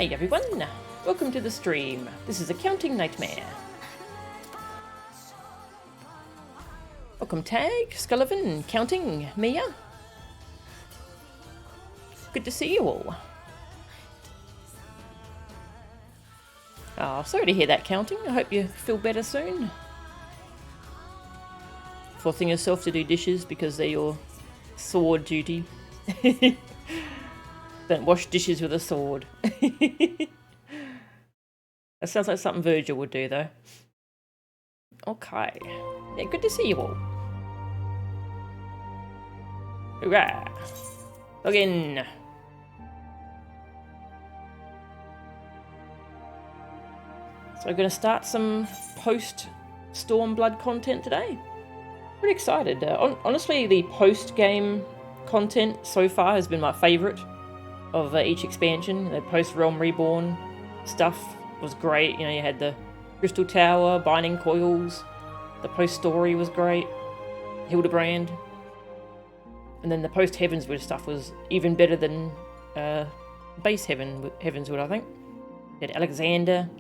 Hey everyone, welcome to the stream. This is Accounting Nightmare. Welcome Tag, Scullivan, Counting, Mia. Good to see you all. Oh, sorry to hear that, Counting. I hope you feel better soon. Forcing yourself to do dishes because they're your sword duty. Don't wash dishes with a sword. That sounds like something Virgil would do, though. Okay. Yeah, good to see you all. Hoorah! Log in. So we're going to start some post-Stormblood content today. Pretty excited. Honestly, the post-game content so far has been my favourite of each expansion. The post-Realm Reborn stuff was great. You know, you had the Crystal Tower, Binding Coils. The post-story was great. Hildebrand. And then the post-Heavenswood stuff was even better than base Heavenswood, I think. You had Alexander.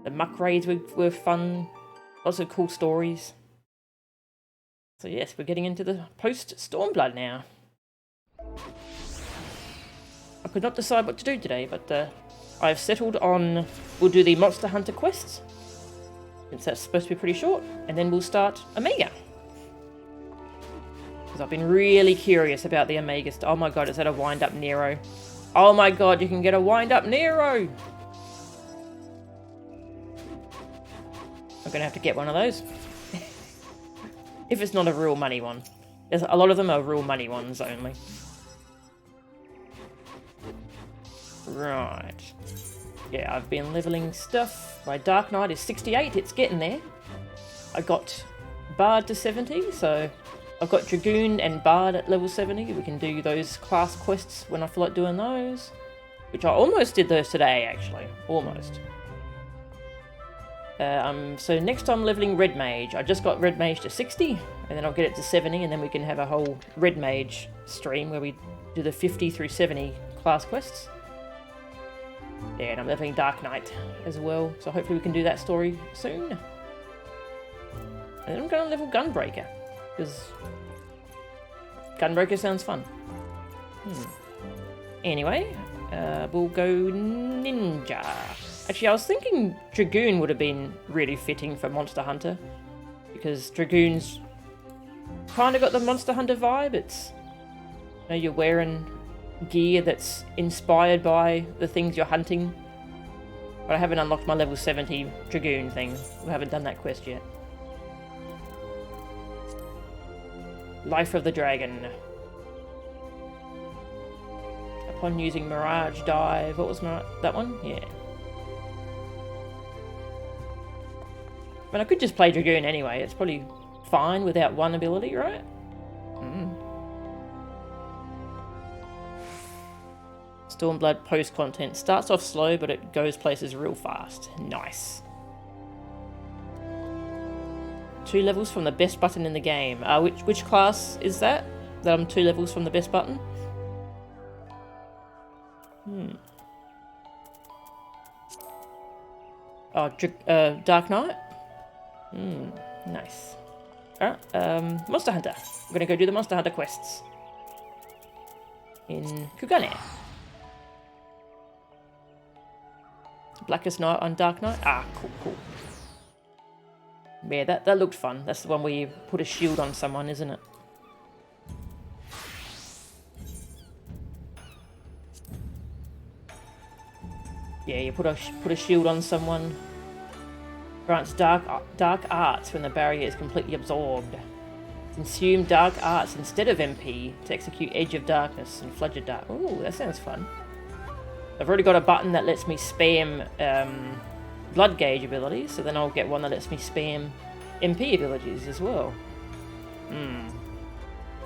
The muck raids were fun. Lots of cool stories. So yes, we're getting into the post-Stormblood now. I could not decide what to do today, but I've settled on we'll do the Monster Hunter quests, since that's supposed to be pretty short, and then we'll start Omega. Because I've been really curious about the Omega oh my god, is that a wind-up Nero? Oh my god, you can get a wind-up Nero! I'm gonna have to get one of those. If it's not a real money one. There's a lot of them are real money ones only. Right. Yeah, I've been leveling stuff. My Dark Knight is 68, it's getting there. I got Bard to 70, so I've got Dragoon and Bard at level 70. We can do those class quests when I feel like doing those. Which I almost did those today, actually. Almost. So next I'm leveling Red Mage. I just got Red Mage to 60, and then I'll get it to 70, and then we can have a whole Red Mage stream where we do the 50 through 70 class quests. Yeah, and I'm leveling Dark Knight as well, so hopefully we can do that story soon. And then I'm going to level Gunbreaker, because Gunbreaker sounds fun. Anyway, we'll go Ninja. Actually, I was thinking Dragoon would have been really fitting for Monster Hunter, because Dragoon's kind of got the Monster Hunter vibe. It's, you know, you're wearing gear that's inspired by the things you're hunting. But I haven't unlocked my level 70 Dragoon thing. We haven't done that quest yet. Life of the Dragon. Upon using Mirage Dive, what was that one? Yeah. I mean, I could just play Dragoon anyway. It's probably fine without one ability, right? Stormblood post-content. Starts off slow, but it goes places real fast. Nice. 2 levels from the best button in the game. Which class is that? That I'm 2 levels from the best button? Oh, Dark Knight? Nice. Alright, Monster Hunter. I'm gonna go do the Monster Hunter quests. In Kugane. Blackest Night on Dark Knight? Ah, cool. Yeah, that looked fun. That's the one where you put a shield on someone, isn't it? Yeah, you put a shield on someone. Grants dark arts when the barrier is completely absorbed. Consume dark arts instead of MP to execute Edge of Darkness and Flood of Dark. Ooh, that sounds fun. I've already got a button that lets me spam blood gauge abilities, so then I'll get one that lets me spam MP abilities as well.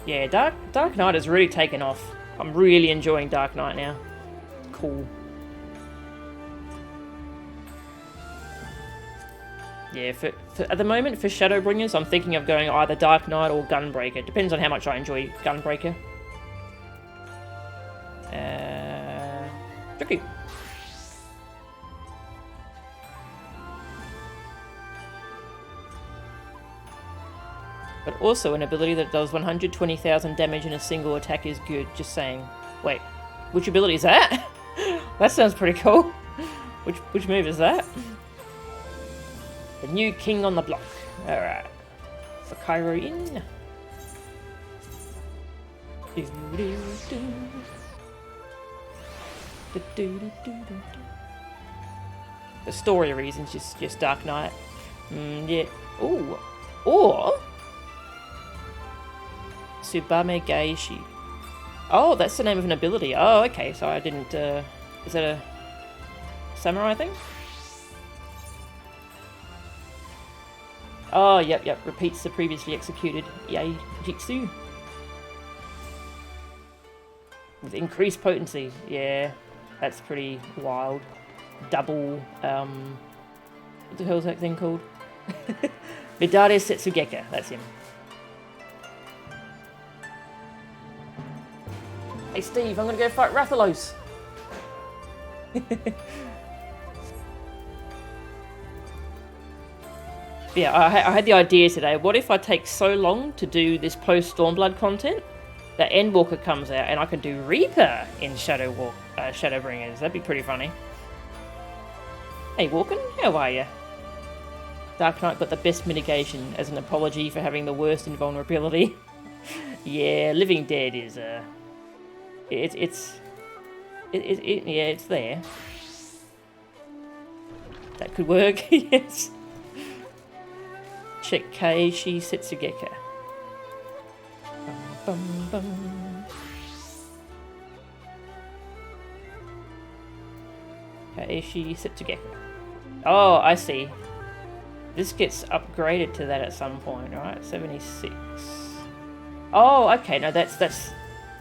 Yeah, Dark Knight has really taken off. I'm really enjoying Dark Knight now. Cool. Yeah, at the moment, for Shadowbringers, I'm thinking of going either Dark Knight or Gunbreaker. Depends on how much I enjoy Gunbreaker. Tricky. But also an ability that does 120,000 damage in a single attack is good, just saying. Wait, which ability is that? That sounds pretty cool. Which move is that? The new king on the block. Alright. For Cairo in. For story reasons, just Dark Knight. Yeah. Ooh. Or Tsubame Gaishi. Oh, that's the name of an ability. Oh, okay. So I didn't. Is that a samurai thing? Oh, yep. Repeats the previously executed Yai Jitsu. With increased potency. Yeah, that's pretty wild. Double. What the hell's that thing called? Midare Setsugeka. That's him. Hey Steve, I'm gonna go fight Rathalos. Yeah, I had the idea today. What if I take so long to do this post Stormblood content that Endwalker comes out and I can do Reaper in Shadowbringers? That'd be pretty funny. Hey Walken, how are you? Dark Knight got the best mitigation as an apology for having the worst invulnerability. Yeah, Living Dead is yeah, it's there. That could work, yes. Check Keiichi Setsugeka. Bum, bum, bum. Keiichi Setsugeka. Oh, I see. This gets upgraded to that at some point, right? 76. Oh, okay. No, that's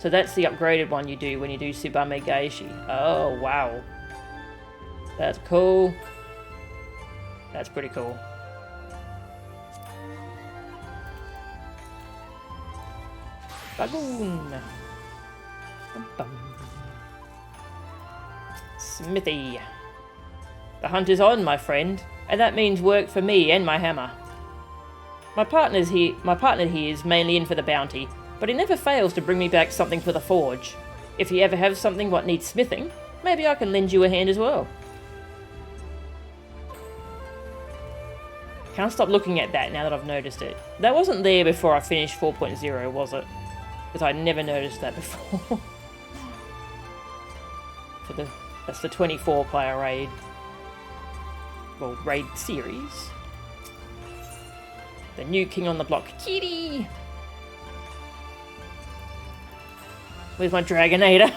so that's the upgraded one you do when you do Tsubame Gaishi. Oh, wow. That's cool. That's pretty cool. Bagoon. Smithy. The hunt is on, my friend, and that means work for me and my hammer. My partner here is mainly in for the bounty, but he never fails to bring me back something for the forge. If you ever have something what needs smithing, maybe I can lend you a hand as well. Can't stop looking at that now that I've noticed it. That wasn't there before I finished 4.0, was it? Because I never noticed that before. That's the 24 player raid. Well, raid series. The new king on the block, Kitty! Where's my Dragonator?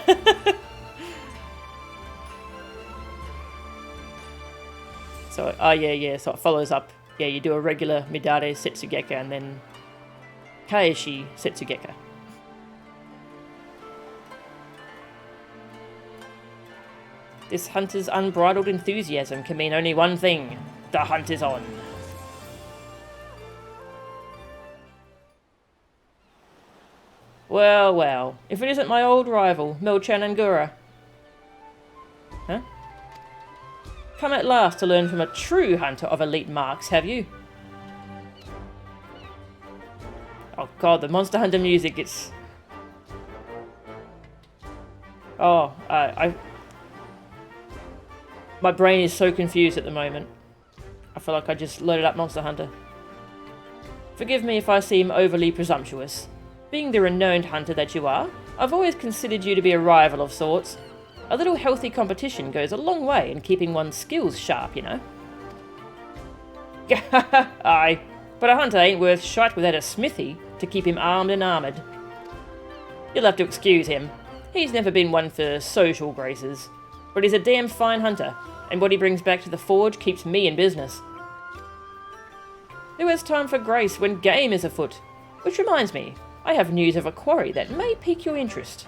So, oh yeah, so it follows up. Yeah, you do a regular Midare Setsugeka and then Keiichi Setsugeka. This hunter's unbridled enthusiasm can mean only one thing. The hunt is on. Well, if it isn't my old rival, Milchan Angura. Huh? Come at last to learn from a true hunter of elite marks, have you? Oh god, the Monster Hunter music, it's... Oh, my brain is so confused at the moment. I feel like I just loaded up Monster Hunter. Forgive me if I seem overly presumptuous. Being the renowned hunter that you are, I've always considered you to be a rival of sorts. A little healthy competition goes a long way in keeping one's skills sharp, you know. Aye, but a hunter ain't worth shite without a smithy to keep him armed and armoured. You'll have to excuse him. He's never been one for social graces. But he's a damn fine hunter, and what he brings back to the forge keeps me in business. Who has time for grace when game is afoot? Which reminds me, I have news of a quarry that may pique your interest.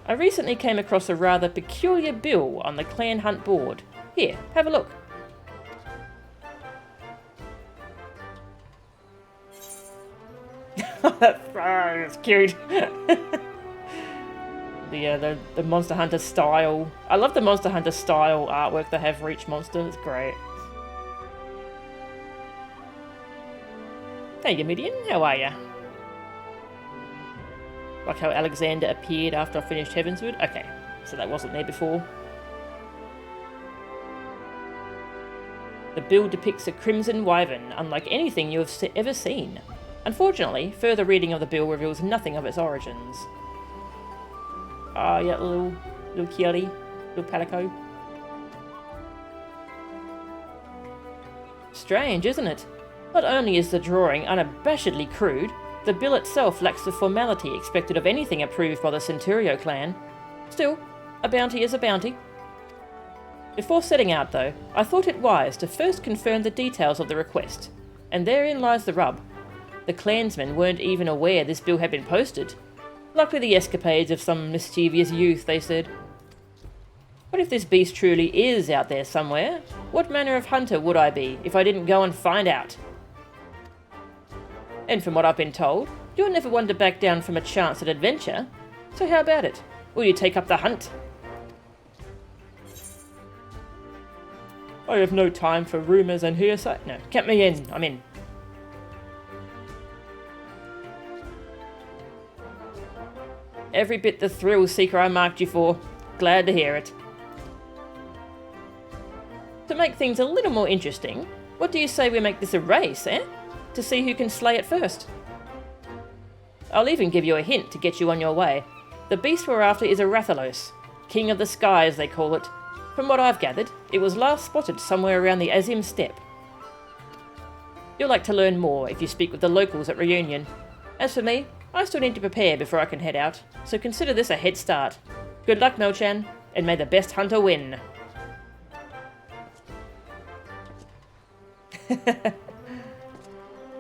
I recently came across a rather peculiar bill on the clan hunt board. Here, have a look. That's cute. The Monster Hunter style. I love the Monster Hunter style artwork they have for each monster. It's great. Hey, Midian, how are ya? Like how Alexander appeared after I finished Heavensward? Okay, so that wasn't there before. The bill depicts a crimson wyvern, unlike anything you have ever seen. Unfortunately, further reading of the bill reveals nothing of its origins. Ah, yeah, little Kiali, little Palico. Strange, isn't it? Not only is the drawing unabashedly crude, the bill itself lacks the formality expected of anything approved by the Centurio clan. Still, a bounty is a bounty. Before setting out, though, I thought it wise to first confirm the details of the request, and therein lies the rub. The clansmen weren't even aware this bill had been posted. Likely the escapades of some mischievous youth, they said. But if this beast truly is out there somewhere, what manner of hunter would I be if I didn't go and find out? And from what I've been told, you're never one to back down from a chance at adventure. So how about it? Will you take up the hunt? I have no time for rumours and hearsay. No, count me in. I'm in. Every bit the thrill seeker I marked you for. Glad to hear it. To make things a little more interesting, what do you say we make this a race, eh? To see who can slay it first. I'll even give you a hint to get you on your way. The beast we're after is a Rathalos, king of the skies they call it. From what I've gathered, it was last spotted somewhere around the Azim steppe. You'll like to learn more if you speak with the locals at Reunion. As for me, I still need to prepare before I can head out, so consider this a head start. Good luck, Melchan, and may the best hunter win.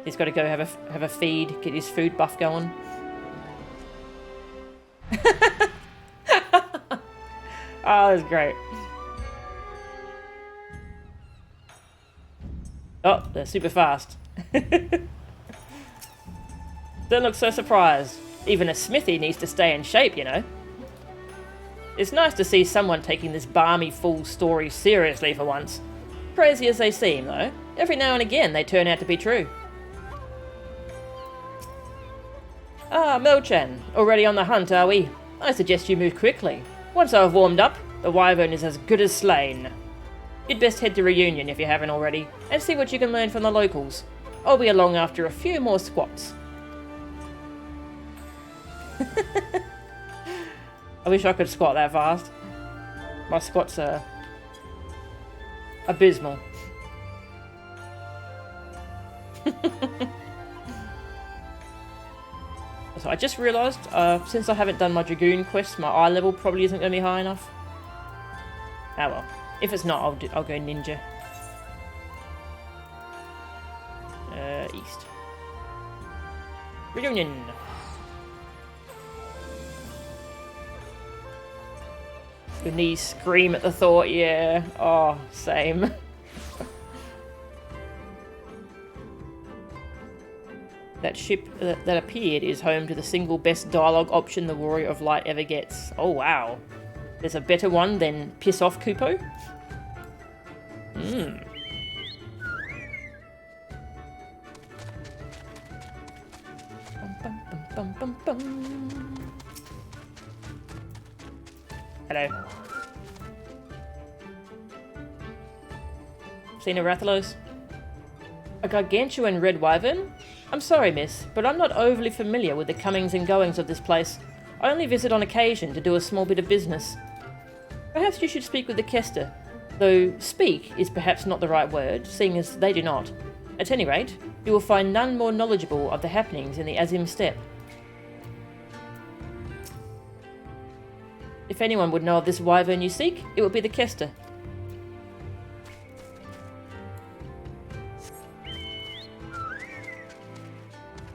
He's got to go have a feed, get his food buff going. Oh, that's great. Oh, they're super fast. Don't look so surprised. Even a smithy needs to stay in shape, you know. It's nice to see someone taking this balmy fool story seriously for once. Crazy as they seem, though, every now and again they turn out to be true. Ah, Melchan, already on the hunt, are we? I suggest you move quickly. Once I've warmed up, the wyvern is as good as slain. You'd best head to Reunion if you haven't already, and see what you can learn from the locals. I'll be along after a few more squats. I wish I could squat that fast. My squats are abysmal. So I just realised, since I haven't done my Dragoon quest, my eye level probably isn't going to be high enough. Ah well. If it's not, I'll go ninja. East. Reunion. Your knees scream at the thought, yeah. Oh, same. That ship that appeared is home to the single best dialogue option the Warrior of Light ever gets. Oh, wow. There's a better one than Piss Off, Kupo? Bum, bum, bum. Hello. Seen a Rathalos? A gargantuan red wyvern? I'm sorry, miss, but I'm not overly familiar with the comings and goings of this place. I only visit on occasion to do a small bit of business. Perhaps you should speak with the Kester, though speak is perhaps not the right word, seeing as they do not. At any rate, you will find none more knowledgeable of the happenings in the Azim steppe. If anyone would know of this wyvern you seek, it would be the Kester.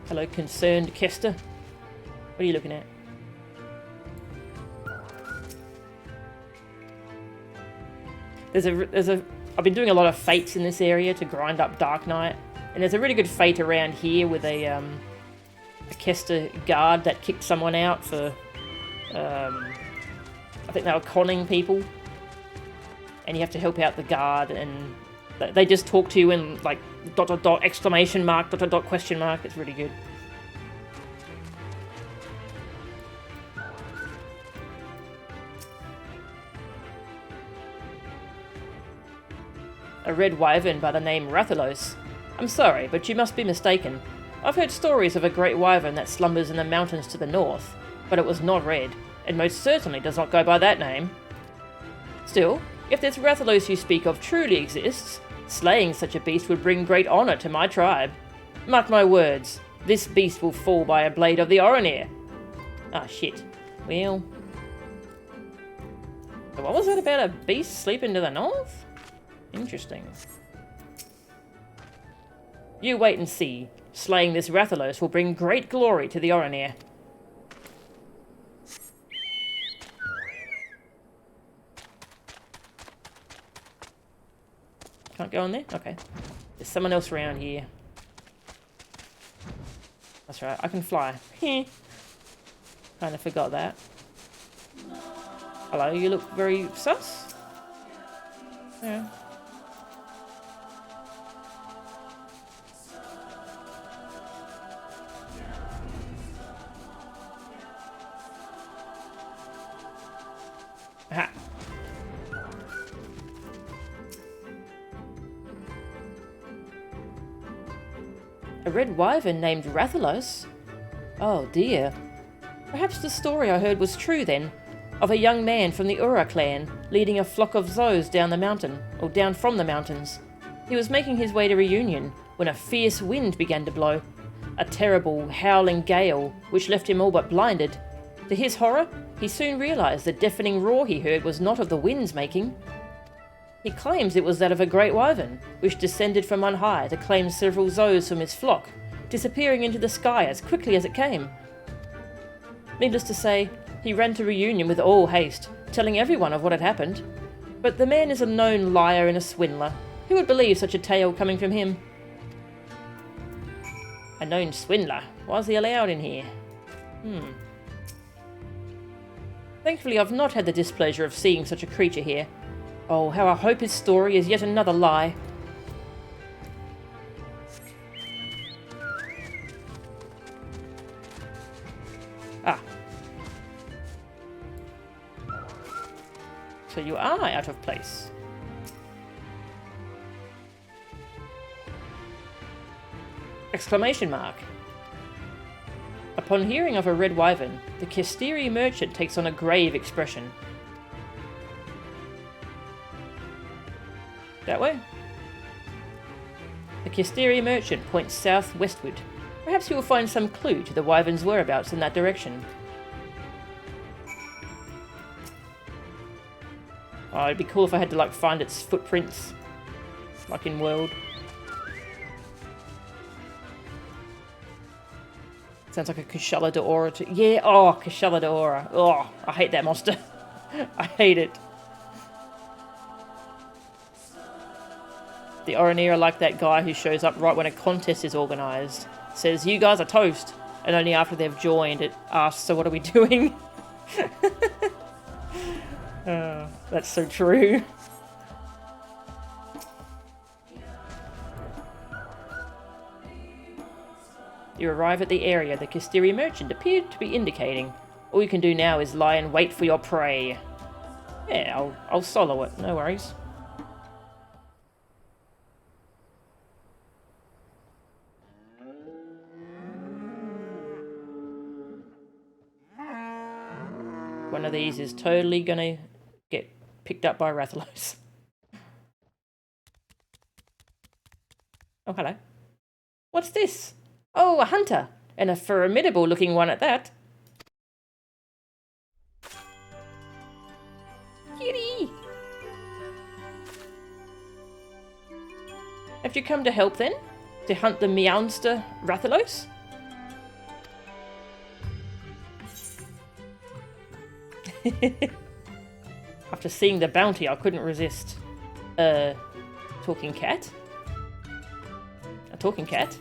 Hello, concerned Kester. What are you looking at? I've been doing a lot of fates in this area to grind up Dark Knight, and there's a really good fate around here with a Kester guard that kicked someone out for, I think they were conning people, and you have to help out the guard and They just talk to you in like ... exclamation mark ... question mark. It's really good. A red wyvern by the name Rathalos. I'm sorry, but you must be mistaken. I've heard stories of a great wyvern that slumbers in the mountains to the north, but it was not red, and most certainly does not go by that name. Still, if this Rathalos you speak of truly exists, slaying such a beast would bring great honour to my tribe. Mark my words, this beast will fall by a blade of the Oranir. Ah, shit. Well... what was that about a beast sleeping to the north? Interesting. You wait and see. Slaying this Rathalos will bring great glory to the Oranir. Can't go in there? Okay. There's someone else around here. That's right, I can fly. Kind of forgot that. Hello, you look very sus? Yeah. Aha. A red wyvern named Rathalos? Oh dear. Perhaps the story I heard was true then, of a young man from the Ura clan leading a flock of Zos down the mountain, or down from the mountains. He was making his way to Reunion when a fierce wind began to blow. A terrible, howling gale which left him all but blinded. To his horror, he soon realised the deafening roar he heard was not of the wind's making. He claims it was that of a great wyvern, which descended from on high to claim several Zos from his flock, disappearing into the sky as quickly as it came. Needless to say, he ran to Reunion with all haste, telling everyone of what had happened. But the man is a known liar and a swindler. Who would believe such a tale coming from him? A known swindler? Why is he allowed in here? Thankfully, I've not had the displeasure of seeing such a creature here. Oh, how I hope his story is yet another lie. Ah. So you are out of place. Exclamation mark. Upon hearing of a red wyvern, the Kestiri merchant takes on a grave expression. That way? The Kestiri merchant points southwestward. Perhaps you will find some clue to the wyvern's whereabouts in that direction. Oh, it'd be cool if I had to, like, find its footprints. Like in World. Sounds like a Kushala Daora too. Yeah, oh, Kushala Daora. Oh, I hate that monster. I hate it. The Oranir are like that guy who shows up right when a contest is organised. Says, you guys are toast. And only after they've joined it asks, so what are we doing? Oh, that's so true. You arrive at the area the Kestiri merchant appeared to be indicating. All you can do now is lie and wait for your prey. Yeah, I'll solo it, no worries. One of these is totally gonna get picked up by Rathalos. Oh, hello. What's this? Oh, a hunter, and a formidable looking one at that. Kitty! Have you come to help then? To hunt the Meowster Rathalos? After seeing the bounty, I couldn't resist. Talking cat? A talking cat?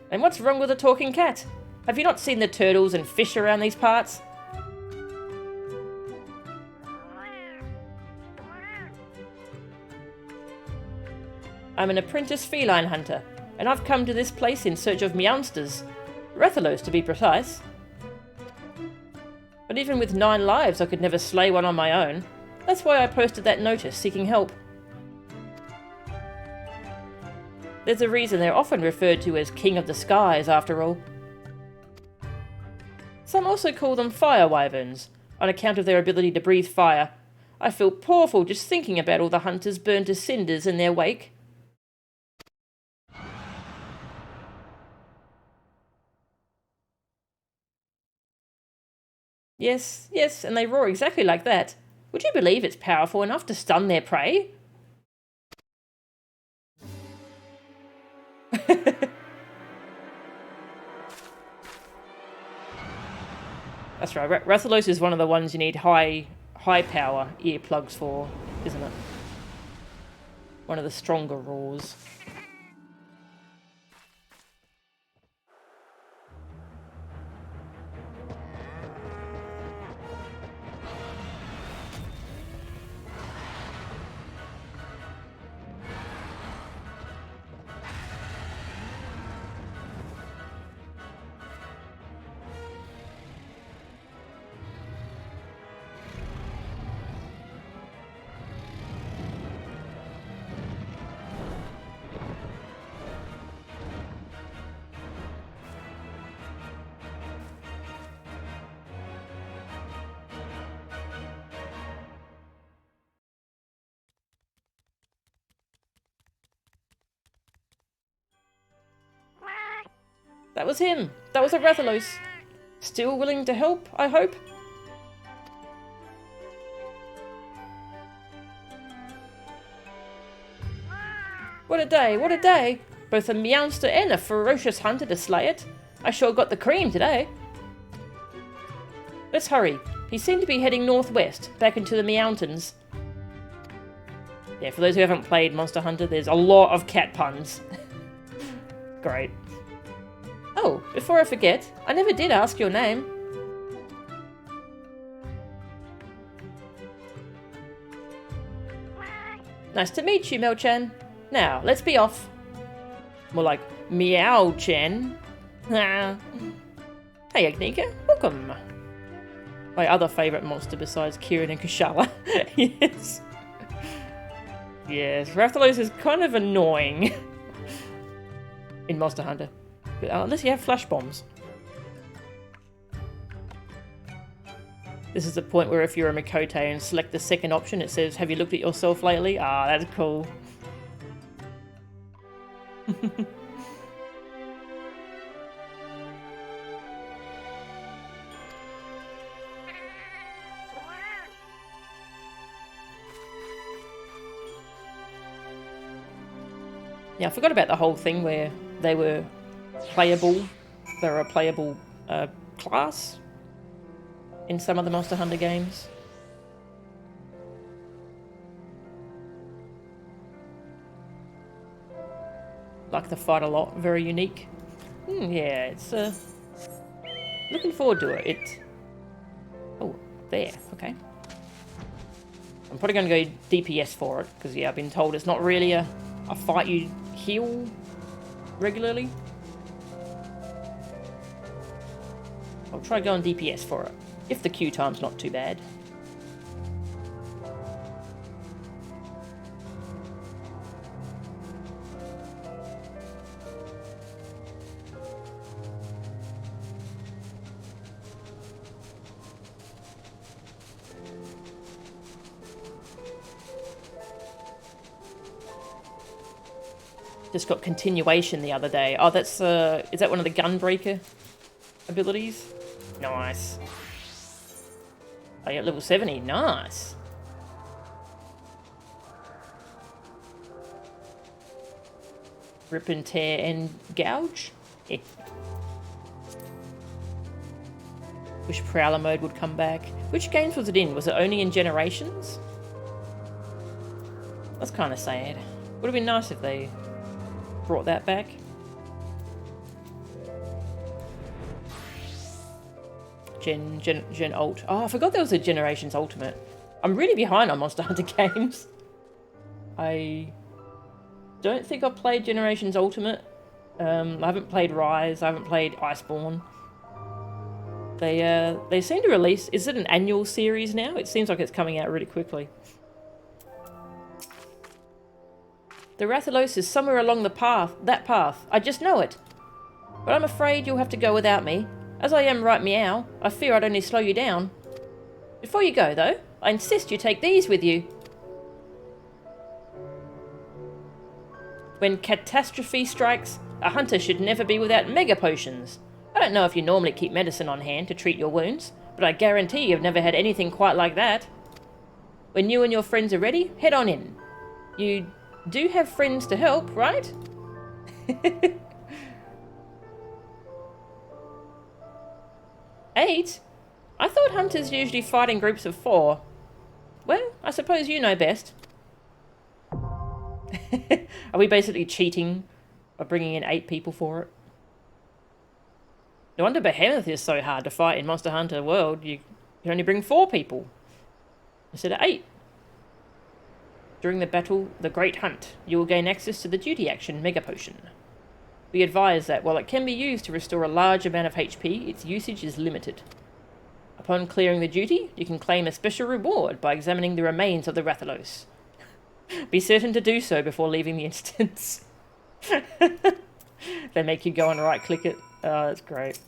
And what's wrong with a talking cat? Have you not seen the turtles and fish around these parts? I'm an apprentice feline hunter, and I've come to this place in search of meowsters. Rathalos, to be precise. But even with 9 lives, I could never slay one on my own. That's why I posted that notice seeking help. There's a reason they're often referred to as King of the Skies, after all. Some also call them fire wyverns, on account of their ability to breathe fire. I feel powerful just thinking about all the hunters burned to cinders in their wake. Yes, yes, and they roar exactly like that. Would you believe it's powerful enough to stun their prey? That's right, Rathalos is one of the ones you need high power earplugs for, isn't it? One of the stronger roars. That was him. That was a Rathalos. Still willing to help, I hope? What a day, what a day. Both a meowster and a ferocious hunter to slay it. I sure got the cream today. Let's hurry. He seemed to be heading northwest, back into the mountains. Yeah, for those who haven't played Monster Hunter, there's a lot of cat puns. Great. Oh, before I forget, I never did ask your name. Nice to meet you, Mel-chan. Now, let's be off. More like Meow-chan. Hey, Agnika, welcome. My other favourite monster besides Kirin and Kushala. Yes. Yes, Rathalos is kind of annoying in Monster Hunter. Unless you have flash bombs. This is the point where if you're a Mikote and select the second option, it says, have you looked at yourself lately? Ah, that's cool. Yeah, I forgot about the whole thing where they were playable. They're a playable class in some of the Monster Hunter games. Like the fight a lot, very unique. Yeah, it's looking forward to it. Oh, there, okay. I'm probably going to go DPS for it, because yeah, I've been told it's not really a fight you heal regularly. I'll try going DPS for it, if the queue time's not too bad. Just got continuation the other day. Oh, that's is that one of the Gunbreaker abilities? Nice. Oh, yeah, level 70. Nice. Rip and tear and gouge? Yeah. Wish Prowler mode would come back. Which games was it in? Was it only in Generations? That's kind of sad. Would have been nice if they brought that back. Gen Ult. Oh, I forgot there was a Generations Ultimate. I'm really behind on Monster Hunter games. I don't think I've played Generations Ultimate. I haven't played Rise. I haven't played Iceborne. They seem to release... Is it an annual series now? It seems like it's coming out really quickly. The Rathalos is somewhere along the path. That path. I just know it. But I'm afraid you'll have to go without me. As I am right meow, I fear I'd only slow you down. Before you go, though, I insist you take these with you. When catastrophe strikes, a hunter should never be without mega potions. I don't know if you normally keep medicine on hand to treat your wounds, but I guarantee you've never had anything quite like that. When you and your friends are ready, head on in. You do have friends to help, right? 8? I thought hunters usually fight in groups of 4. Well, I suppose you know best. Are we basically cheating by bringing in 8 people for it? No wonder Behemoth is so hard to fight in Monster Hunter World. You can only bring 4 people instead of 8. During the battle, the Great Hunt, you will gain access to the duty action Mega Potion. Be advised that while it can be used to restore a large amount of HP, its usage is limited. Upon clearing the duty, you can claim a special reward by examining the remains of the Rathalos. Be certain to do so before leaving the instance. They make you go and right-click it. Oh, that's great.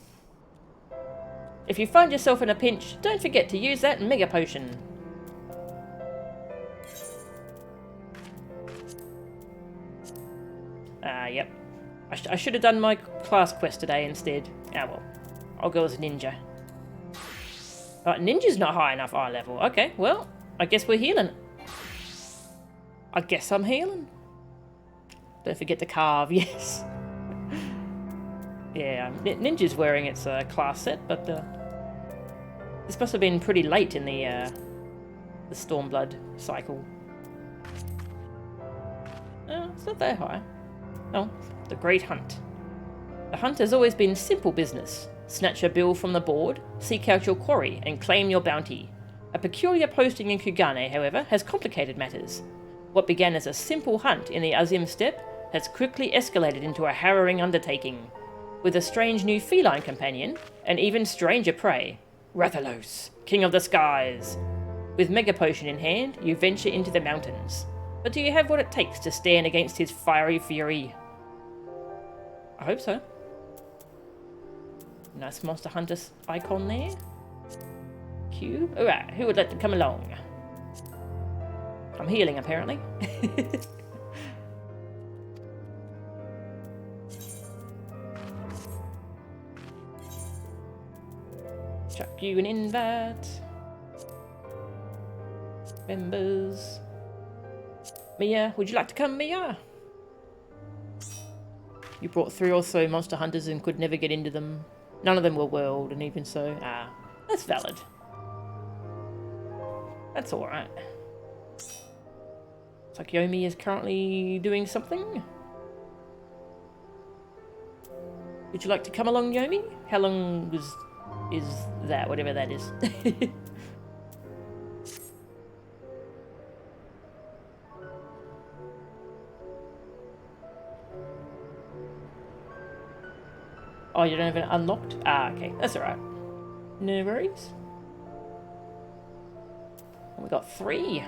If you find yourself in a pinch, don't forget to use that Mega Potion. Yep. I should have done my class quest today instead. Ah, well. I'll go as a ninja. Ninja's not high enough eye level. Okay, well, I guess we're healing. I guess I'm healing. Don't forget to carve, yes. Yeah, Ninja's wearing its class set, but this must have been pretty late in the Stormblood cycle. It's not that high. Oh, the Great Hunt. The hunt has always been simple business. Snatch a bill from the board, seek out your quarry, and claim your bounty. A peculiar posting in Kugane, however, has complicated matters. What began as a simple hunt in the Azim Steppe has quickly escalated into a harrowing undertaking. With a strange new feline companion, and even stranger prey, Rathalos, King of the Skies. With Mega Potion in hand, you venture into the mountains. But do you have what it takes to stand against his fiery fury? I hope so. Nice Monster Hunter icon there. Q. Alright, who would like to come along? I'm healing, apparently. Chuck you an invite. Members. Mia, would you like to come, Mia? You brought 3 or so Monster Hunters and could never get into them. None of them were world, and even so, that's valid. That's alright. It's like Yomi is currently doing something. Would you like to come along, Yomi? How long is that, whatever that is? Oh, you don't have it unlocked? Okay, that's alright. No worries. We got 3.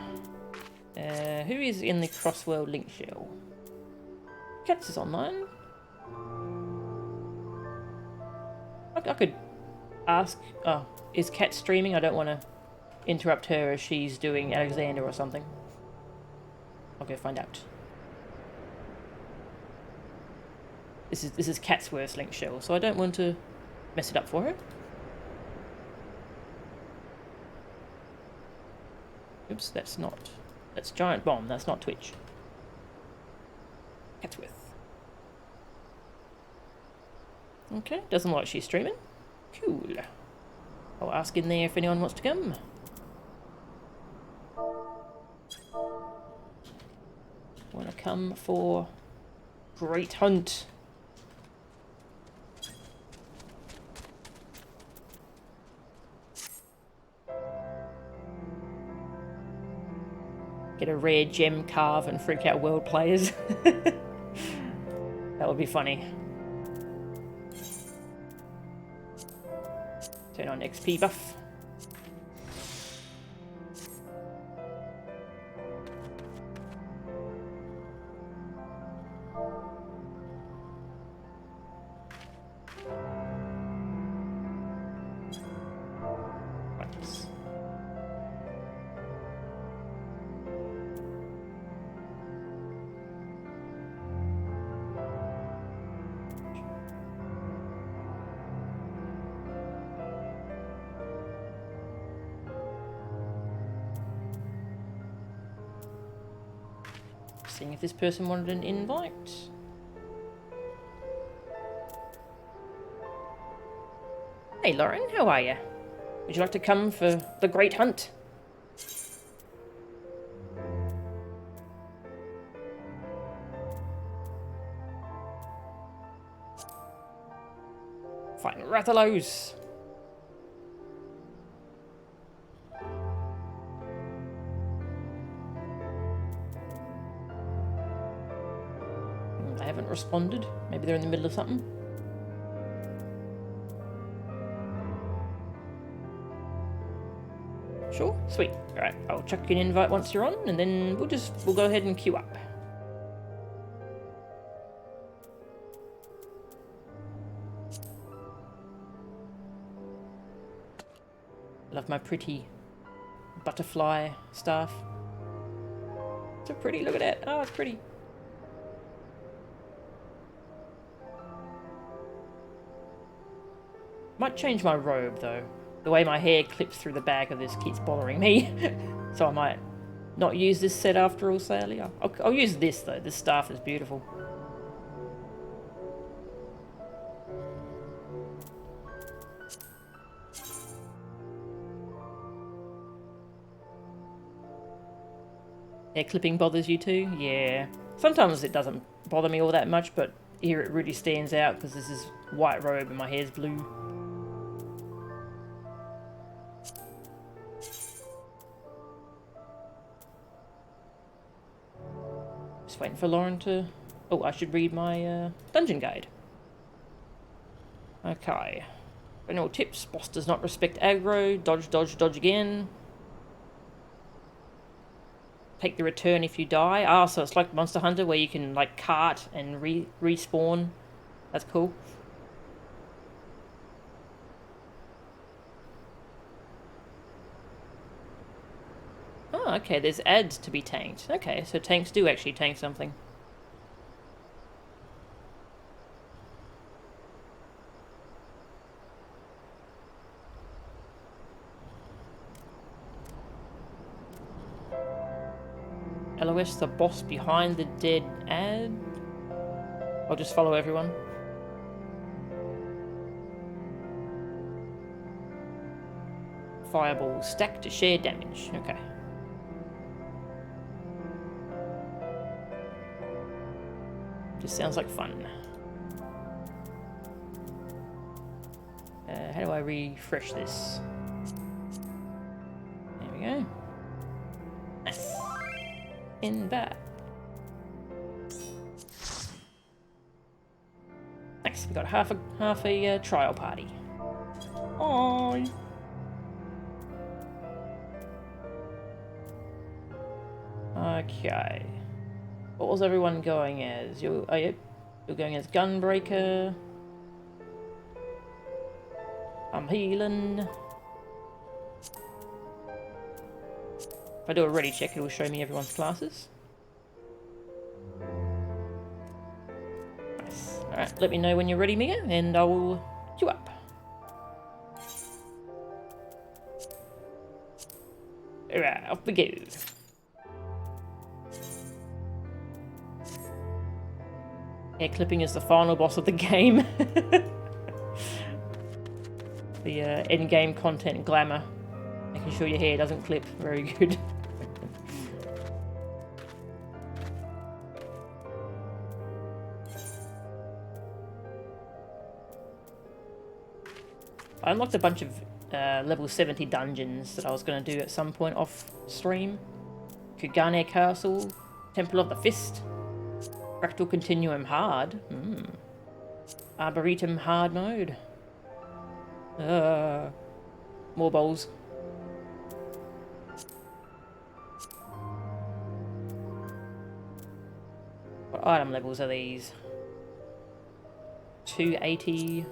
Who is in the Crossworld link shell? Cats is online. I could ask... Oh, is Cat streaming? I don't want to interrupt her as she's doing Alexander or something. I'll go find out. This is Catsworth's link shell, so I don't want to mess it up for her. Oops, that's Giant Bomb, that's not Twitch. Catsworth. Okay, doesn't look like she's streaming. Cool. I'll ask in there if anyone wants to come. Want to come for Great Hunt. Get a rare gem carve and freak out world players. That would be funny. Turn on XP buff. Seeing if this person wanted an invite. Hey Lauren, how are you? Would you like to come for the great hunt? Fighting Rathalos. They haven't responded. Maybe they're in the middle of something. Sure, sweet. Alright, I'll chuck you an invite once you're on, and then we'll go ahead and queue up. Love my pretty butterfly staff. So pretty, look at that. Oh, it's pretty. Might change my robe though. The way my hair clips through the back of this keeps bothering me. So I might not use this set after all, sadly. I'll use this though. This staff is beautiful. Hair clipping bothers you too? Yeah. Sometimes it doesn't bother me all that much, but here it really stands out because this is white robe and my hair's blue. Just waiting for Lauren to... Oh, I should read my dungeon guide. Okay. General tips. Boss does not respect aggro. Dodge, dodge, dodge again. Take the return if you die. Ah, so it's like Monster Hunter where you can like cart and respawn. That's cool. Oh, okay, there's ads to be tanked. Okay, so tanks do actually tank something. LOS, the boss behind the dead ad. I'll just follow everyone. Fireball stack to share damage. Okay. Just sounds like fun. How do I refresh this? There we go. Nice. In back. Nice. We got half a trial party. Oh. Okay. What was everyone going as? You're going as Gunbreaker. I'm healing. If I do a ready check, it will show me everyone's classes. Nice. Alright, let me know when you're ready, Mia, and I will queue up. Alright, off we go. Hair clipping is the final boss of the game. The end-game content glamour. Making sure your hair doesn't clip. Very good. I unlocked a bunch of level 70 dungeons that I was going to do at some point off stream. Kugane Castle, Temple of the Fist, Fractal Continuum Hard, Arboretum Hard Mode, more bowls. What item levels are these? 280,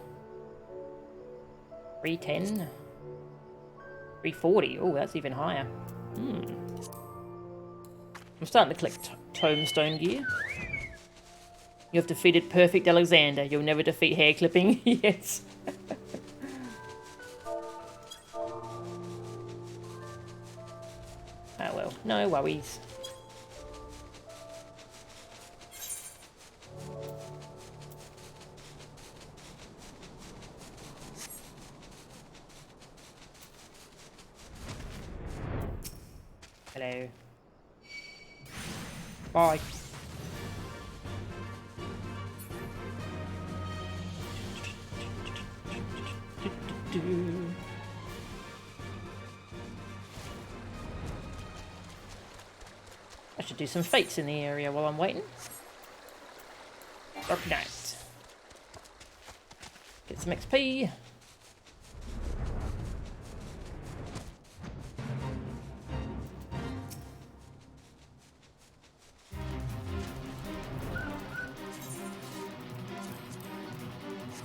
310, 340. Oh, that's even higher. I'm starting to collect tombstone gear. You have defeated Perfect Alexander. You'll never defeat hair clipping. Yes. Oh well, no worries. Hello. Bye. I should do some fates in the area while I'm waiting. Dark Knight. Get some XP.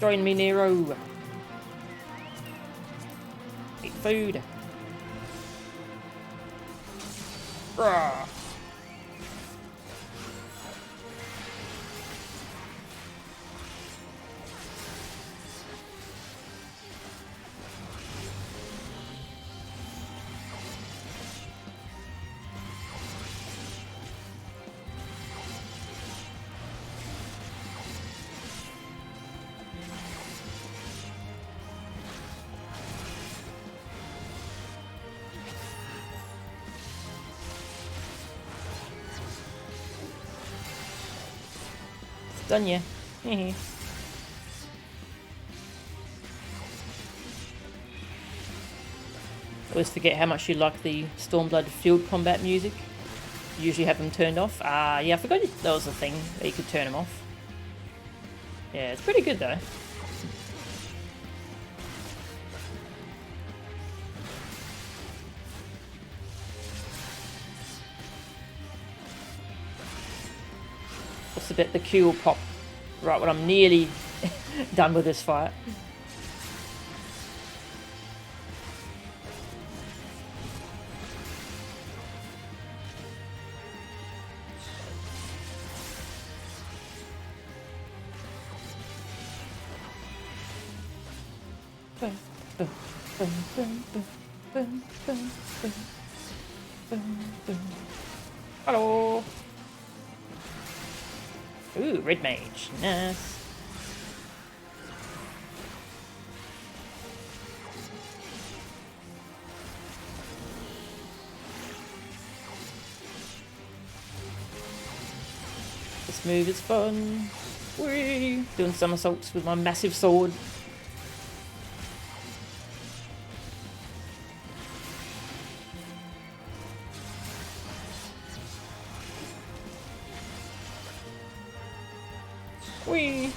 Join me, Nero. Eat food. Rawr. Done ya. Always forget how much you like the Stormblood field combat music. You usually have them turned off. Yeah, I forgot that was a thing that you could turn them off. Yeah, it's pretty good though. What's the bit? The Q will pop right when I'm nearly done with this fight. Hello. Ooh, red mage. Nice. This move is fun. Whee! Doing somersaults with my massive sword. Whee!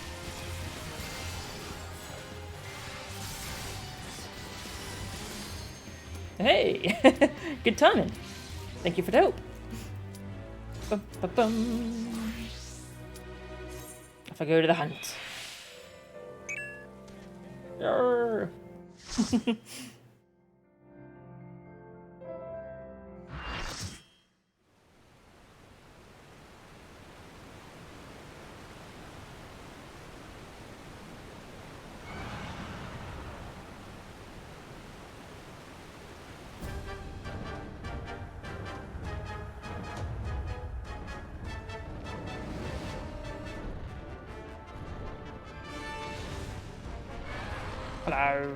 Hey! Good timing. Thank you for the help. Bum, bum, bum. If I go to the hunt. Yarr. Hello.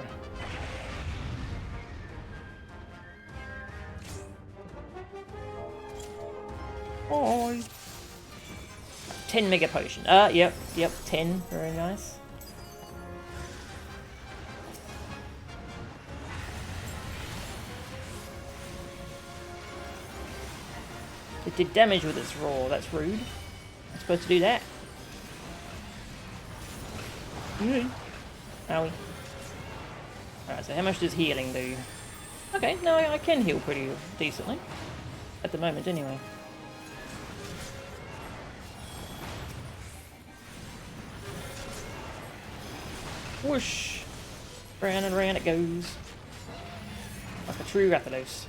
Hi. 10 mega potion. Yep, 10. Very nice. It did damage with its roar. That's rude. I'm supposed to do that. Owie. Alright, so how much does healing do? Okay, no, I can heal pretty decently. At the moment, anyway. Whoosh! Round and round it goes. Like a true Rathalos.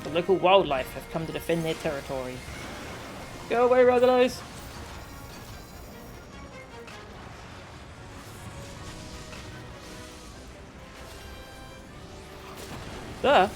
The local wildlife have come to defend their territory. Go away, Rathalos! Ah!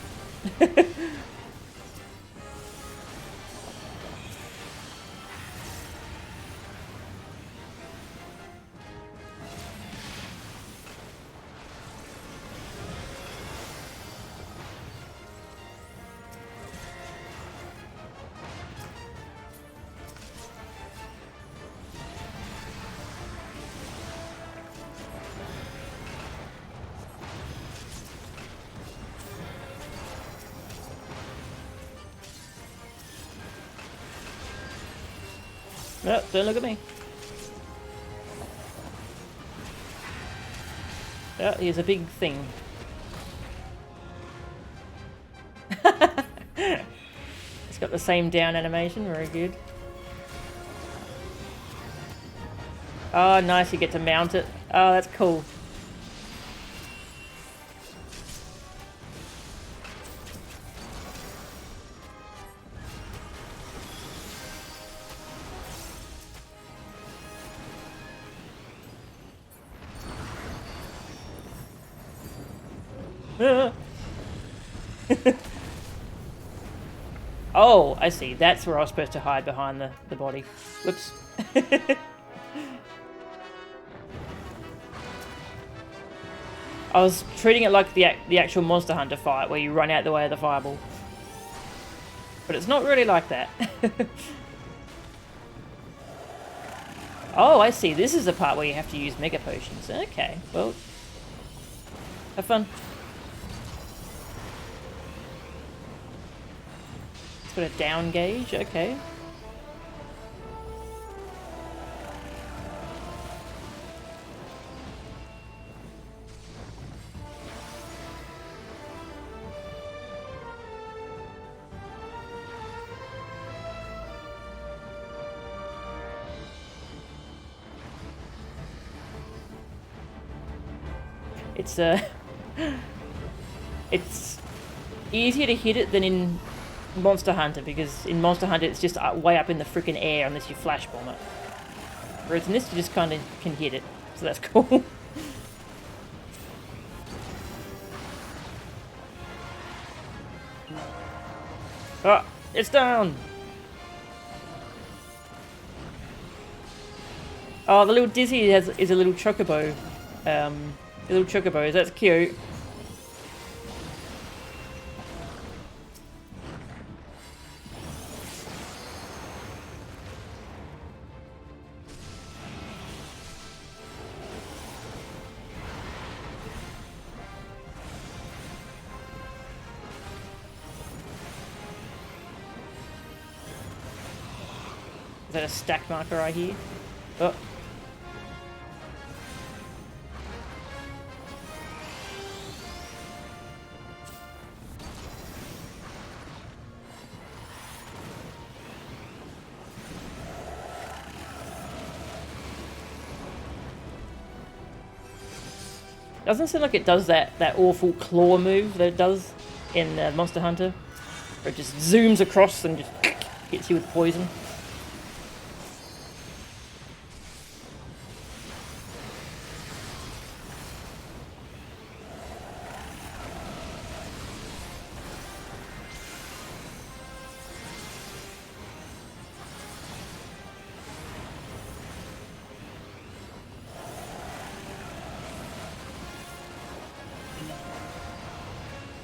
No, don't look at me. Oh, here's a big thing. It's got the same down animation, very good. Oh, nice, you get to mount it. Oh, that's cool. Oh, I see. That's where I was supposed to hide behind the body. Whoops. I was treating it like the actual Monster Hunter fight where you run out the way of the fireball. But it's not really like that. Oh, I see. This is the part where you have to use Mega Potions. Okay, well, have fun. It's got a down gauge, okay. It's easier to hit it than in Monster Hunter, because in Monster Hunter it's just way up in the freaking air unless you flash bomb it. Whereas in this you just kind of can hit it, so that's cool. Oh, it's down! Oh, the little Dizzy is a little chocobo. Little chocobos, that's cute. Is that a stack marker right here? Oh. Doesn't seem like it does that awful claw move that it does in Monster Hunter, where it just zooms across and just hits you with poison.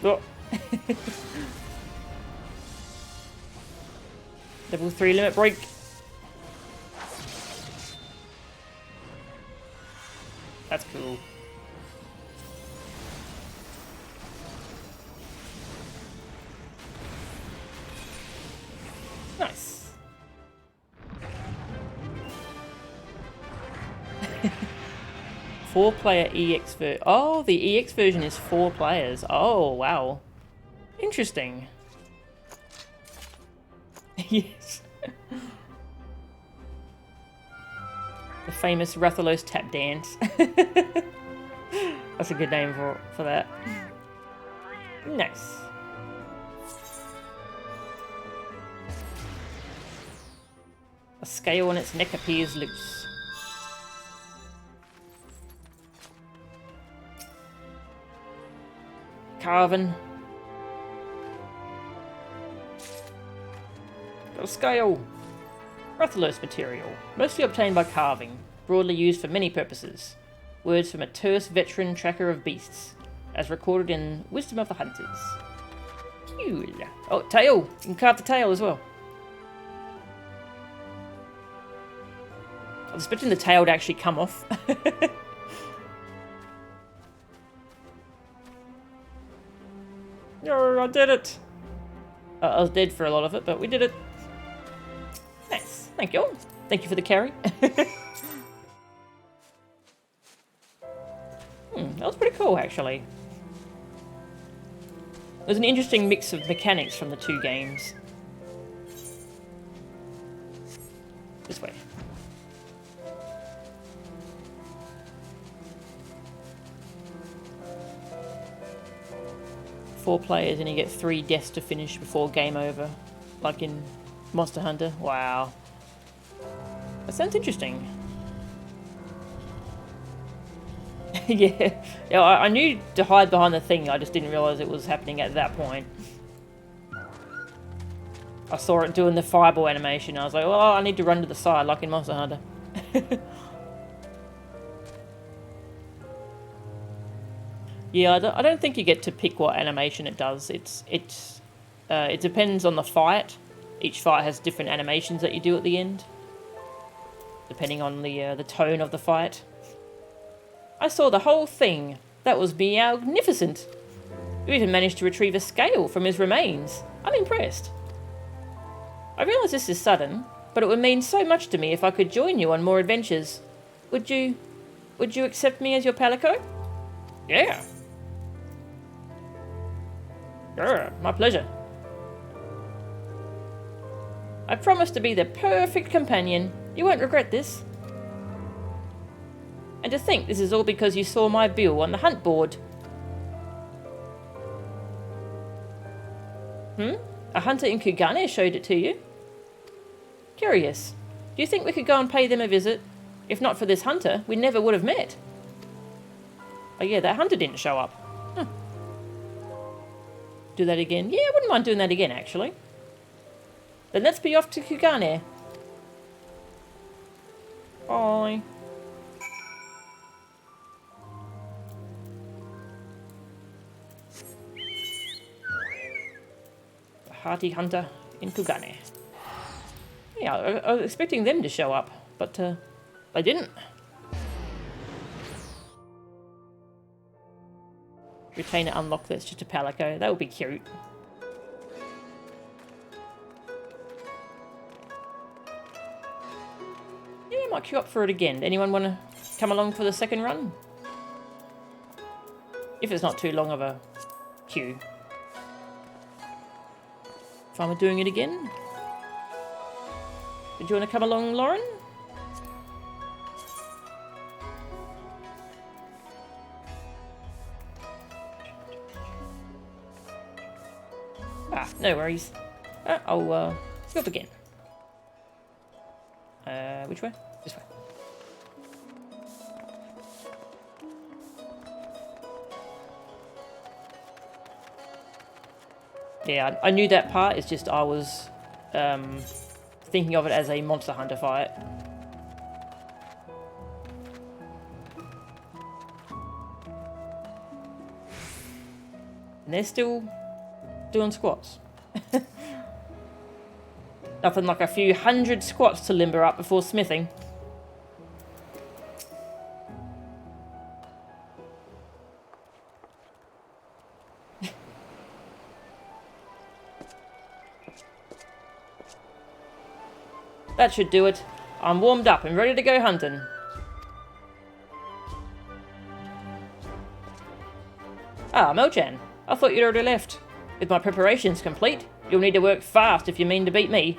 Oh. Level 3 limit break. That's cool. 4-player EX version. Oh, the EX version is 4 players. Oh, wow. Interesting. Yes. The famous Rathalos tap dance. That's a good name for that. Nice. A scale on its neck appears loose. Carving. Got a scale. Rathalos material, mostly obtained by carving, broadly used for many purposes. Words from a terse veteran tracker of beasts, as recorded in Wisdom of the Hunters. Cool. Oh, tail! You can carve the tail as well. I was expecting the tail to actually come off. No, I did it! I was dead for a lot of it, but we did it. Nice. Thank you. Thank you for the carry. That was pretty cool, actually. There's an interesting mix of mechanics from the two games. This way. Four players and you get 3 deaths to finish before game over. Like in Monster Hunter. Wow. That sounds interesting. Yeah, I knew to hide behind the thing, I just didn't realise it was happening at that point. I saw it doing the fireball animation, I was like, well, I need to run to the side like in Monster Hunter. Yeah, I don't think you get to pick what animation it does. It depends on the fight. Each fight has different animations that you do at the end, depending on the tone of the fight. I saw the whole thing. That was magnificent. You even managed to retrieve a scale from his remains. I'm impressed. I realise this is sudden, but it would mean so much to me if I could join you on more adventures. Would you accept me as your palico? Yeah. Sure, my pleasure. I promise to be the perfect companion. You won't regret this. And to think this is all because you saw my bill on the hunt board. A hunter in Kugane showed it to you? Curious. Do you think we could go and pay them a visit? If not for this hunter, we never would have met. Oh yeah, that hunter didn't show up. Huh. Do that again? Yeah, I wouldn't mind doing that again, actually. Then let's be off to Kugane. Bye. The hearty hunter in Kugane. Yeah, I was expecting them to show up, but they didn't. Retainer unlock, that's just a palico. That would be cute. Yeah, I might queue up for it again. Anyone want to come along for the second run? If it's not too long of a queue. Fine with doing it again? Did you want to come along, Lauren? Ah, no worries. I'll go up again. Which way? This way. Yeah, I knew that part, it's just I was thinking of it as a Monster Hunter fight. And they're still doing squats. Nothing like a few 100 squats to limber up before smithing. That should do it. I'm warmed up and ready to go hunting. Ah, Melchan. I thought you'd already left. With my preparations complete, you'll need to work fast if you mean to beat me.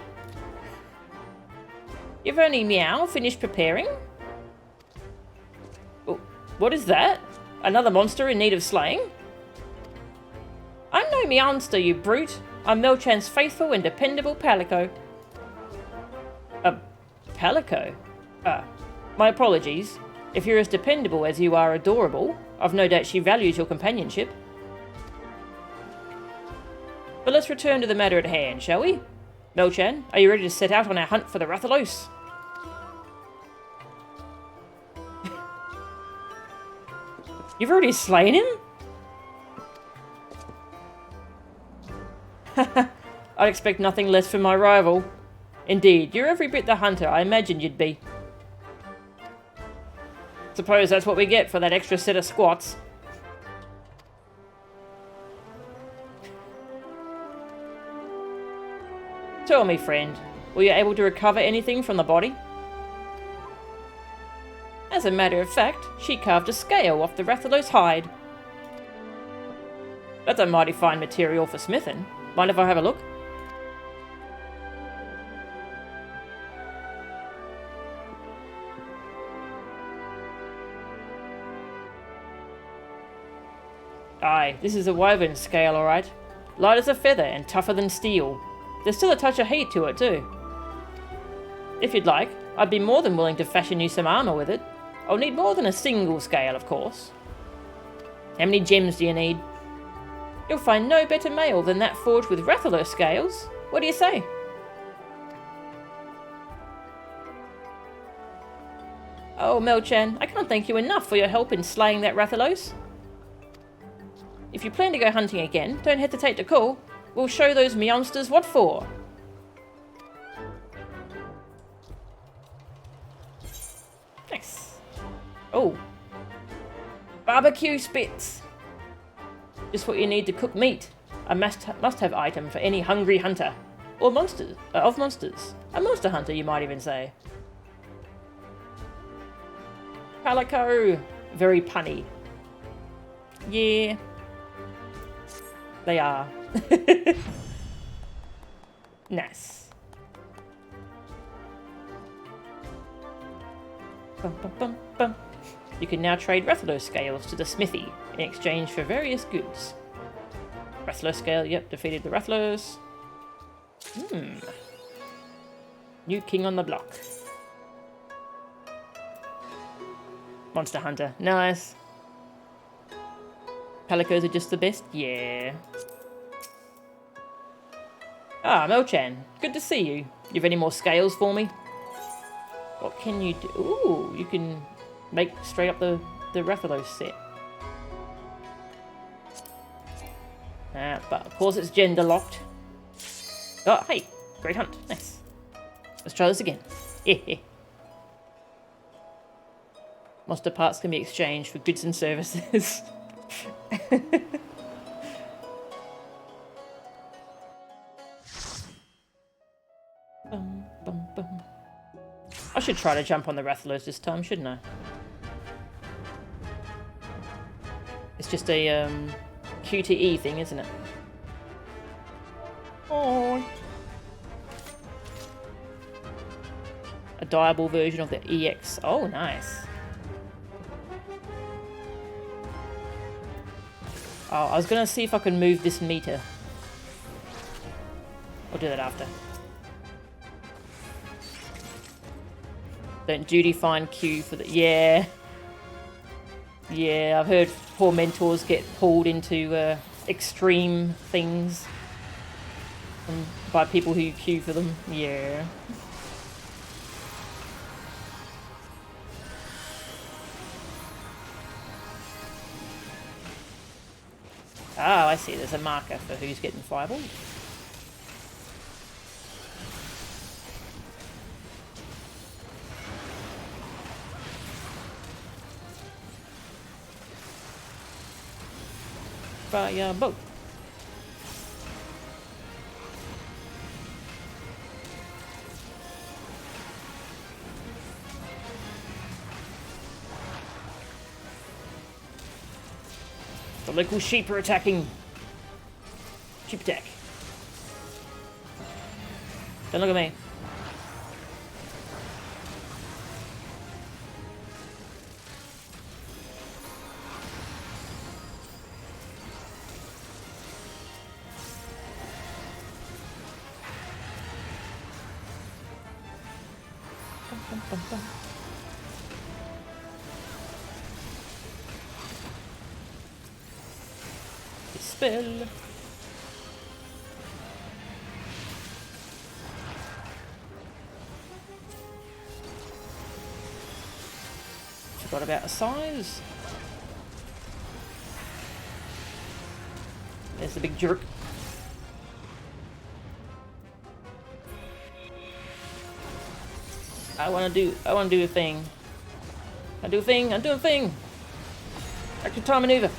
You've only finished preparing? Oh, what is that? Another monster in need of slaying? I'm no meowster, you brute. I'm Melchan's faithful and dependable Palico. Palico? My apologies. If you're as dependable as you are adorable, I've no doubt she values your companionship. But let's return to the matter at hand, shall we? Melchan, are you ready to set out on our hunt for the Rathalos? You've already slain him? I'd expect nothing less from my rival. Indeed, you're every bit the hunter I imagined you'd be. Suppose that's what we get for that extra set of squats. Tell me, friend, were you able to recover anything from the body? As a matter of fact, she carved a scale off the Rathalos hide. That's a mighty fine material for smithing. Mind if I have a look? Aye, this is a woven scale, alright. Light as a feather and tougher than steel. There's still a touch of heat to it, too. If you'd like, I'd be more than willing to fashion you some armour with it. I'll need more than a single scale, of course. How many gems do you need? You'll find no better mail than that forged with Rathalos scales. What do you say? Oh, Melchan, I can't thank you enough for your help in slaying that Rathalos. If you plan to go hunting again, don't hesitate to call. We'll show those meowsters what for. Nice. Oh. Barbecue spits. Just what you need to cook meat. A must-have item for any hungry hunter. Or monsters. Of monsters. A monster hunter, you might even say. Palico. Very punny. Yeah. They are. Nice. Bum, bum, bum, bum. You can now trade Rathalos scales to the smithy in exchange for various goods. Rathalos scale, yep, defeated the Rathalos. New king on the block. Monster hunter, nice. Palicos are just the best? Yeah. Ah, Melchan, good to see you. You have any more scales for me? What can you do? Ooh, you can make straight up the Rathalos set. But of course it's gender locked. Oh, hey, great hunt. Nice. Let's try this again. Monster parts can be exchanged for goods and services. Bum, bum, bum. I should try to jump on the Rathalos this time, shouldn't I? It's just a QTE thing, isn't it? Oh. A diable version of the EX. Oh, nice. Oh, I was going to see if I can move this meter. I'll do that after. Don't duty find Q for the... Yeah. Yeah, I've heard poor mentors get pulled into extreme things by people who queue for them. Yeah. Oh, I see. There's a marker for who's getting fireballed. Fireball. The local sheep are attacking. Sheep attack. Don't look at me. Bum, bum, bum. Spell. Forgot about the size. There's the big jerk. I wanna do a thing. I do a thing. Active time maneuver.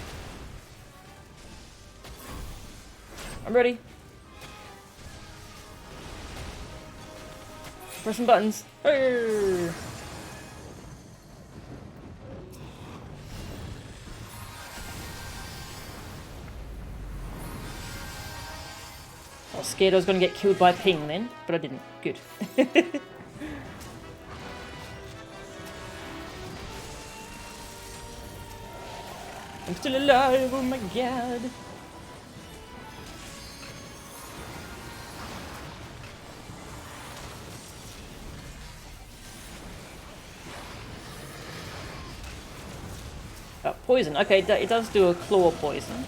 I'm ready. Press some buttons. Arrgh. I was scared I was going to get killed by ping then, but I didn't. Good. I'm still alive, oh my god. Poison. Okay, it does do a claw poison.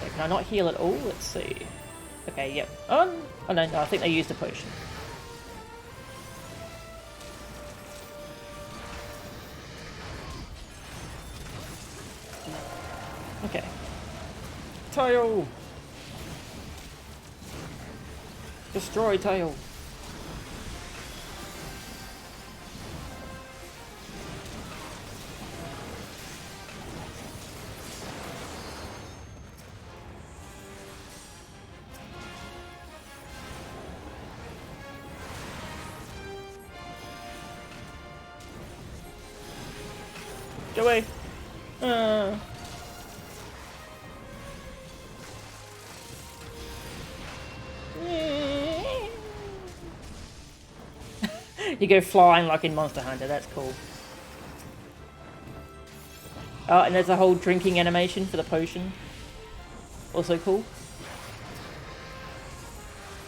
Okay, can I not heal at all? Let's see. Okay, yep. Oh no, I think they used a potion. Okay. Tail! Destroy tail! Get away! You go flying like in Monster Hunter, that's cool. Oh, and there's a whole drinking animation for the potion. Also cool.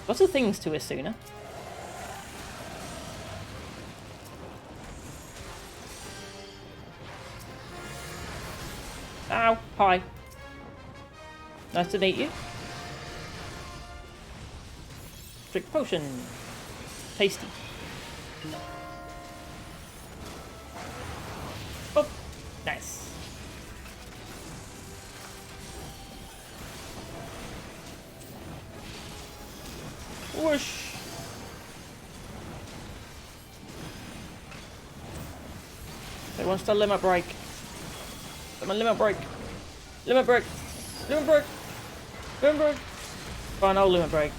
Lots of things to Asuna. Ow, hi. Nice to meet you. Drink potion. Tasty. Oh, nice. Whoosh. They want to limit break. Limit break. Limit break. Limit break. Limit break. Fine, I'll limit break.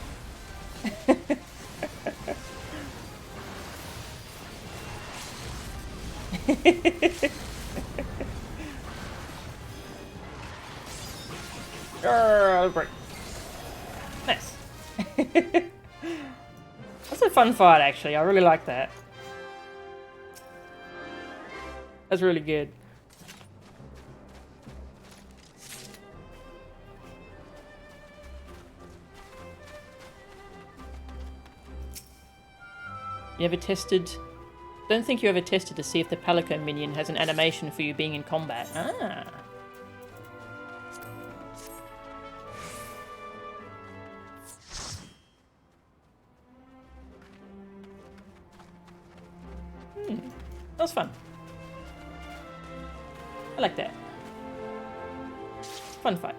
Break. Nice. That's a fun fight, actually. I really like that. That's really good. You ever tested... Don't think you ever tested to see if the Palico minion has an animation for you being in combat. Ah. That was fun. I like that. Fun fight.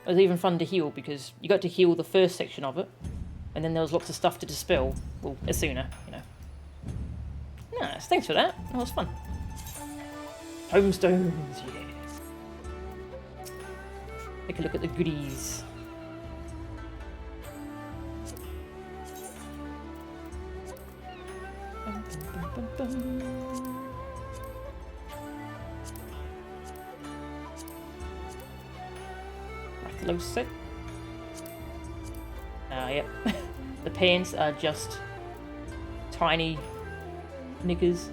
It was even fun to heal because you got to heal the first section of it, and then there was lots of stuff to dispel. Well, Asuna, you know. Nice, thanks for that. That was fun. Tomestones, yeah. Take a look at the goodies. Bum, bum, bum, bum, bum. Rathalos set. Yep. The pants are just tiny knickers.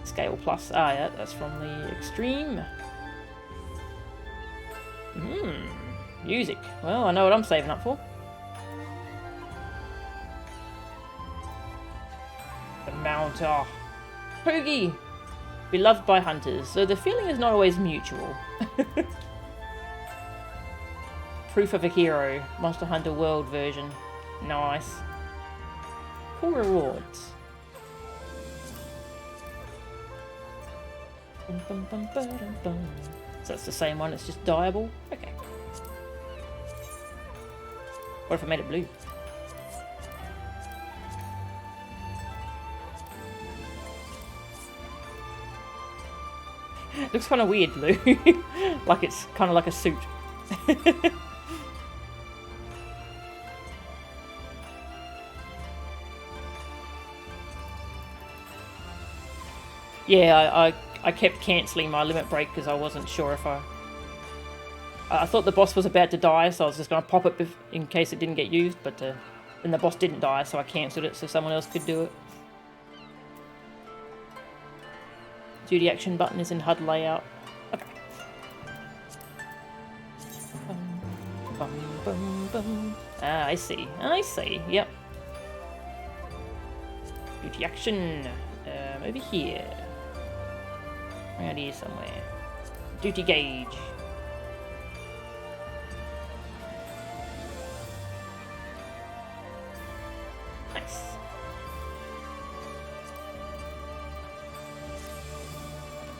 Scale plus. Yeah, that's from the extreme. Music. Well, I know what I'm saving up for. The mount. Oh. Poogie! Beloved by hunters, so the feeling is not always mutual. Proof of a hero. Monster Hunter World version. Nice. Cool rewards. Bum, bum, bum, bum, bum. So that's the same one, it's just dyeable? Okay. What if I made it blue? It looks kind of weird blue. Like it's kind of like a suit. Yeah, I kept cancelling my limit break because I wasn't sure if I thought the boss was about to die, so I was just going to pop it in case it didn't get used, but then the boss didn't die, so I cancelled it so someone else could do it. Duty action button is in HUD layout. Okay. Bum, bum, bum. Ah, I see. Yep. Duty action. Over here. Around here somewhere. Duty gauge. Nice.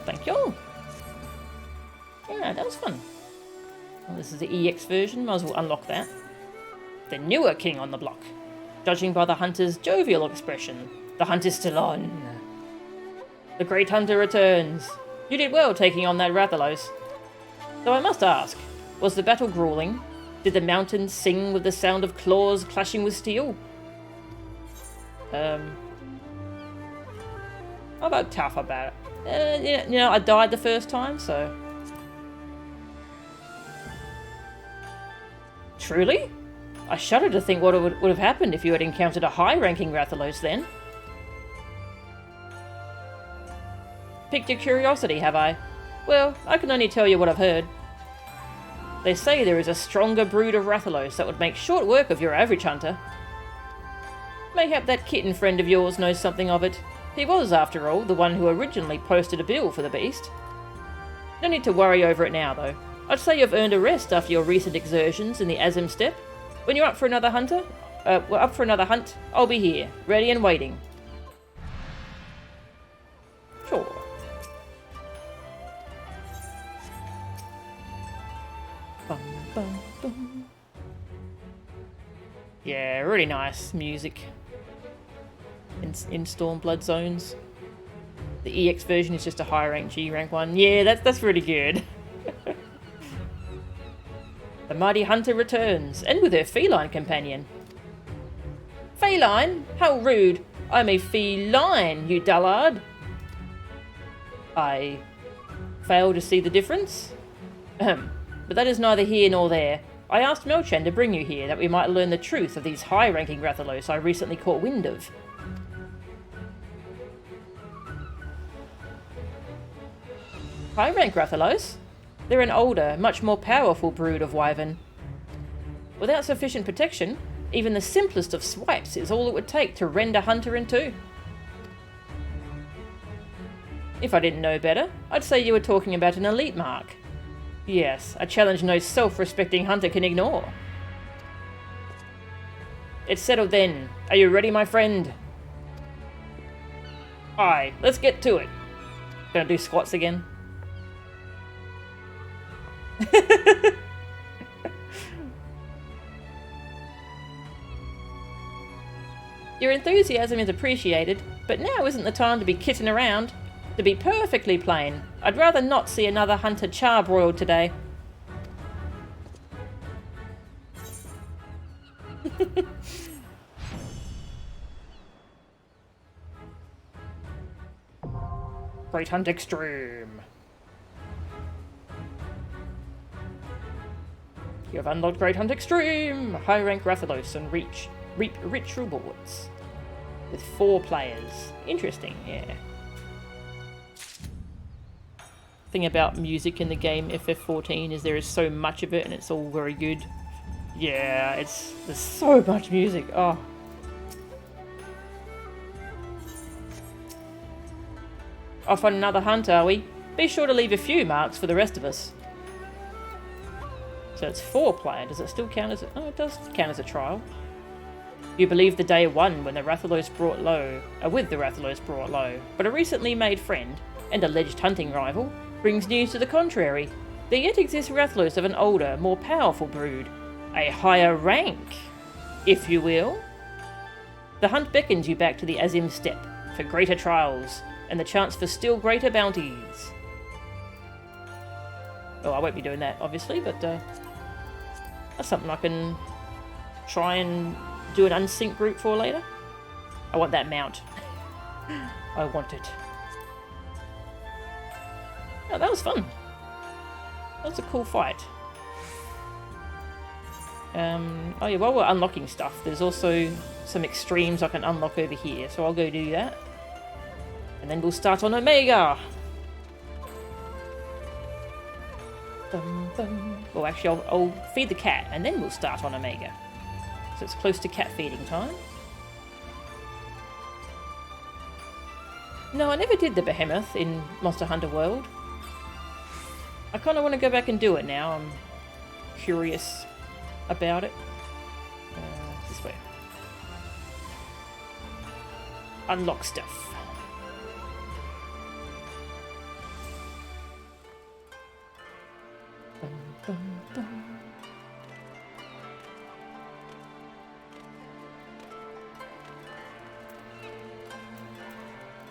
Thank you. Yeah, that was fun. Well, this is the EX version. Might as well unlock that. The newer king on the block. Judging by the hunter's jovial expression, the hunt is still on. The great hunter returns. You did well taking on that Rathalos. Though I must ask, was the battle grueling? Did the mountains sing with the sound of claws clashing with steel? How about tough about it? Yeah, you know, I died the first time, so... Truly? I shudder to think what would have happened if you had encountered a high-ranking Rathalos then. Piqued your curiosity, have I? Well, I can only tell you what I've heard. They say there is a stronger brood of Rathalos that would make short work of your average hunter. Mayhap that kitten friend of yours knows something of it. He was, after all, the one who originally posted a bill for the beast. No need to worry over it now, though. I'd say you've earned a rest after your recent exertions in the Azim Steppe. When you're up for another hunt, I'll be here, ready and waiting. Sure. Bum, bum, bum. Yeah, really nice music in Stormblood zones. The EX version is just a high rank G rank one. Yeah, that's really good. The mighty hunter returns, and with her feline companion. Feline? How rude! I'm a feline, you dullard! I fail to see the difference? But that is neither here nor there. I asked Melchan to bring you here that we might learn the truth of these high-ranking Rathalos I recently caught wind of. High-rank Rathalos? They're an older, much more powerful brood of wyvern. Without sufficient protection, even the simplest of swipes is all it would take to rend a hunter in two. If I didn't know better, I'd say you were talking about an elite mark. Yes, a challenge no self-respecting hunter can ignore. It's settled then. Are you ready, my friend? Aye, let's get to it. Gonna do squats again. Your enthusiasm is appreciated, but now isn't the time to be kissing around. To be perfectly plain, I'd rather not see another hunter charbroiled today. Great Hunt Extreme. You have unlocked Great Hunt Extreme! High rank Rathalos and reap rich rewards. With 4 players. Interesting, yeah. Thing about music in the game FF14 is there is so much of it and it's all very good. Yeah, there's so much music. Oh. Off on another hunt, are we? Be sure to leave a few marks for the rest of us. So it's 4 player. Does it still count as a... Oh, it does count as a trial. You believe the day 1 when the Rathalos brought low... with the Rathalos brought low. But a recently made friend, and alleged hunting rival, brings news to the contrary. There yet exists Rathalos of an older, more powerful brood. A higher rank, if you will. The hunt beckons you back to the Azim Steppe for greater trials, and the chance for still greater bounties. Well, I won't be doing that, obviously, but that's something I can try and do an unsync group for later. I want that mount. I want it. Oh, that was fun. That was a cool fight. Oh yeah, while we're unlocking stuff, there's also some extremes I can unlock over here, so I'll go do that. And then we'll start on Omega! Well, actually, I'll feed the cat, and then we'll start on Omega. So it's close to cat feeding time. No, I never did the Behemoth in Monster Hunter World. I kind of want to go back and do it now. I'm curious about it. This way. Unlock stuff.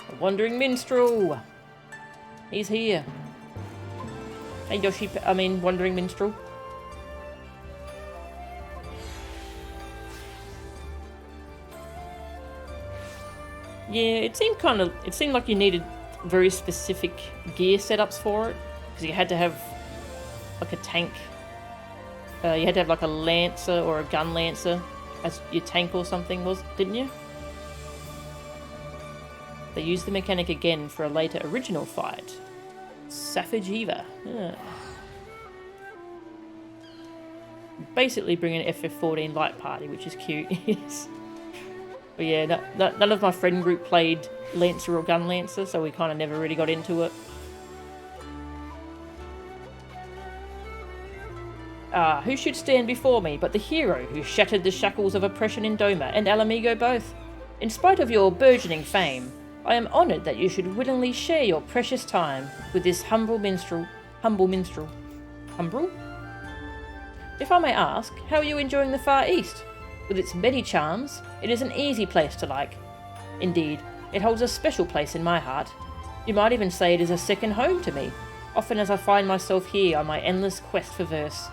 A wandering minstrel. He's here. Hey Yoshi, wandering minstrel. Yeah, it seemed like you needed very specific gear setups for it, because you had to have like a tank. You had to have like a lancer or a gun lancer as your tank or something, didn't you? They used the mechanic again for a later original fight. FFXIV. Yeah. Basically bringing an FF14 light party, which is cute. Yes. But yeah, none of my friend group played Lancer or Gun Lancer, so we kind of never really got into it. Who should stand before me but the hero who shattered the shackles of oppression in Doma and Alamigo both? In spite of your burgeoning fame, I am honoured that you should willingly share your precious time with this humble minstrel. Humble? If I may ask, how are you enjoying the Far East? With its many charms, it is an easy place to like. Indeed, it holds a special place in my heart. You might even say it is a second home to me, often as I find myself here on my endless quest for verse.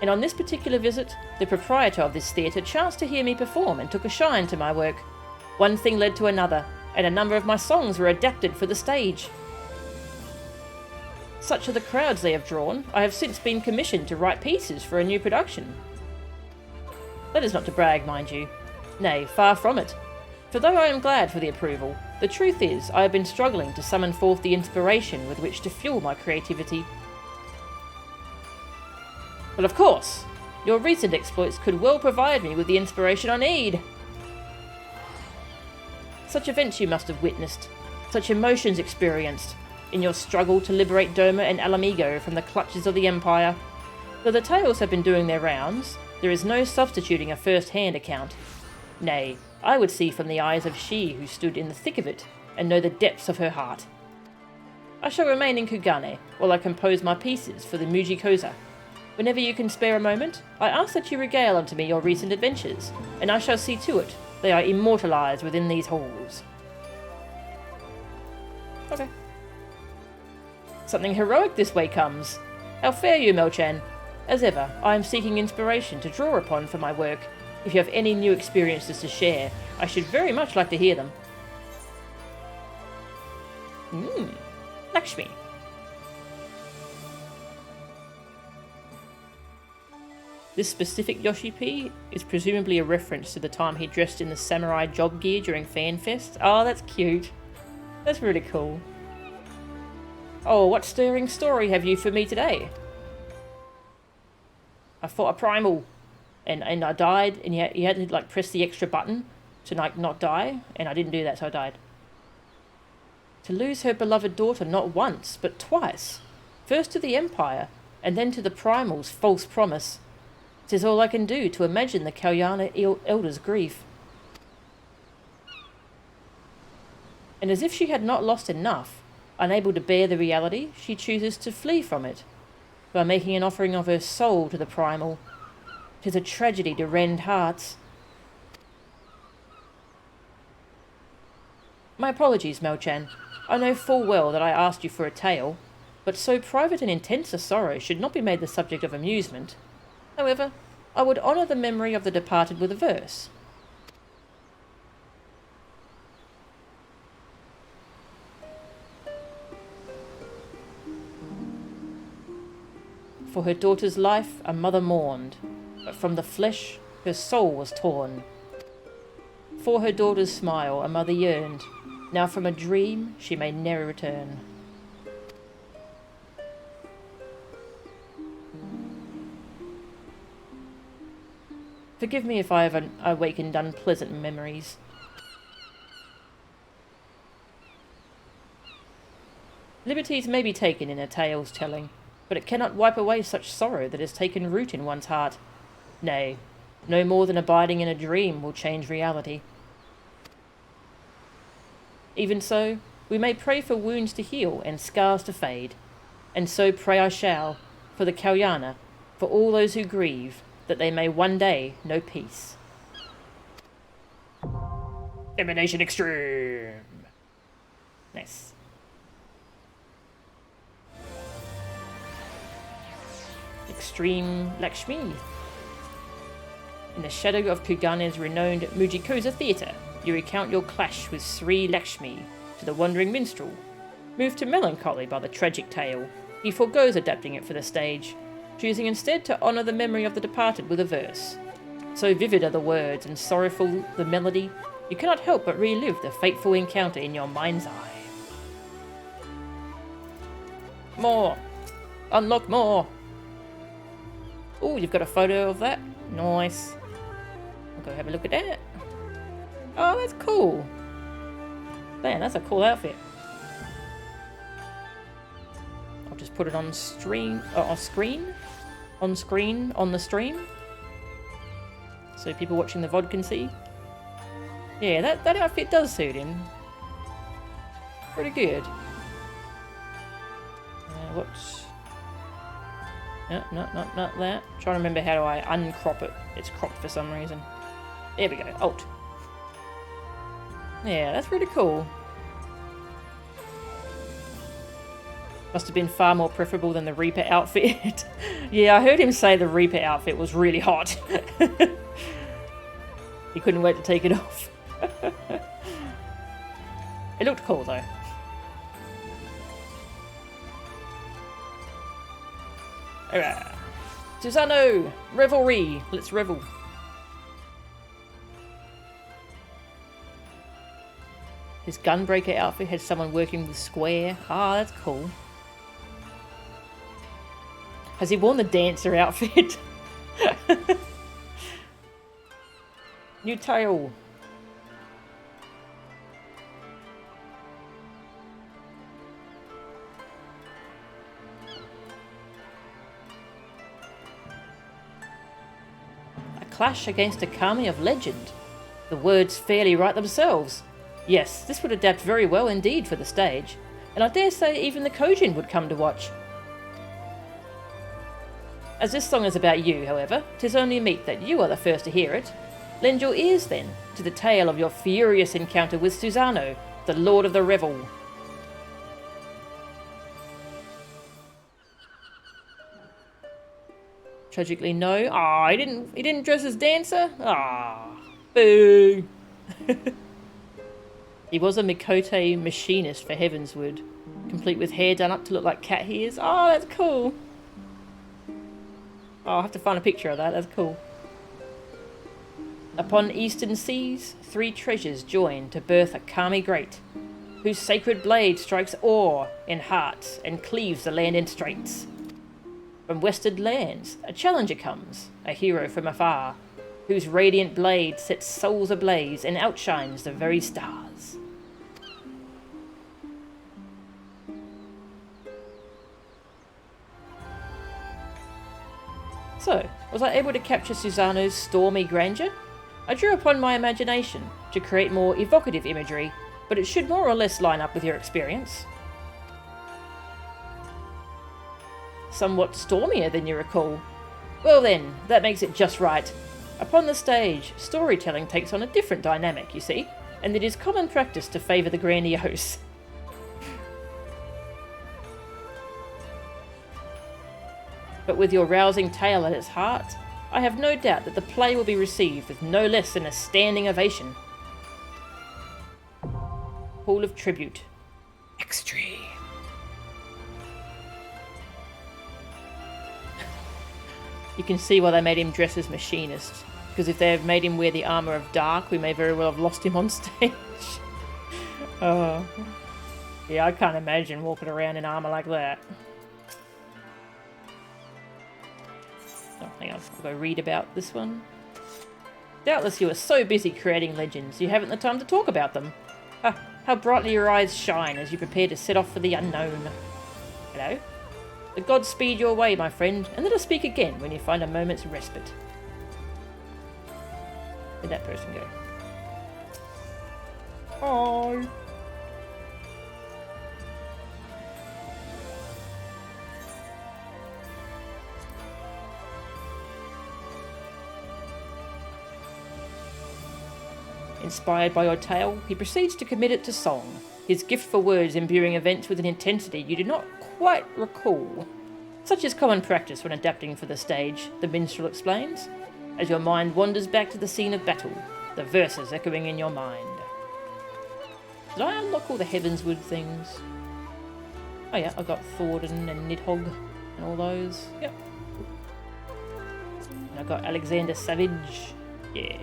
And on this particular visit, the proprietor of this theatre chanced to hear me perform and took a shine to my work. One thing led to another, and a number of my songs were adapted for the stage. Such are the crowds they have drawn, I have since been commissioned to write pieces for a new production. That is not to brag, mind you. Nay, far from it. For though I am glad for the approval, the truth is I have been struggling to summon forth the inspiration with which to fuel my creativity. But of course, your recent exploits could well provide me with the inspiration I need. Such events you must have witnessed, such emotions experienced, in your struggle to liberate Doma and Alamigo from the clutches of the Empire. Though the tales have been doing their rounds, there is no substituting a first-hand account. Nay, I would see from the eyes of she who stood in the thick of it, and know the depths of her heart. I shall remain in Kugane, while I compose my pieces for the Muji Koza. Whenever you can spare a moment, I ask that you regale unto me your recent adventures, and I shall see to it they are immortalised within these halls. Okay. Something heroic this way comes. How fare you, Melchan? As ever, I am seeking inspiration to draw upon for my work. If you have any new experiences to share, I should very much like to hear them. Lakshmi. This specific Yoshi P is presumably a reference to the time he dressed in the samurai job gear during FanFest. Oh, that's cute. That's really cool. Oh, what stirring story have you for me today? I fought a primal, and I died, and you had to like press the extra button to like not die, and I didn't do that, so I died. To lose her beloved daughter not once, but twice. First to the Empire, and then to the Primal's false promise. 'Tis all I can do to imagine the Kalyana elder's grief. And as if she had not lost enough, unable to bear the reality, she chooses to flee from it, by making an offering of her soul to the Primal. 'Tis a tragedy to rend hearts. My apologies, Melchan. I know full well that I asked you for a tale, but so private and intense a sorrow should not be made the subject of amusement. However, I would honour the memory of the departed with a verse. For her daughter's life a mother mourned, but from the flesh her soul was torn. For her daughter's smile a mother yearned, now from a dream she may ne'er return. Forgive me if I have awakened unpleasant memories. Liberties may be taken in a tale's telling, but it cannot wipe away such sorrow that has taken root in one's heart. Nay, no more than abiding in a dream will change reality. Even so, we may pray for wounds to heal and scars to fade, and so pray I shall, for the Kalyana, for all those who grieve, that they may one day know peace. Emanation Extreme! Nice. Extreme Lakshmi. In the shadow of Kugane's renowned Mujikosa theatre, you recount your clash with Sri Lakshmi to the wandering minstrel. Moved to melancholy by the tragic tale, he forgoes adapting it for the stage, choosing instead to honour the memory of the departed with a verse. So vivid are the words and sorrowful the melody, you cannot help but relive the fateful encounter in your mind's eye. More! Unlock more! Oh, you've got a photo of that? Nice. I'll go have a look at that. Oh, that's cool. Man, that's a cool outfit. I'll just put it on stream, on the stream. So people watching the VOD can see. Yeah, that outfit does suit him. Pretty good. Whoops. No, not that. I'm trying to remember how do I uncrop it. It's cropped for some reason. There we go. Alt. Yeah, that's really cool. Must have been far more preferable than the Reaper outfit. Yeah, I heard him say the Reaper outfit was really hot. He couldn't wait to take it off. It looked cool though. Alright. Susano! Revelry! Let's revel. His gunbreaker outfit had someone working with Square. Ah, that's cool. Has he worn the dancer outfit? New tail. A clash against a kami of legend. The words fairly write themselves. Yes, this would adapt very well indeed for the stage, and I dare say even the Kojin would come to watch. As this song is about you, however, 'tis only meet that you are the first to hear it. Lend your ears, then, to the tale of your furious encounter with Susano, the Lord of the Revel. Tragically, no. Ah, he didn't dress as dancer? Ah, boo. He was a Mikote machinist for Heavenswood, complete with hair done up to look like cat ears. Oh, that's cool. Oh, I'll have to find a picture of that. That's cool. Upon eastern seas, 3 treasures join to birth a Kami great, whose sacred blade strikes awe in hearts and cleaves the land in straits. From western lands, a challenger comes, a hero from afar, whose radiant blade sets souls ablaze and outshines the very stars. So, was I able to capture Susano's stormy grandeur? I drew upon my imagination to create more evocative imagery, but it should more or less line up with your experience. Somewhat stormier than you recall. Well then, that makes it just right. Upon the stage, storytelling takes on a different dynamic, you see, and it is common practice to favour the grandiose. But with your rousing tale at its heart, I have no doubt that the play will be received with no less than a standing ovation. Hall of Tribute. Extreme. You can see why they made him dress as machinist, because if they had made him wear the armour of Dark, we may very well have lost him on stage. Oh. Yeah, I can't imagine walking around in armour like that. Oh, hang on, I'll go read about this one. Doubtless you are so busy creating legends, you haven't the time to talk about them. Ah, how brightly your eyes shine as you prepare to set off for the unknown. Hello? The gods speed your way, my friend, and let us speak again when you find a moment's respite. Where'd that person go? Hi. Inspired by your tale, he proceeds to commit it to song, his gift for words imbuing events with an intensity you do not quite recall. Such is common practice when adapting for the stage, the minstrel explains, as your mind wanders back to the scene of battle, the verses echoing in your mind. Did I unlock all the Heavenswood things? Oh yeah, I got Thornton and Nidhogg and all those. Yep. And I got Alexander Savage. Yeah.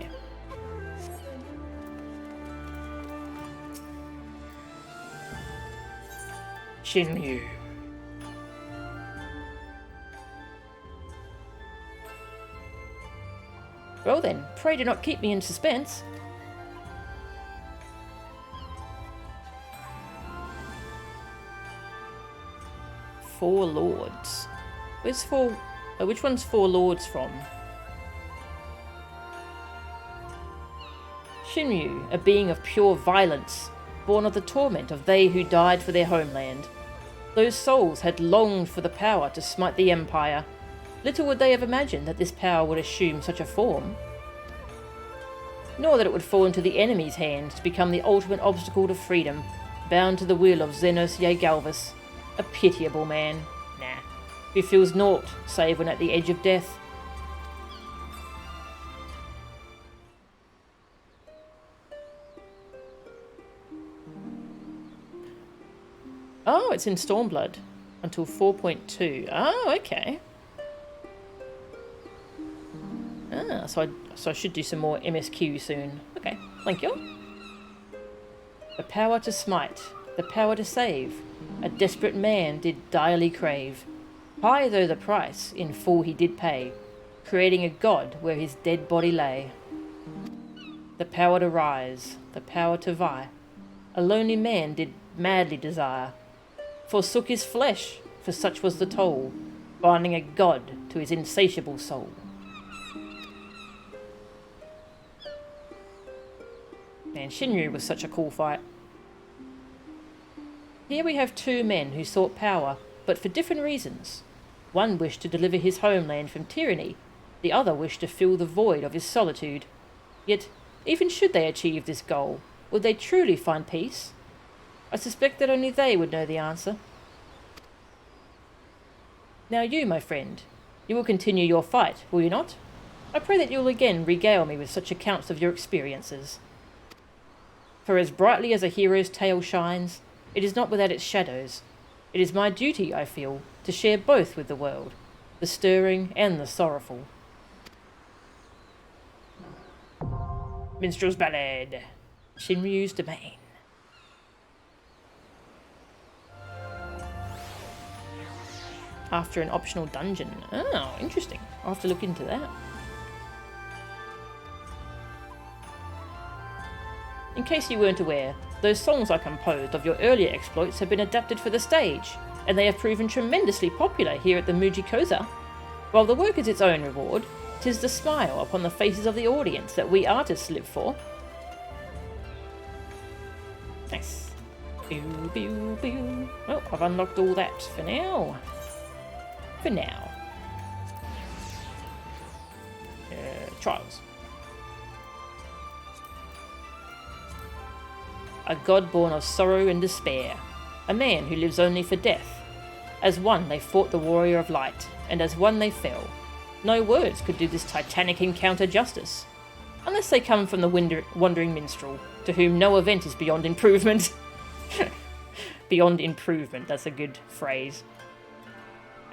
Shinryu. Well then, pray do not keep me in suspense. Four Lords. Where's four... Oh, which one's Four Lords from? Shinryu, a being of pure violence, born of the torment of they who died for their homeland. Those souls had longed for the power to smite the Empire. Little would they have imagined that this power would assume such a form. Nor that it would fall into the enemy's hands to become the ultimate obstacle to freedom, bound to the will of Xenos Galvus, a pitiable man, who feels naught save when at the edge of death. Oh, it's in Stormblood until 4.2. Oh, okay. Ah, so I should do some more MSQ soon. Okay, thank you. The power to smite, the power to save, a desperate man did direly crave. High though the price, in full he did pay, creating a god where his dead body lay. The power to rise, the power to vie, a lonely man did madly desire. Forsook his flesh, for such was the toll, binding a god to his insatiable soul. Man, Shinryu was such a cool fight. Here we have two men who sought power, but for different reasons. One wished to deliver his homeland from tyranny, the other wished to fill the void of his solitude. Yet, even should they achieve this goal, would they truly find peace? I suspect that only they would know the answer. Now you, my friend, You will continue your fight, will you not? I pray that you will again regale me with such accounts of your experiences. For as brightly as a hero's tale shines, it is not without its shadows. It is my duty, I feel, to share both with the world, the stirring and the sorrowful. Minstrel's Ballad, Shinryu's Domain. After an optional dungeon. Oh, interesting. I'll have to look into that. In case you weren't aware, those songs I composed of your earlier exploits have been adapted for the stage, and they have proven tremendously popular here at the Mujikoza. While the work is its own reward, 'tis the smile upon the faces of the audience that we artists live for. Nice. Pew, pew, pew. Well, I've unlocked all that for now. For now. Trials. A god born of sorrow and despair, a man who lives only for death. As one they fought the warrior of light, and as one they fell. No words could do this titanic encounter justice, unless they come from the wandering minstrel, to whom no event is beyond improvement. Beyond improvement, that's a good phrase.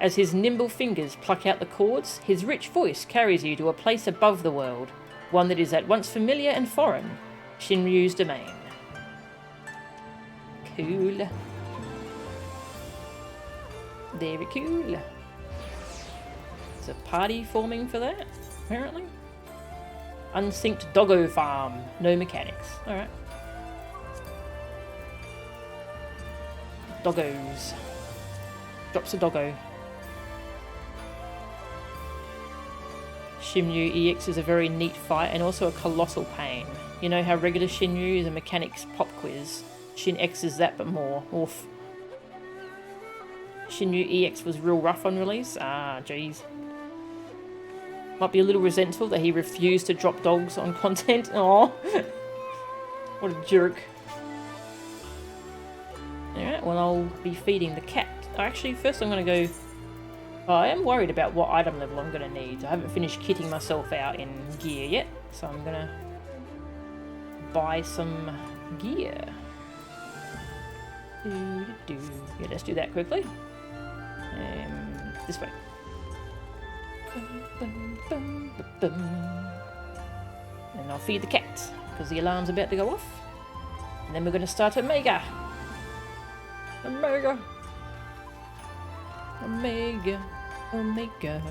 As his nimble fingers pluck out the chords, his rich voice carries you to a place above the world, one that is at once familiar and foreign, Shinryu's Domain. Cool. Very cool. There's a party forming for that, apparently. Unsynced doggo farm. No mechanics. Alright. Doggos. Drops a doggo. Shinryu EX is a very neat fight and also a colossal pain. You know how regular Shinryu is a mechanics pop quiz? Shin X is that, but more. Oof. Shinryu EX was real rough on release. Ah, jeez. Might be a little resentful that he refused to drop dogs on content. Aww. What a jerk. Alright, well I'll be feeding the cat. Actually, first I'm going to go... Oh, I am worried about what item level I'm going to need. I haven't finished kitting myself out in gear yet, so I'm going to buy some gear. Yeah, let's do that quickly. This way. And I'll feed the cat, because the alarm's about to go off. And then we're going to start Omega. Omega. Omega. Omega.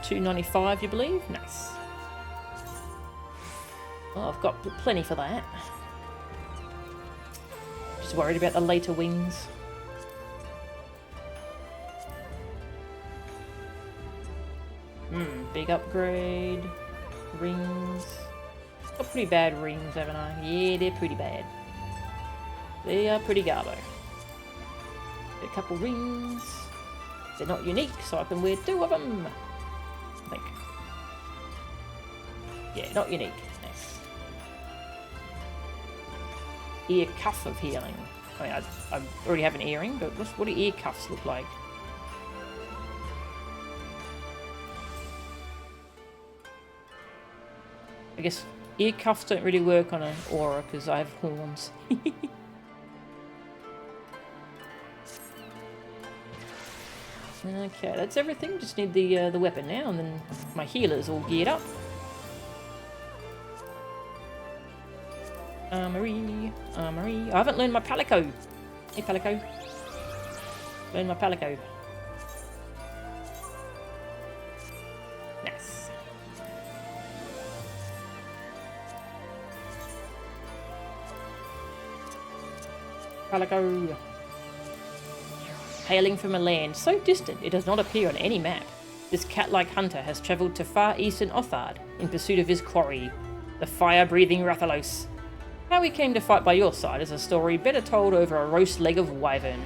295, you believe? Nice. Well, I've got plenty for that. Just worried about the later wings. Big upgrade. Rings. Got pretty bad rings, haven't I? Yeah, they're pretty bad. They are pretty garbo. A couple rings. They're not unique, so I can wear 2 of them. I think. Yeah, not unique. Nice. Ear cuff of healing. I mean, I already have an earring, but what do ear cuffs look like? I guess ear cuffs don't really work on an aura because I have horns. Okay, that's everything. Just need the weapon now, and then my healer's all geared up. Armory, armory. I haven't learned my palico. Hey, palico. Learn my palico. Nice. Palico. Hailing from a land so distant it does not appear on any map, this cat-like hunter has travelled to far eastern Othard in pursuit of his quarry, the fire-breathing Rathalos. How he came to fight by your side is a story better told over a roast leg of wyvern.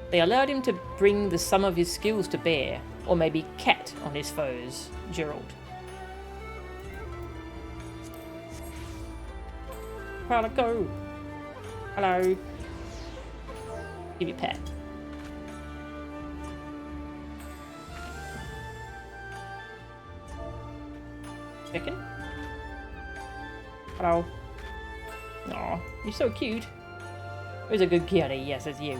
They allowed him to bring the sum of his skills to bear, or maybe cat on his foes, Gerald. Palico. Hello. Give you a pat. Hello. Aw, you're so cute. Who's a good kitty? Yes, it's you.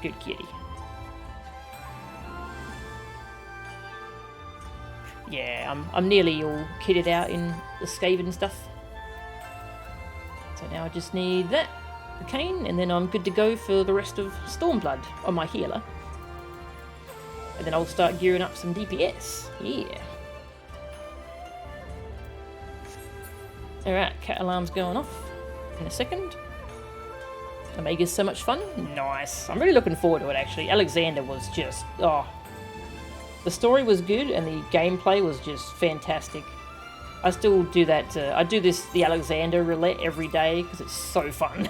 Good kitty. Yeah, I'm nearly all kitted out in the Skaven stuff. So now I just need that, the cane, and then I'm good to go for the rest of Stormblood on my healer. And then I'll start gearing up some DPS. Yeah. Alright, cat alarm's going off in a second. Omega's so much fun. Nice. I'm really looking forward to it, actually. Alexander was just... oh. The story was good, and the gameplay was just fantastic. I still do that. I do the Alexander roulette every day, because it's so fun.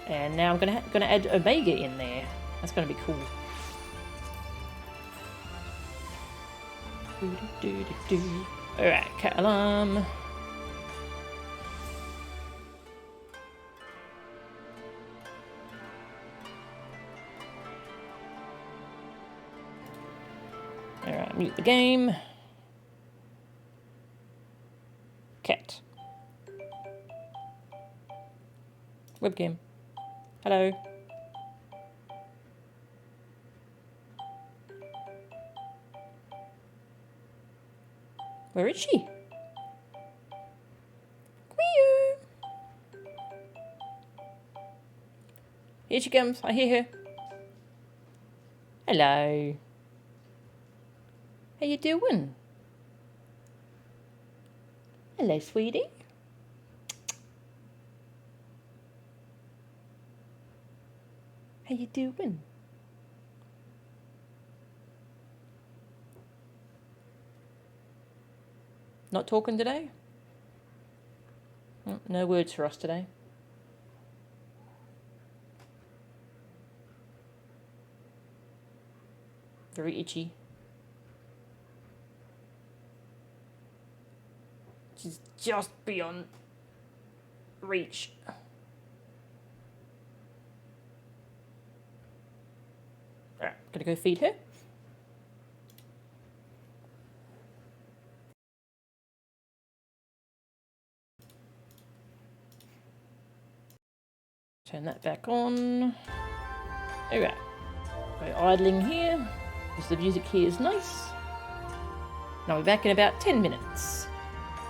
And now I'm gonna add Omega in there. That's gonna be cool. Alright, cat alarm. Alright, mute the game. Cat. Webcam. Hello. Where is she? Quee-oo. Here she comes. I hear her. Hello. How you doing? Hello, sweetie. How you doing? Not talking today? No words for us today. Very itchy. She's just beyond reach. Alright, gonna go feed her. Turn that back on. Alright. Go idling here, because the music here is nice. And I'll be back in about 10 minutes.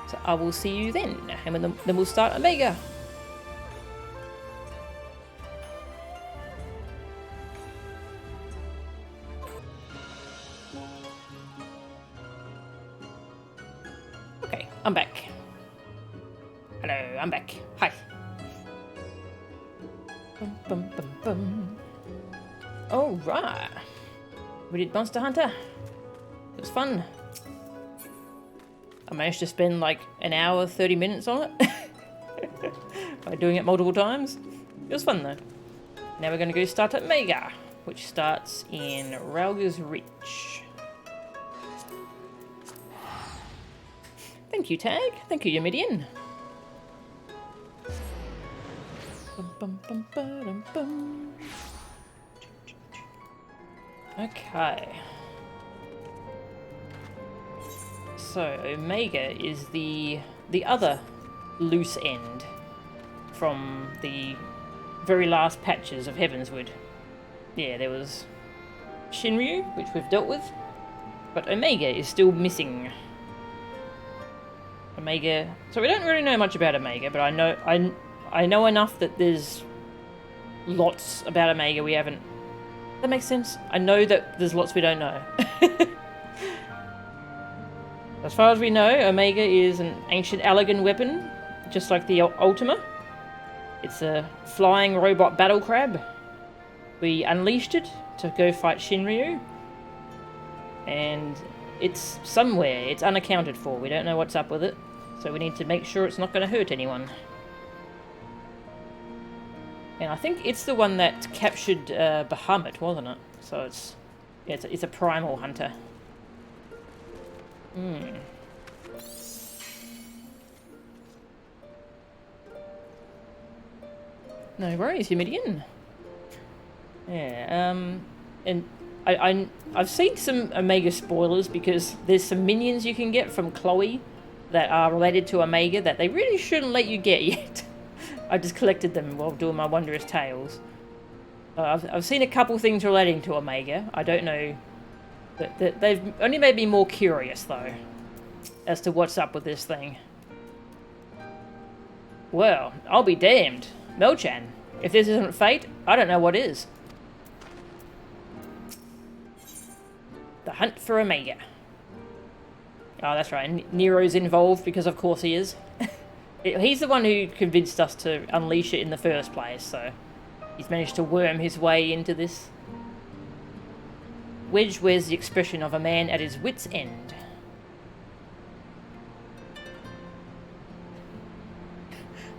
So I will see you then, and then we'll start Omega. Okay, I'm back. Hello, I'm back. Hi. Bum, bum, bum, bum. All right. We did Monster Hunter. It was fun. I managed to spend like an hour, 30 minutes on it. By doing it multiple times. It was fun though. Now we're going to go start at Omega, which starts in Rauga's Reach. Thank you, Tag. Thank you, Yamidian. Bum, bum, bum, ba-dum, bum. Okay. So, Omega is the other loose end from the very last patches of Heavenswood. Yeah, there was Shinryu, which we've dealt with, but Omega is still missing. Omega... So we don't really know much about Omega, but I know enough that there's lots about Omega we haven't... That makes sense? I know that there's lots we don't know. As far as we know, Omega is an ancient Allagan weapon, just like the Ultima. It's a flying robot battle crab. We unleashed it to go fight Shinryu. And it's somewhere. It's unaccounted for. We don't know what's up with it. So we need to make sure it's not going to hurt anyone. And I think it's the one that captured Bahamut, wasn't it? So it's... Yeah, it's a primal hunter. No worries, Humidian. Yeah, and I've seen some Omega spoilers because there's some minions you can get from Chloe that are related to Omega that they really shouldn't let you get yet. I just collected them while doing my Wondrous Tales. I've seen a couple things relating to Omega. I don't know. They've only made me more curious, though, as to what's up with this thing. Well, I'll be damned. Melchan, if this isn't fate, I don't know what is. The hunt for Omega. Oh, that's right. Nero's involved because of course he is. He's the one who convinced us to unleash it in the first place, so he's managed to worm his way into this. Wedge wears the expression of a man at his wit's end.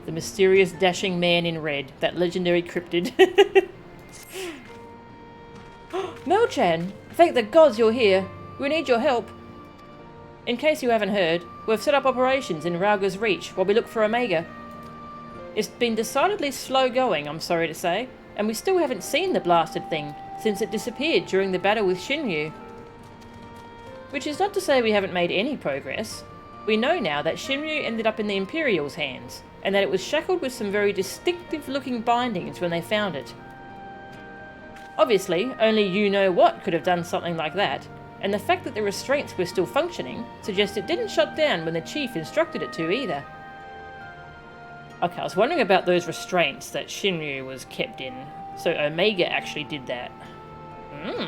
The mysterious dashing man in red, that legendary cryptid. Melchan, thank the gods you're here. We need your help. In case you haven't heard, we've set up operations in Rauga's Reach while we look for Omega. It's been decidedly slow going, I'm sorry to say, and we still haven't seen the blasted thing since it disappeared during the battle with Shinryu. Which is not to say we haven't made any progress. We know now that Shinryu ended up in the Imperial's hands, and that it was shackled with some very distinctive-looking bindings when they found it. Obviously, only you-know-what could have done something like that, and the fact that the restraints were still functioning suggests it didn't shut down when the chief instructed it to either. Okay, I was wondering about those restraints that Shinryu was kept in. So Omega actually did that.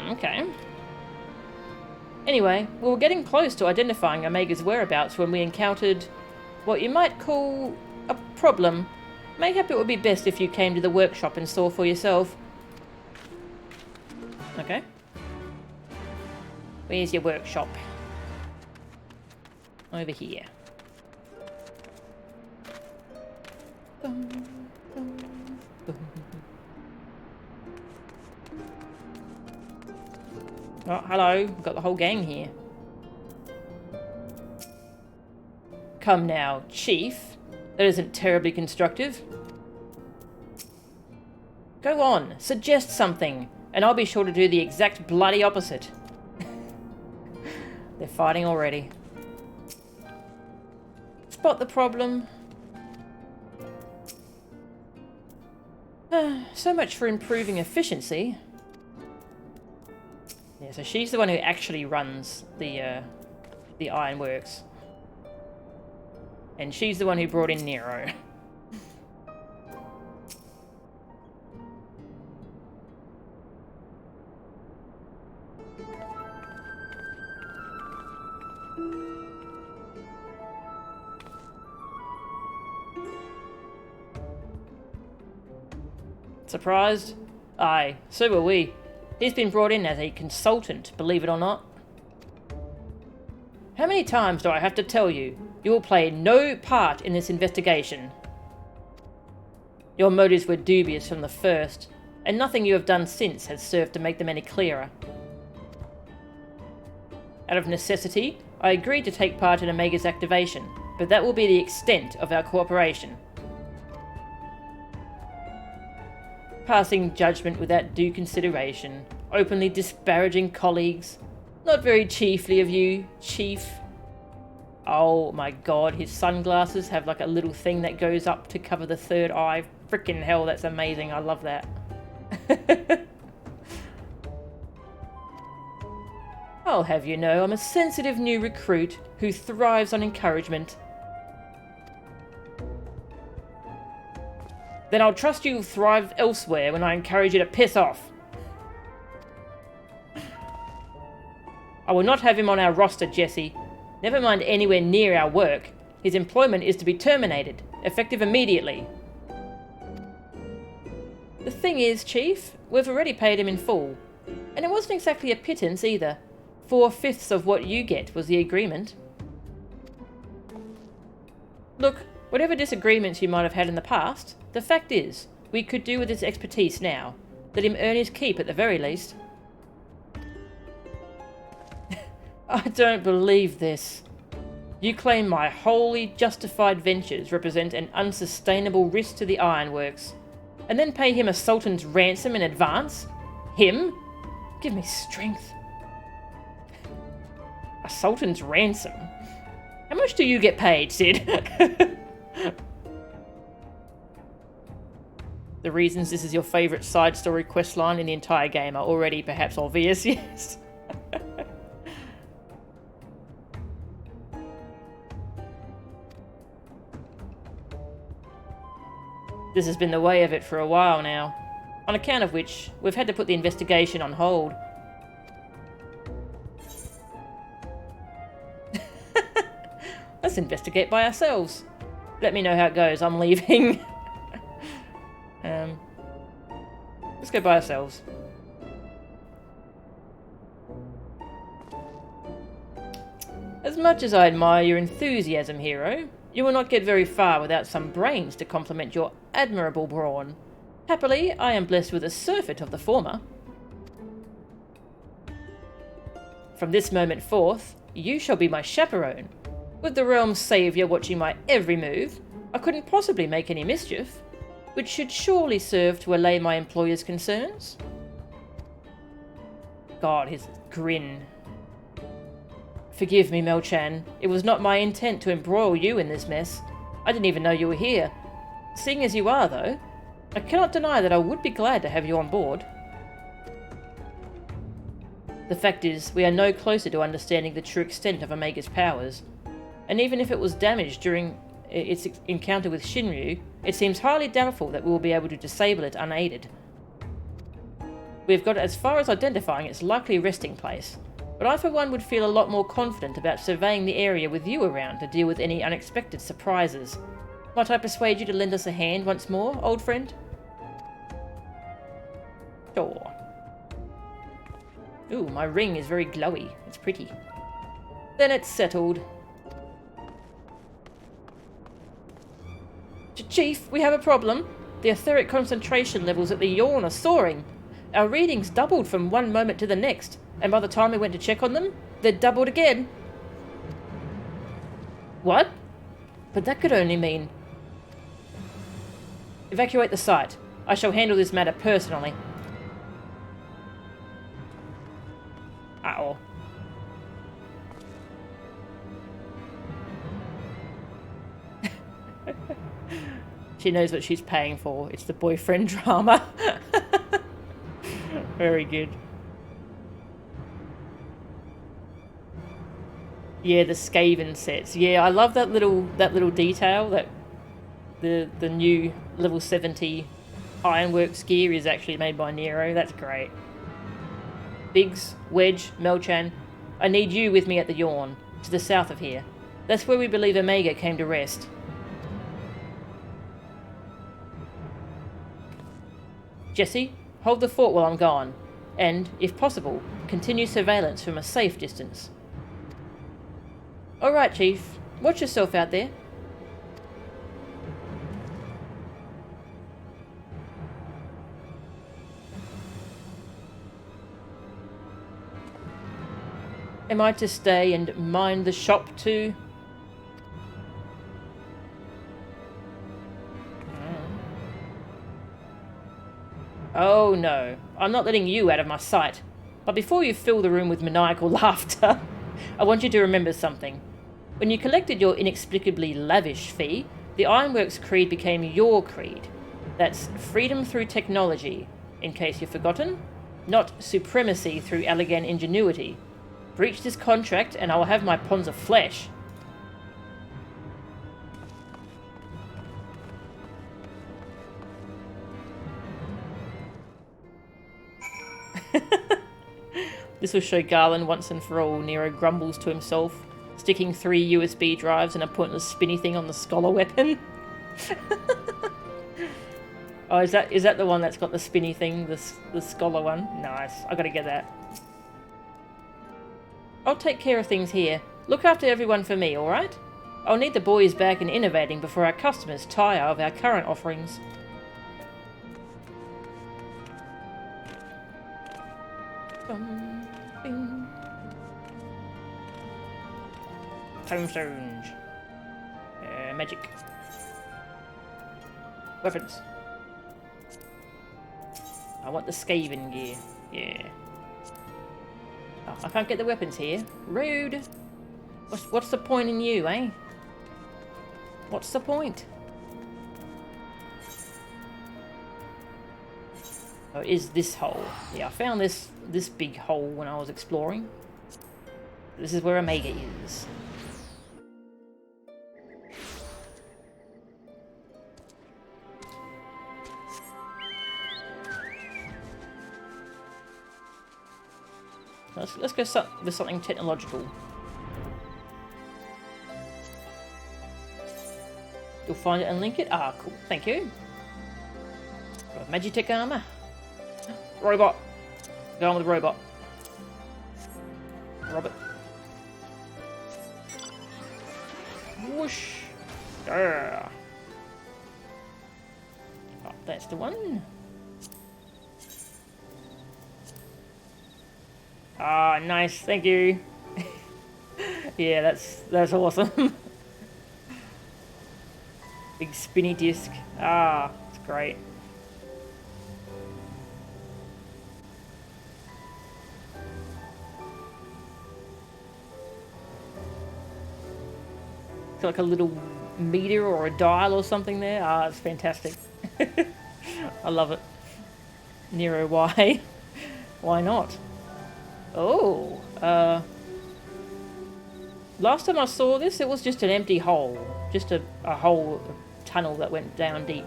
Okay. Anyway, we were getting close to identifying Omega's whereabouts when we encountered what you might call a problem. Mayhap it would be best if you came to the workshop and saw for yourself. Okay. Where's your workshop? Over here. Oh, hello. We've got the whole gang here. Come now, Chief. That isn't terribly constructive. Go on, suggest something, and I'll be sure to do the exact bloody opposite. They're fighting already. Spot the problem. So much for improving efficiency. Yeah, so she's the one who actually runs the ironworks. And she's the one who brought in Nero. Surprised? Aye, so were we. He's been brought in as a consultant, believe it or not. How many times do I have to tell you? You will play no part in this investigation. Your motives were dubious from the first, and nothing you have done since has served to make them any clearer. Out of necessity, I agreed to take part in Omega's activation, but that will be the extent of our cooperation. Passing judgment without due consideration, openly disparaging colleagues. Not very chiefly of you, Chief. Oh my god, his sunglasses have like a little thing that goes up to cover the third eye. Frickin' hell, that's amazing. I love that. I'll have you know I'm a sensitive new recruit who thrives on encouragement. Then I'll trust you'll thrive elsewhere when I encourage you to piss off. I will not have him on our roster, Jesse. Never mind anywhere near our work. His employment is to be terminated, effective immediately. The thing is, Chief, we've already paid him in full. And it wasn't exactly a pittance either. 4/5 of what you get was the agreement. Look, whatever disagreements you might have had in the past, the fact is, we could do with his expertise now. Let him earn his keep at the very least. I don't believe this. You claim my wholly justified ventures represent an unsustainable risk to the ironworks, and then pay him a sultan's ransom in advance? Him? Give me strength. A sultan's ransom? How much do you get paid, Sid? The reasons this is your favourite side story questline in the entire game are already perhaps obvious, yes. This has been the way of it for a while now, on account of which we've had to put the investigation on hold. Let's investigate by ourselves. Let me know how it goes. I'm leaving. Let's go by ourselves. As much as I admire your enthusiasm, hero, you will not get very far without some brains to complement your admirable brawn. Happily, I am blessed with a surfeit of the former. From this moment forth, you shall be my chaperone. With the realm's saviour watching my every move, I couldn't possibly make any mischief, which should surely serve to allay my employer's concerns. God, his grin. Forgive me, Mel-chan. It was not my intent to embroil you in this mess. I didn't even know you were here. Seeing as you are, though, I cannot deny that I would be glad to have you on board. The fact is, we are no closer to understanding the true extent of Omega's powers, and even if it was damaged during its encounter with Shinryu, it seems highly doubtful that we will be able to disable it unaided. We have got as far as identifying its likely resting place, but I for one would feel a lot more confident about surveying the area with you around to deal with any unexpected surprises. Might I persuade you to lend us a hand once more, old friend? Sure. Ooh, my ring is very glowy. It's pretty. Then it's settled. Chief, we have a problem. The etheric concentration levels at the yawn are soaring. Our readings doubled from one moment to the next, and by the time we went to check on them, they'd doubled again. What? But that could only mean... Evacuate the site. I shall handle this matter personally. Uh-oh. She knows what she's paying for. It's the boyfriend drama. Very good. Yeah, the Skaven sets. Yeah, I love that little detail that the new level 70 Ironworks gear is actually made by Nero. That's great. Biggs, Wedge, Melchan, I need you with me at the Yawn, to the south of here. That's where we believe Omega came to rest. Jesse, hold the fort while I'm gone, and, if possible, continue surveillance from a safe distance. Alright, Chief. Watch yourself out there. Am I to stay and mind the shop too? Oh no, I'm not letting you out of my sight. But before you fill the room with maniacal laughter, I want you to remember something. When you collected your inexplicably lavish fee, the Ironworks creed became your creed. That's freedom through technology, in case you've forgotten, not supremacy through elegant ingenuity. Breach this contract and I will have my ponds of flesh. This will show Garland once and for all. Nero grumbles to himself, sticking 3 USB drives and a pointless spinny thing on the scholar weapon. Oh, is that the one that's got the spinny thing, the scholar one? Nice, I gotta get that. I'll take care of things here. Look after everyone for me, alright? I'll need the boys back and innovating before our customers tire of our current offerings. Tombstones. Magic. Weapons. I want the Skaven gear. Yeah. Oh, I can't get the weapons here. Rude. What's the point in you, eh? What's the point? Oh, is this hole? Yeah, I found this big hole when I was exploring. This is where Omega is. Let's go with something technological. You'll find it and link it? Ah, cool. Thank you. Got Magitech armor. Robot. Go on with the robot. Robot. Whoosh. Yeah. Oh, that's the one. Ah, nice. Thank you. Yeah, that's awesome. Big spinny disc. Ah, it's great. It's like a little meter or a dial or something there. Ah, it's fantastic. I love it. Nero, why? Why not? Oh, last time I saw this, it was just an empty hole. Just a hole, a tunnel that went down deep.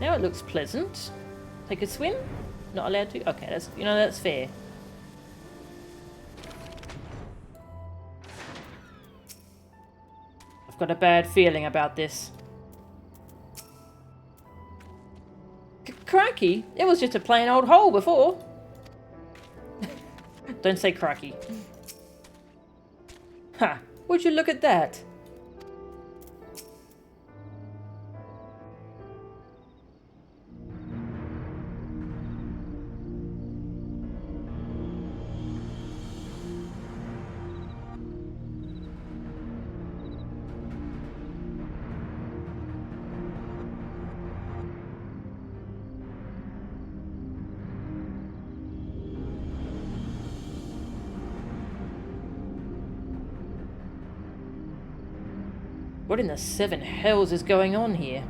Now it looks pleasant. Take a swim? Not allowed to? Okay, that's fair. I've got a bad feeling about this. Crikey, it was just a plain old hole before. Don't say crikey. Ha! Would you look at that? What in the seven hells is going on here?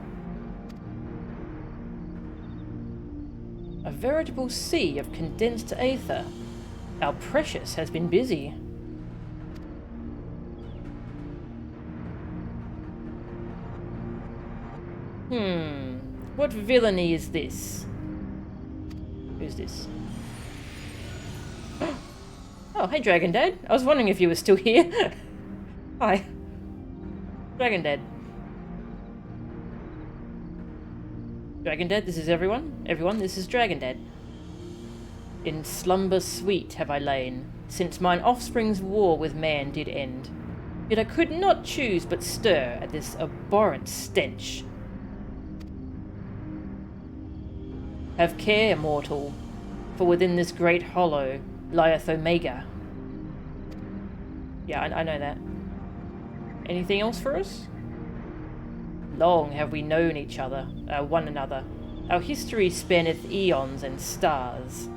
A veritable sea of condensed aether. Our precious has been busy. What villainy is this? Who's this? Oh, hey Dragon Dad. I was wondering if you were still here. Hi. Dragon Dad. Dragon Dad, this is everyone. Everyone, this is Dragon Dad. In slumber sweet have I lain, since mine offspring's war with man did end. Yet I could not choose but stir at this abhorrent stench. Have care, mortal, for within this great hollow lieth Omega. Yeah, I know that. Anything else for us? Long have we known each other, one another. Our history spanneth eons and stars.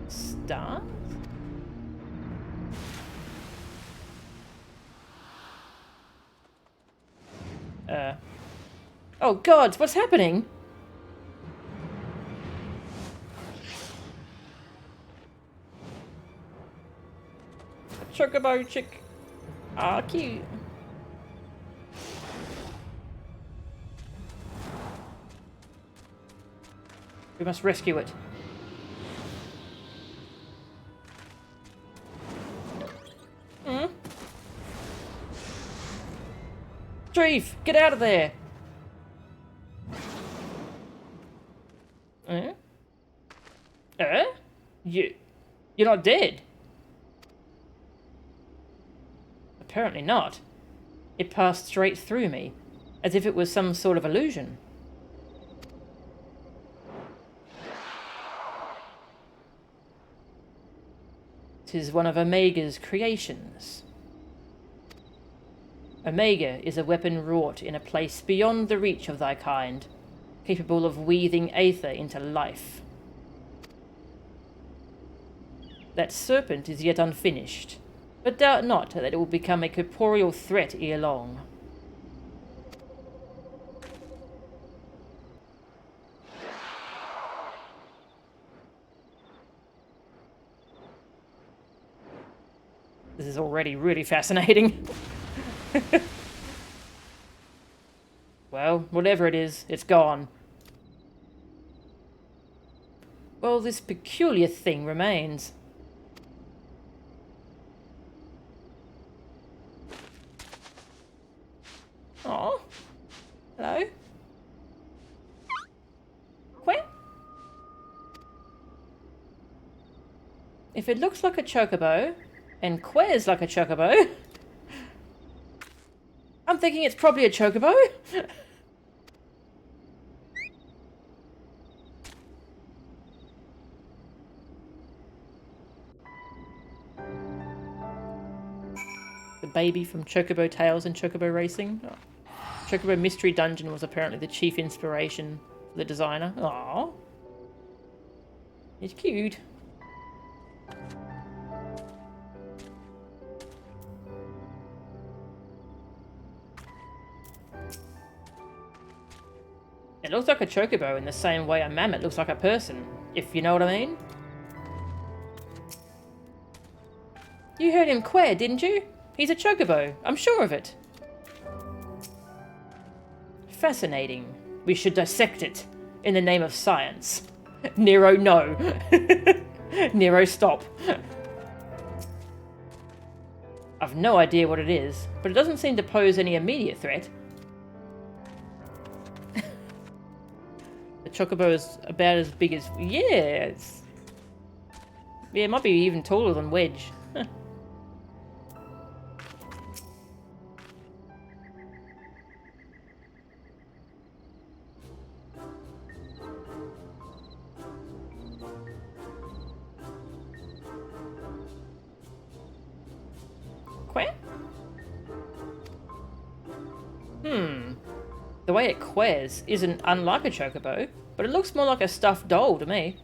Stars? Oh gods, what's happening? Chocobo chick. Ah, cute. We must rescue it. Chief, get out of there! You're not dead? Apparently not. It passed straight through me, as if it was some sort of illusion. Tis one of Omega's creations. Omega is a weapon wrought in a place beyond the reach of thy kind, capable of weaving aether into life. That serpent is yet unfinished, but doubt not that it will become a corporeal threat ere long. This is already really fascinating. Well, whatever it is, it's gone. Well, this peculiar thing remains. Oh, hello. Where? If it looks like a chocobo, and quares like a chocobo, I'm thinking it's probably a chocobo. The baby from Chocobo Tales and Chocobo Racing. Oh. Chocobo Mystery Dungeon was apparently the chief inspiration for the designer. Aww. It's cute. It looks like a chocobo in the same way a mammoth looks like a person, if you know what I mean. You heard him queer, didn't you? He's a chocobo, I'm sure of it. Fascinating. We should dissect it, in the name of science. Nero, no. Nero, stop. I've no idea what it is, but it doesn't seem to pose any immediate threat. The chocobo is about as big as... Yeah, it might be even taller than Wedge. Quack? The way it quares isn't unlike a chocobo, but it looks more like a stuffed doll to me.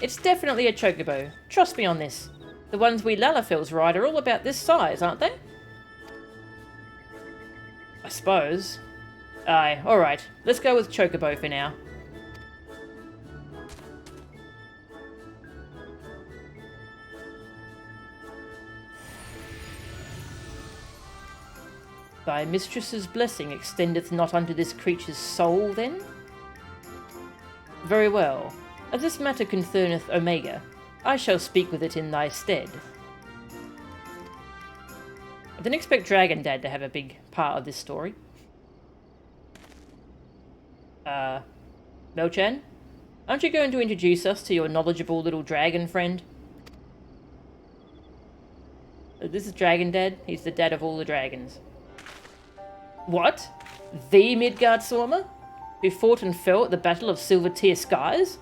It's definitely a chocobo. Trust me on this. The ones we Lalafels ride are all about this size, aren't they? I suppose. Aye, alright. Let's go with chocobo for now. Thy mistress's blessing extendeth not unto this creature's soul, then? Very well. As this matter concerneth Omega, I shall speak with it in thy stead. I didn't expect Dragon Dad to have a big part of this story. Melchan? Aren't you going to introduce us to your knowledgeable little dragon friend? This is Dragon Dad. He's the dad of all the dragons. What? The Midgard Swarmer? Who fought and fell at the Battle of Silver Tier Skies?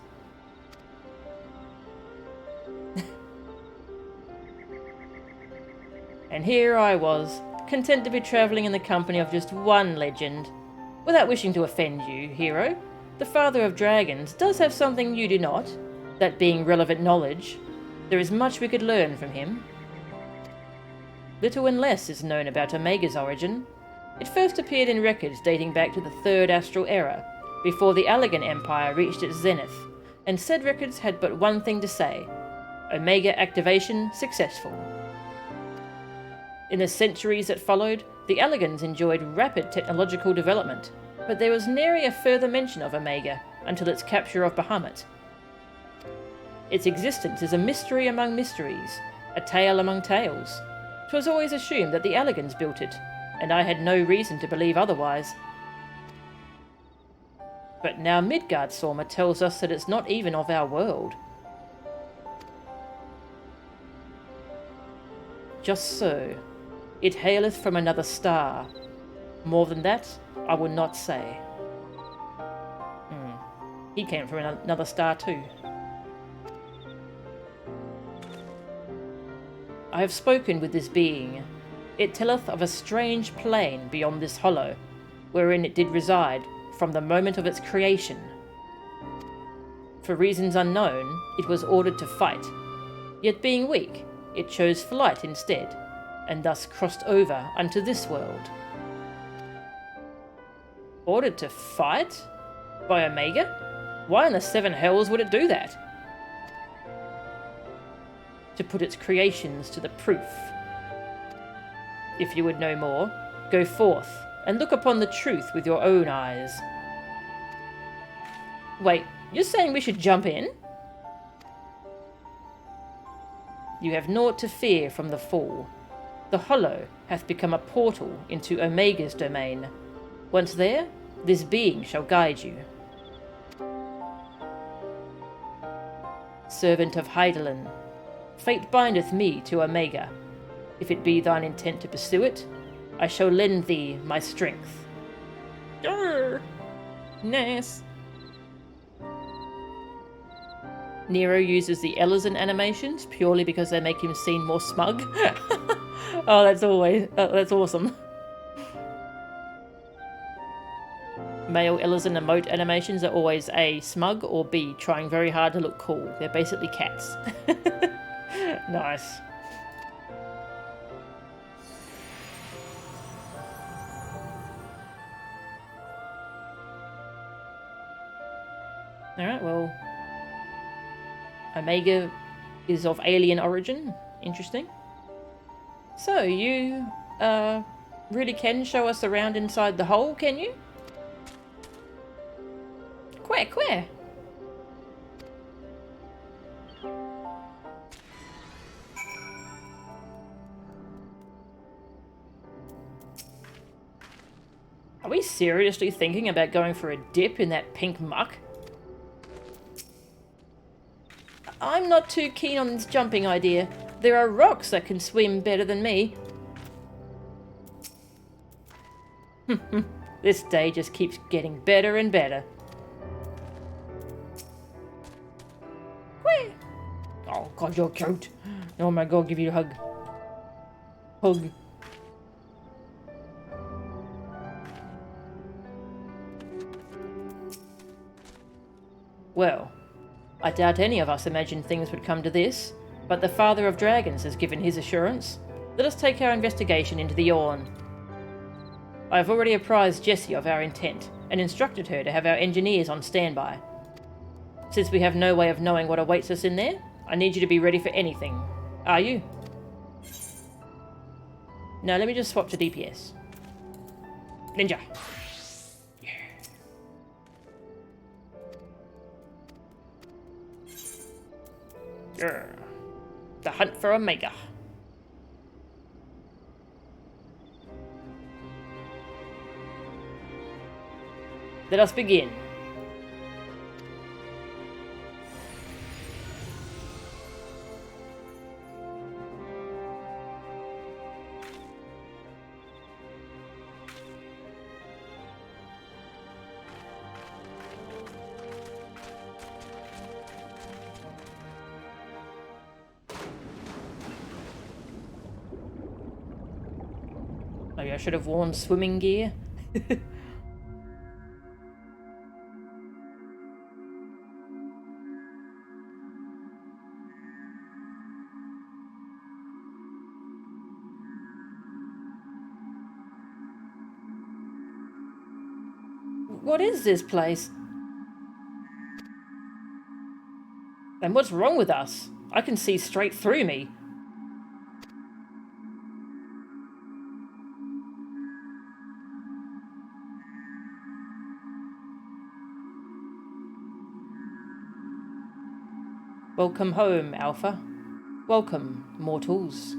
And here I was, content to be travelling in the company of just one legend. Without wishing to offend you, hero, the father of dragons does have something you do not, that being relevant knowledge. There is much we could learn from him. Little and less is known about Omega's origin. It first appeared in records dating back to the Third Astral Era, before the Allegan Empire reached its zenith, and said records had but one thing to say: Omega activation successful. In the centuries that followed, the Allegans enjoyed rapid technological development, but there was nary a further mention of Omega until its capture of Bahamut. Its existence is a mystery among mysteries, a tale among tales. 'Twas always assumed that the Allegans built it, and I had no reason to believe otherwise. But now Midgard Swarmer tells us that it's not even of our world. Just so. It haileth from another star. More than that, I will not say. He came from another star too. I have spoken with this being. It telleth of a strange plane beyond this hollow, wherein it did reside from the moment of its creation. For reasons unknown, it was ordered to fight. Yet being weak, it chose flight instead, and thus crossed over unto this world. Ordered to fight? By Omega? Why in the seven hells would it do that? To put its creations to the proof. If you would know more, go forth and look upon the truth with your own eyes. Wait, you're saying we should jump in? You have naught to fear from the fall. The Hollow hath become a portal into Omega's domain. Once there, this being shall guide you. Servant of Hydaelyn, fate bindeth me to Omega. If it be thine intent to pursue it, I shall lend thee my strength. Arr! Nice. Nero uses the Ellison animations purely because they make him seem more smug. Oh, that's awesome. Male Ellison emote animations are always A, smug, or B, trying very hard to look cool. They're basically cats. Nice. Alright, well, Omega is of alien origin. Interesting. So, you really can show us around inside the hole, can you? Where? Are we seriously thinking about going for a dip in that pink muck? I'm not too keen on this jumping idea. There are rocks that can swim better than me. This day just keeps getting better and better. Where? Oh god, you're cute. Oh my god, give you a hug. Hug. Well, I doubt any of us imagined things would come to this, but the Father of Dragons has given his assurance. Let us take our investigation into the Yawn. I have already apprised Jessie of our intent, and instructed her to have our engineers on standby. Since we have no way of knowing what awaits us in there, I need you to be ready for anything. Are you? No, let me just swap to DPS. Ninja. Yeah. The hunt for Omega. Let us begin. Maybe I should have worn swimming gear. What is this place? And what's wrong with us? I can see straight through me. Welcome home, Alpha. Welcome, mortals.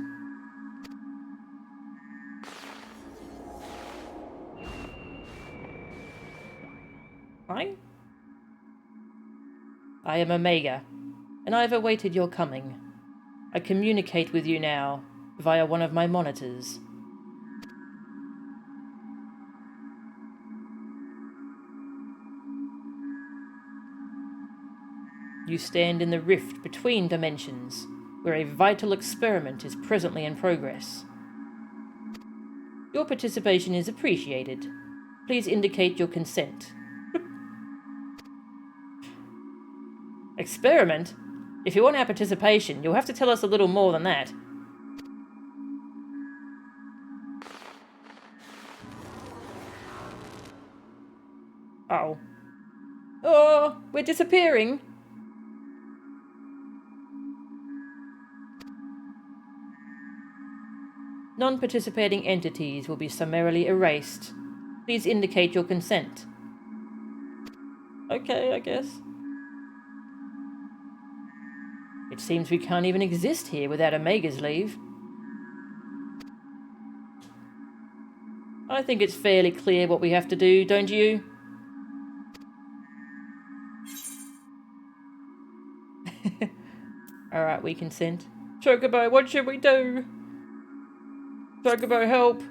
Hi? I am Omega, and I have awaited your coming. I communicate with you now via one of my monitors. You stand in the rift between dimensions, where a vital experiment is presently in progress. Your participation is appreciated. Please indicate your consent. Experiment? If you want our participation, you'll have to tell us a little more than that. Oh. Oh, we're disappearing. Non-participating entities will be summarily erased. Please indicate your consent. Okay, I guess. It seems we can't even exist here without Omega's leave. I think it's fairly clear what we have to do, don't you? Alright, we consent. Chocobo, what should we do? Chocobo, help!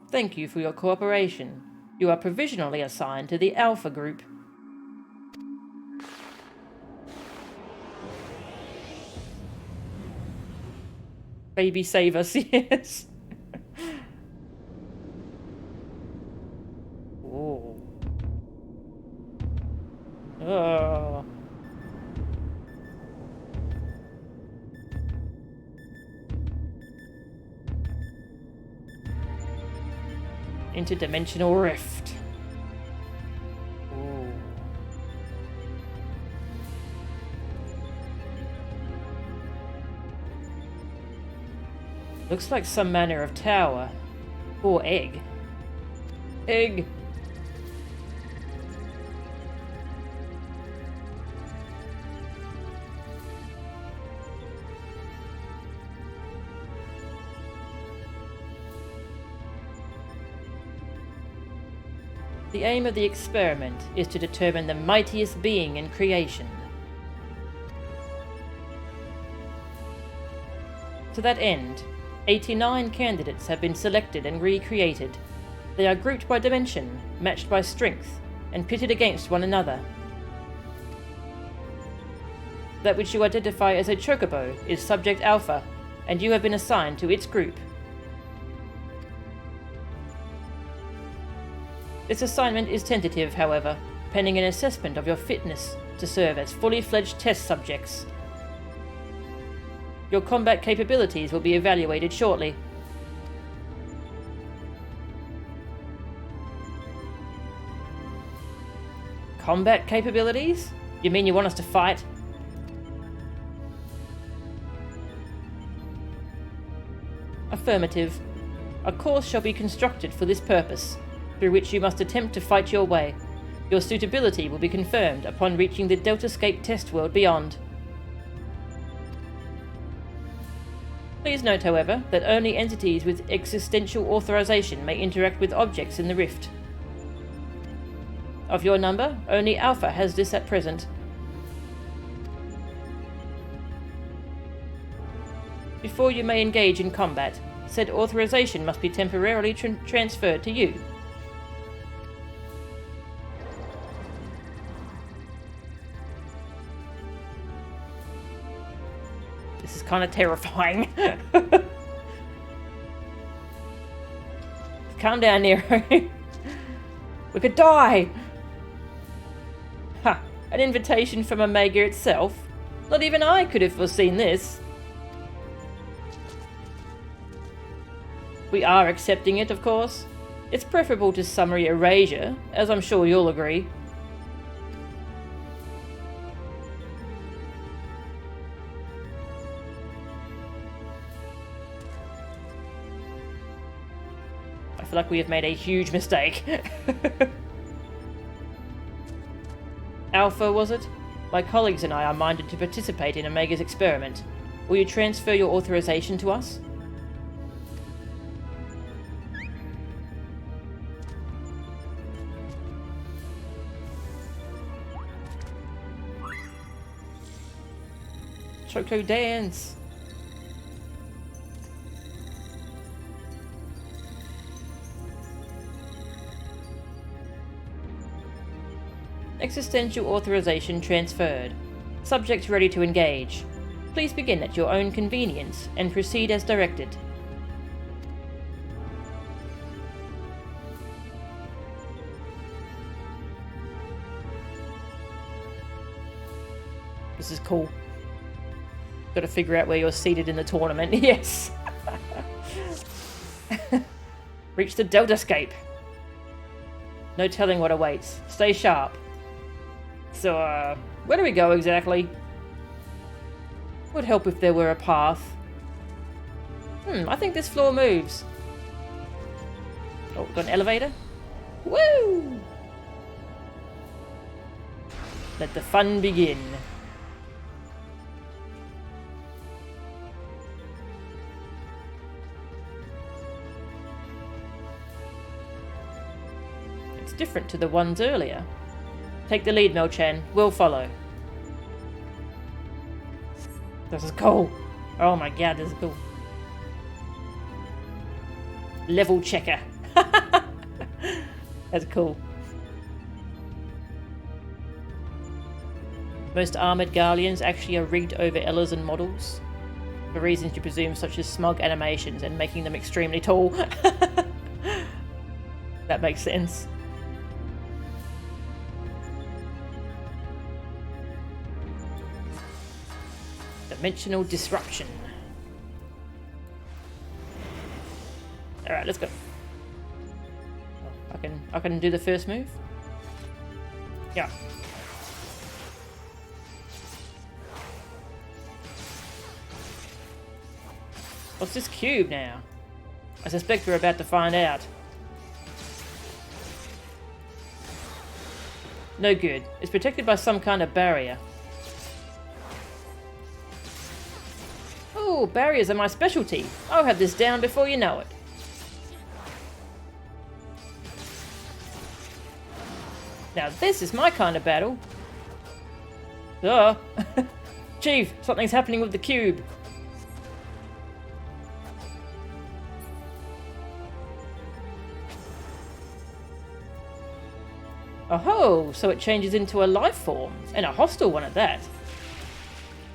Thank you for your cooperation. You are provisionally assigned to the Alpha Group. Baby save us, yes. Oh. Oh. Interdimensional rift. Ooh. Looks like some manner of tower. Or egg. Egg! The aim of the experiment is to determine the mightiest being in creation. To that end, 89 candidates have been selected and recreated. They are grouped by dimension, matched by strength, and pitted against one another. That which you identify as a chocobo is Subject Alpha, and you have been assigned to its group. This assignment is tentative, however, pending an assessment of your fitness to serve as fully fledged test subjects. Your combat capabilities will be evaluated shortly. Combat capabilities? You mean you want us to fight? Affirmative. A course shall be constructed for this purpose, through which you must attempt to fight your way. Your suitability will be confirmed upon reaching the Deltascape test world beyond. Please note, however, that only entities with existential authorization may interact with objects in the rift. Of your number, only Alpha has this at present. Before you may engage in combat, said authorization must be temporarily transferred to you. This is kind of terrifying. Calm down, Nero. We could die! Ha! An invitation from Omega itself? Not even I could have foreseen this. We are accepting it, of course. It's preferable to summary erasure, as I'm sure you'll agree. I feel like we have made a huge mistake. Alpha, was it? My colleagues and I are minded to participate in Omega's experiment. Will you transfer your authorization to us? Choco dance! Existential authorization transferred. Subject ready to engage. Please begin at your own convenience and proceed as directed. This is cool. Got to figure out where you're seated in the tournament. Yes! Reach the Deltascape. No telling what awaits. Stay sharp. So, where do we go exactly? Would help if there were a path. I think this floor moves. Oh, got an elevator? Woo! Let the fun begin. It's different to the ones earlier. Take the lead, Mel-chan. We'll follow. This is cool. Oh my god, this is cool. Level checker. That's cool. Most armoured Garleans actually are rigged over Ellison models, for reasons you presume, such as smug animations and making them extremely tall. That makes sense. Dimensional disruption. Alright, let's go. Oh, I can do the first move? Yeah. What's this cube now? I suspect we're about to find out. No good. It's protected by some kind of barrier. Oh, barriers are my specialty. I'll have this down before you know it. Now this is my kind of battle. Duh. Chief, something's happening with the cube. Oh, so it changes into a life form, and a hostile one at that.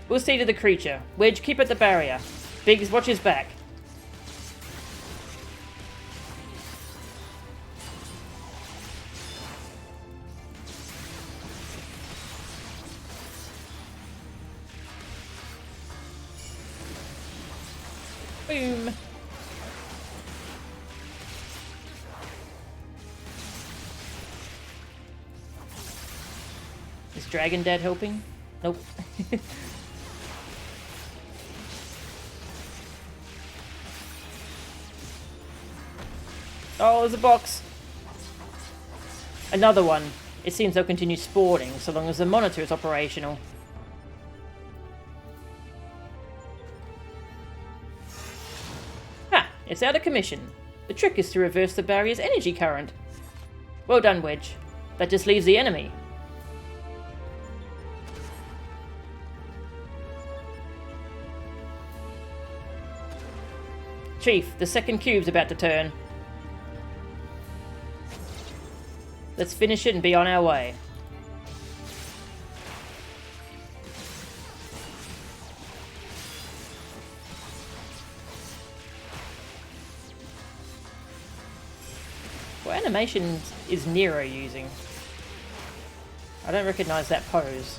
We'll see to the creature. Wedge, keep at the barrier. Biggs, watch his back. Boom. Is Dragon Dad helping? Nope. Oh, there's a box. Another one. It seems they'll continue spawning so long as the monitor is operational. Ha! It's out of commission. The trick is to reverse the barrier's energy current. Well done, Wedge. That just leaves the enemy. Chief, the second cube's about to turn. Let's finish it and be on our way. What animation is Nero using? I don't recognize that pose.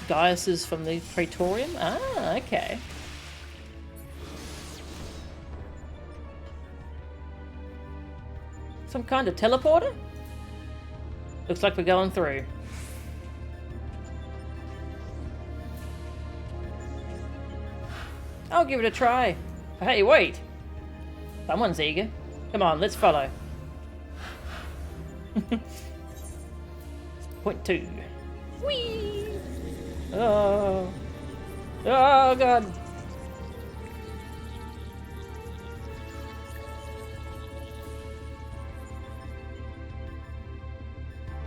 Gaius is from the Praetorium? Ah, okay. Some kind of teleporter? Looks like we're going through. I'll give it a try. Hey, wait! Someone's eager. Come on, let's follow. Point 2. Whee! Oh. Oh, God.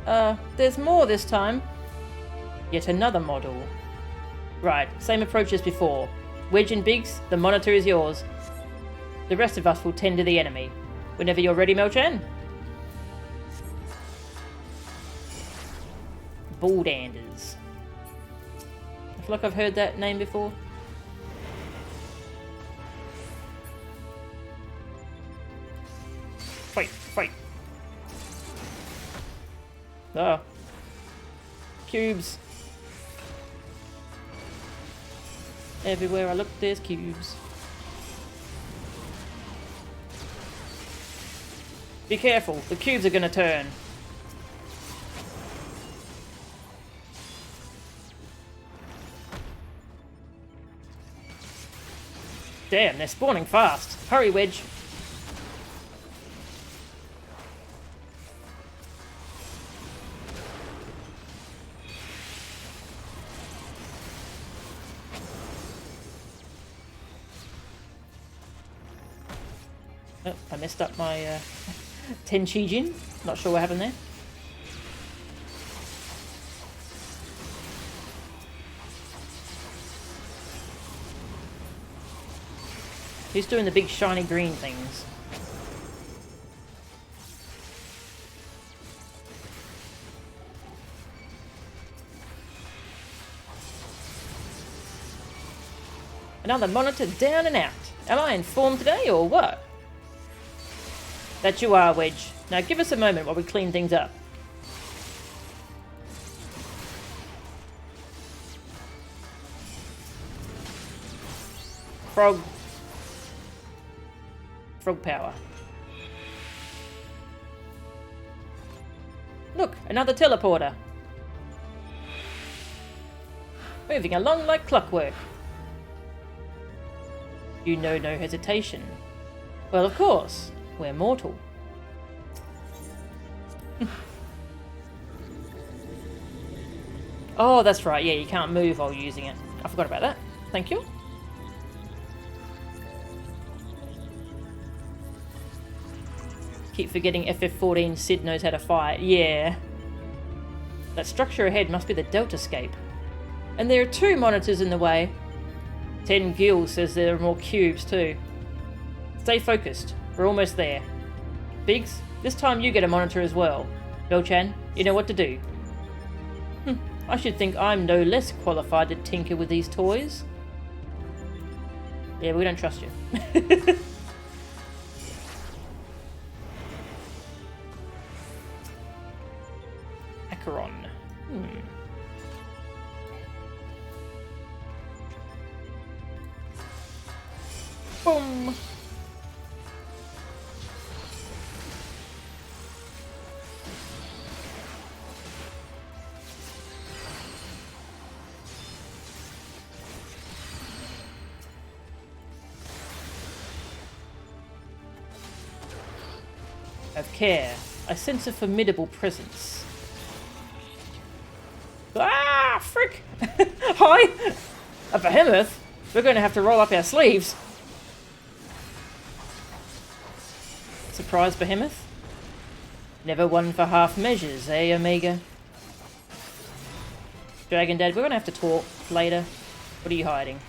There's more this time. Yet another model. Right, same approach as before. Wedge and Biggs, the monitor is yours. The rest of us will tend to the enemy. Whenever you're ready, Mel-chan. Baldanders. I feel like I've heard that name before. Fight, fight. Ah. Cubes. Everywhere I look, there's cubes. Be careful, the cubes are gonna turn. Damn, they're spawning fast. Hurry, Wedge. Oh, I messed up my Tenchijin. Not sure what happened there. Who's doing the big shiny green things? Another monitor down and out. Am I informed today or what? That you are, Wedge. Now give us a moment while we clean things up. Frog power. Look, another teleporter. Moving along like clockwork. You know no hesitation. Well, of course, we're mortal. Oh, that's right. Yeah, you can't move while using it. I forgot about that. Thank you. Keep forgetting FF14 Sid knows how to fight. Yeah. That structure ahead must be the Deltascape. And there are 2 monitors in the way. 10 Gil says there are more cubes too. Stay focused. We're almost there. Biggs, this time you get a monitor as well. Mel-chan, you know what to do. I should think I'm no less qualified to tinker with these toys. Yeah, we don't trust you. Acheron. Boom! Have care. I sense a formidable presence. Ah, frick! Hi! A behemoth? We're going to have to roll up our sleeves. Surprise behemoth? Never one for half measures, eh, Omega? Dragon Dad, we're going to have to talk later. What are you hiding?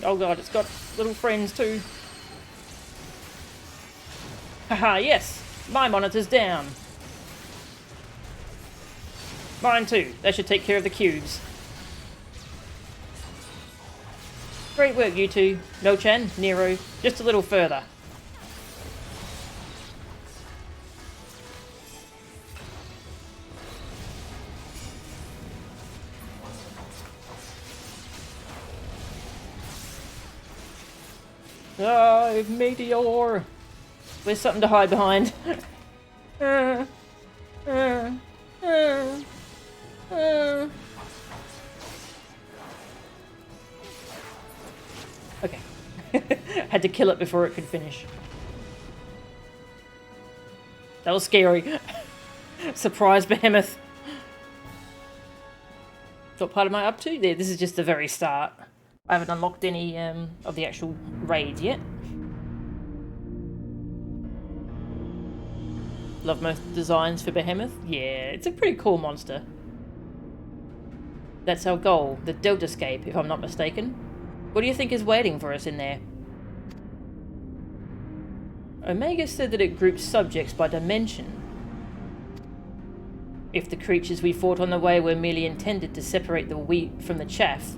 Oh god, it's got little friends too. Haha, yes! My monitor's down. Mine too. That should take care of the cubes. Great work, you two. No-chan, Nero. Just a little further. Oh, meteor! There's something to hide behind. Okay. Had to kill it before it could finish. That was scary. Surprise behemoth. What part am I up to? There, this is just the very start. I haven't unlocked any of the actual raids yet. Love most designs for behemoth. Yeah, it's a pretty cool monster. That's our goal, the Deltascape, if I'm not mistaken. What do you think is waiting for us in there? Omega said that it groups subjects by dimension. If the creatures we fought on the way were merely intended to separate the wheat from the chaff,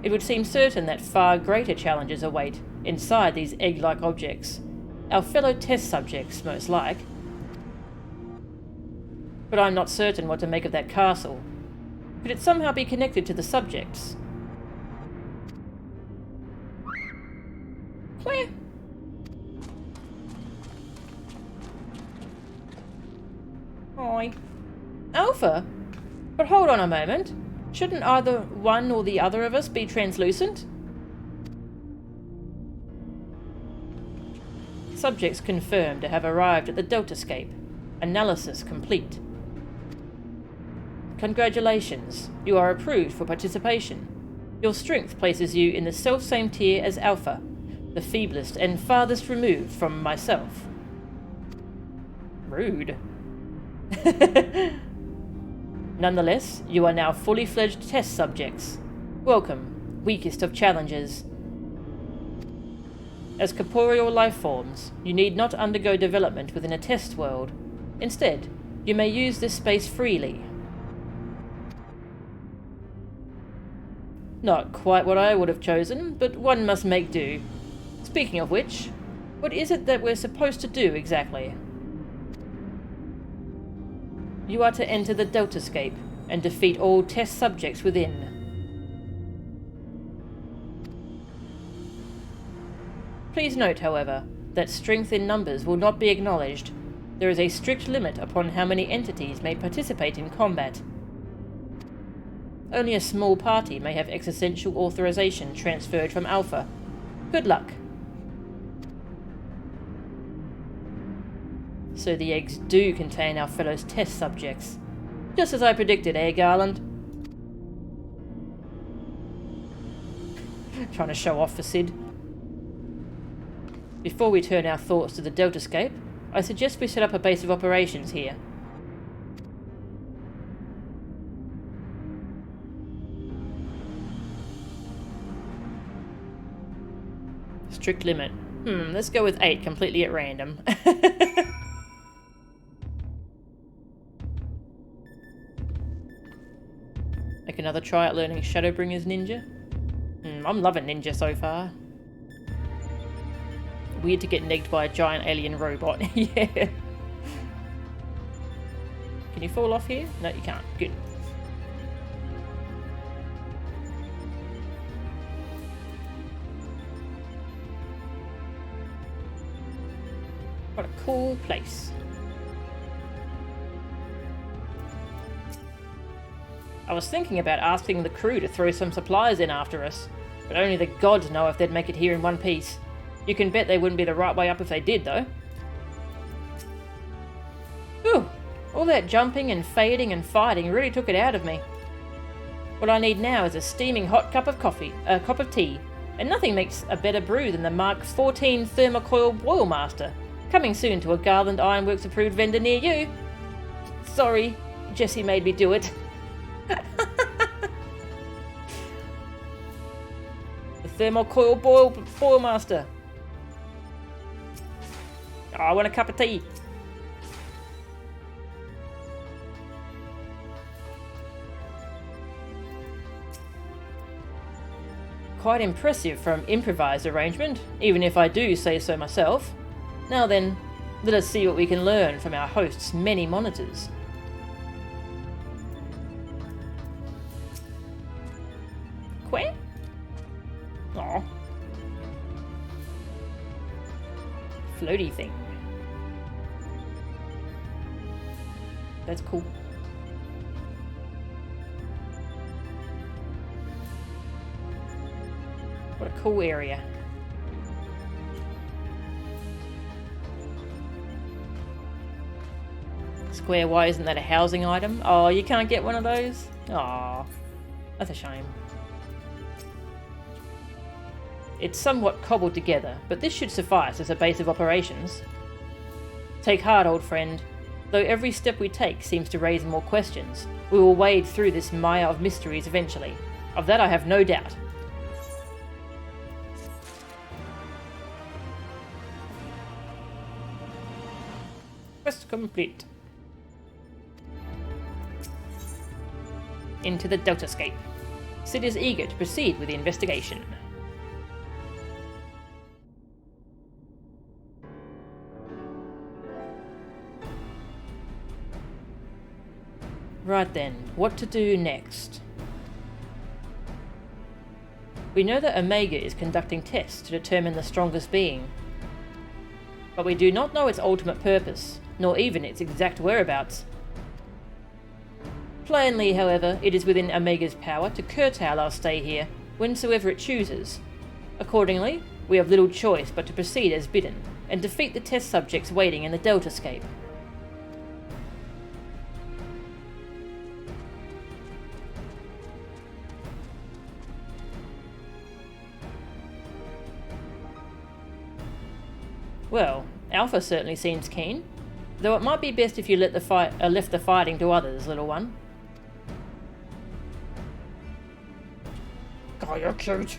it would seem certain that far greater challenges await inside these egg-like objects. Our fellow test subjects, most like. But I'm not certain what to make of that castle. Could it somehow be connected to the subjects? Where? Hi. Alpha? But hold on a moment. Shouldn't either one or the other of us be translucent? Subjects confirmed to have arrived at the Deltascape. Analysis complete. Congratulations. You are approved for participation. Your strength places you in the self-same tier as Alpha, the feeblest and farthest removed from myself. Rude. Nonetheless, you are now fully fledged test subjects. Welcome, weakest of challengers. As corporeal life forms, you need not undergo development within a test world. Instead, you may use this space freely. Not quite what I would have chosen, but one must make do. Speaking of which, what is it that we're supposed to do exactly? You are to enter the Deltascape and defeat all test subjects within. Please note, however, that strength in numbers will not be acknowledged. There is a strict limit upon how many entities may participate in combat. Only a small party may have existential authorization transferred from Alpha. Good luck. So the eggs do contain our fellow test subjects. Just as I predicted, eh, Garland? Trying to show off for Sid. Before we turn our thoughts to the Deltascape, I suggest we set up a base of operations here. Strict limit. Let's go with 8 completely at random. Make another try at learning Shadowbringer's Ninja. I'm loving Ninja so far. Weird to get negged by a giant alien robot. Yeah. Can you fall off here? No, you can't. Good. What a cool place. I was thinking about asking the crew to throw some supplies in after us, but only the gods know if they'd make it here in one piece. You can bet they wouldn't be the right way up if they did, though. Whew, all that jumping and fading and fighting really took it out of me. What I need now is a steaming hot cup of tea, and nothing makes a better brew than the Mark 14 Thermocoil Boilmaster, coming soon to a Garland Ironworks approved vendor near you. Sorry, Jessie made me do it. The Thermocoil Boilmaster. Oh, I want a cup of tea. Quite impressive from improvised arrangement, even if I do say so myself. Now then, let us see what we can learn from our host's many monitors. Quack? Aw. Floaty thing. That's cool. What a cool area. square, why isn't that a housing item? Oh, you can't get one of those? Aw, that's a shame. It's somewhat cobbled together, but this should suffice as a base of operations. Take heart, old friend. Though every step we take seems to raise more questions, we will wade through this mire of mysteries eventually. Of that I have no doubt. Quest complete. Into the Deltascape. Sid is eager to proceed with the investigation. Right then, what to do next? We know that Omega is conducting tests to determine the strongest being, but we do not know its ultimate purpose, nor even its exact whereabouts. Plainly, however, it is within Omega's power to curtail our stay here whensoever it chooses. Accordingly, we have little choice but to proceed as bidden, and defeat the test subjects waiting in the Deltascape. Well, Alpha certainly seems keen, though it might be best if you left the fighting to others, little one. Oh, you're cute.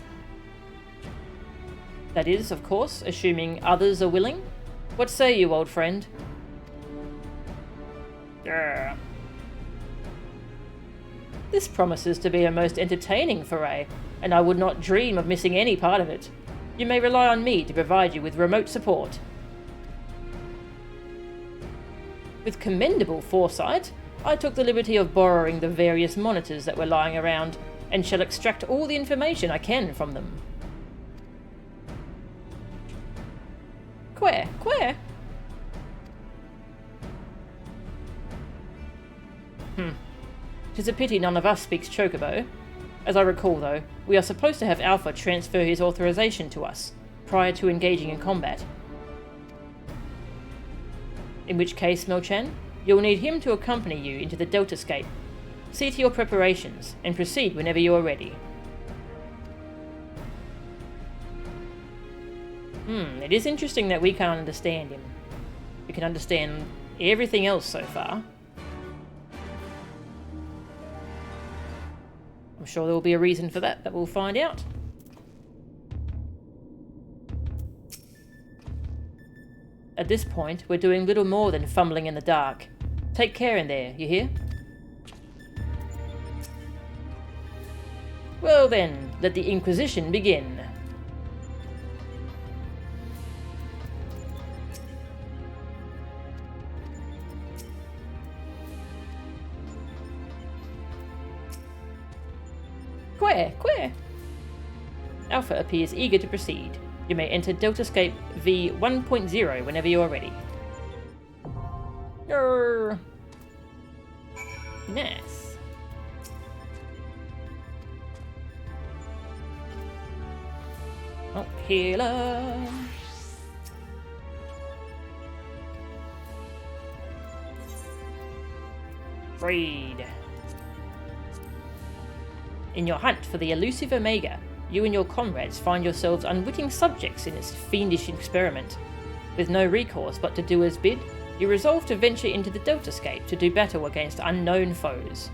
That is, of course, assuming others are willing. What say you, old friend? Yeah. This promises to be a most entertaining foray, and I would not dream of missing any part of it. You may rely on me to provide you with remote support. With commendable foresight, I took the liberty of borrowing the various monitors that were lying around, and shall extract all the information I can from them. Quare? 'Tis a pity none of us speaks Chocobo. As I recall, though, we are supposed to have Alpha transfer his authorization to us, prior to engaging in combat. In which case, Mel-chan, you'll need him to accompany you into the Deltascape. See to your preparations, and proceed whenever you are ready. It is interesting that we can't understand him. We can understand everything else so far. I'm sure there will be a reason for that we'll find out. At this point, we're doing little more than fumbling in the dark. Take care in there, you hear? Well then, let the Inquisition begin. Quare! Alpha appears eager to proceed. You may enter Deltascape V1.0 whenever you are ready. Grrr. Nice. Oh, healer. Freed. In your hunt for the elusive Omega, you and your comrades find yourselves unwitting subjects in its fiendish experiment. With no recourse but to do as bid, you resolve to venture into the Deltascape to do battle against unknown foes.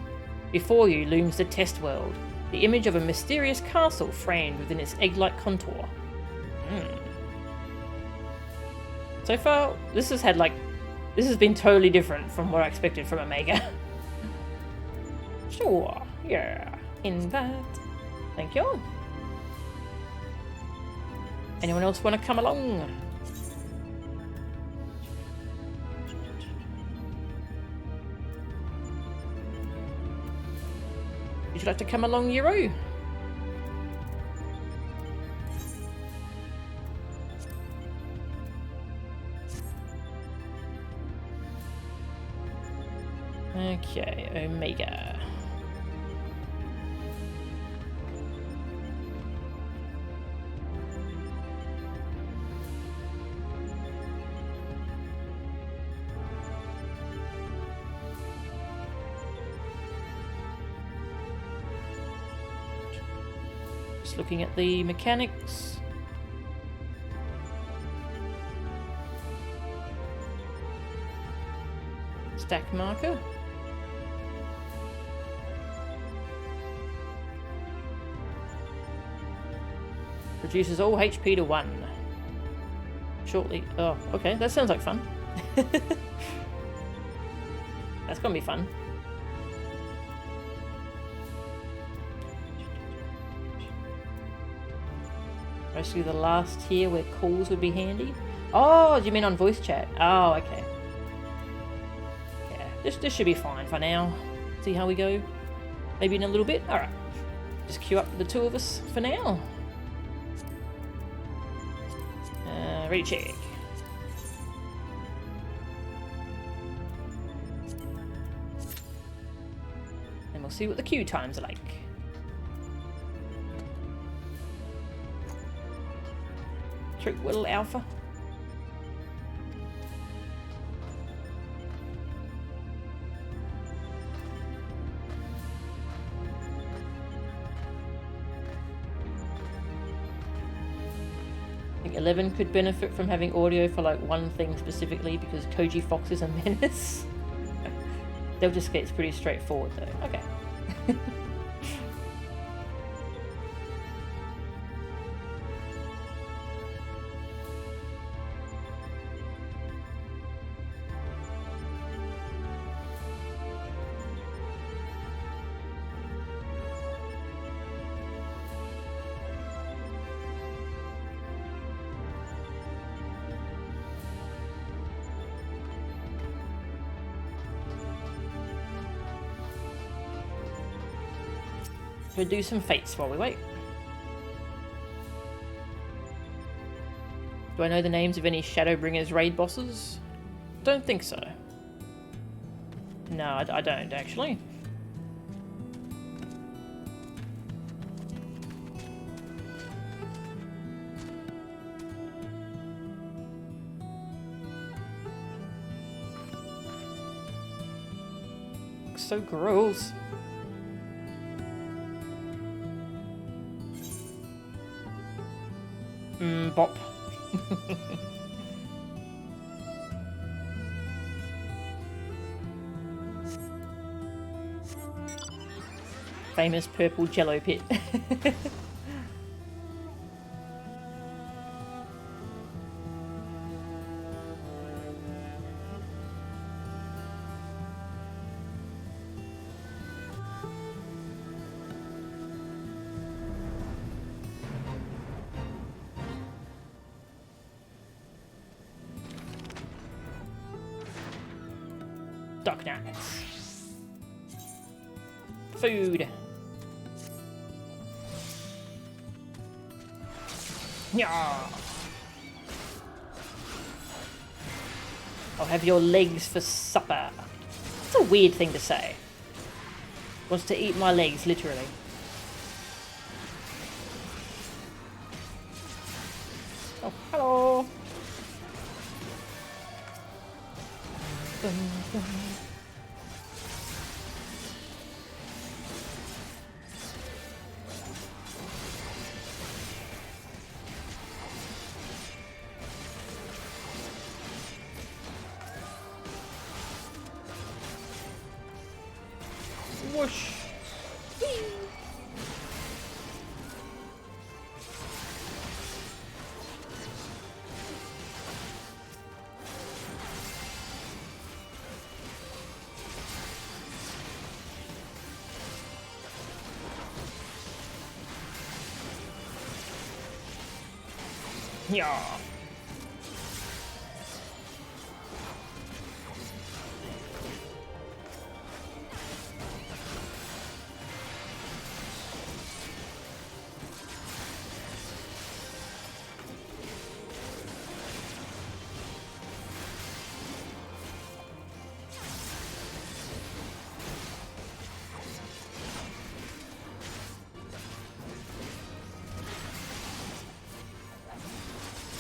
Before you looms the test world, the image of a mysterious castle framed within its egg-like contour. So far, this has been totally different from what I expected from Omega. Sure, yeah. In that. Thank you. Anyone else want to come along? Would you like to come along, Yuru? Okay, Omega. Just looking at the mechanics. Stack marker. Reduces all HP to 1. Shortly. Oh, okay. That sounds like fun. That's gonna be fun. Mostly the last tier where calls would be handy. Oh, do you mean on voice chat? Oh, okay. Yeah, this should be fine for now. See how we go. Maybe in a little bit. Alright. Just queue up the two of us for now. Ready to check. And we'll see what the queue times are like. Trick Whittle Alpha. I think 11 could benefit from having audio for like one thing specifically because Koji Fox is a menace. They'll just get pretty straightforward though. Okay. We'll do some fates while we wait. Do I know the names of any Shadowbringers raid bosses? Don't think so. No, I don't actually. So gross. Bop. Famous purple jello pit. Duck nuts. Food. Yeah. I'll have your legs for supper. That's a weird thing to say. Wants to eat my legs, literally. Oh, hello. Whoosh. Whee. Yeah.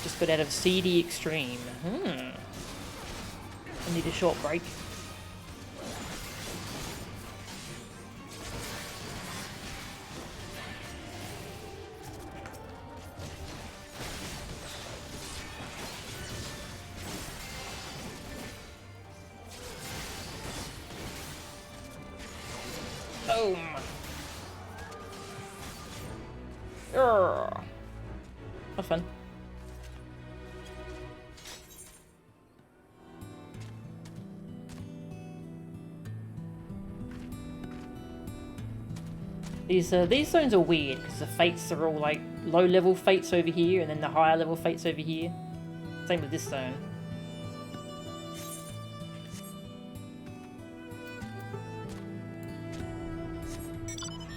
Just got out of CD Extreme. I need a short break. Urgh. Have fun. These zones are weird because the fates are all like low level fates over here and then the higher level fates over here. Same with this zone.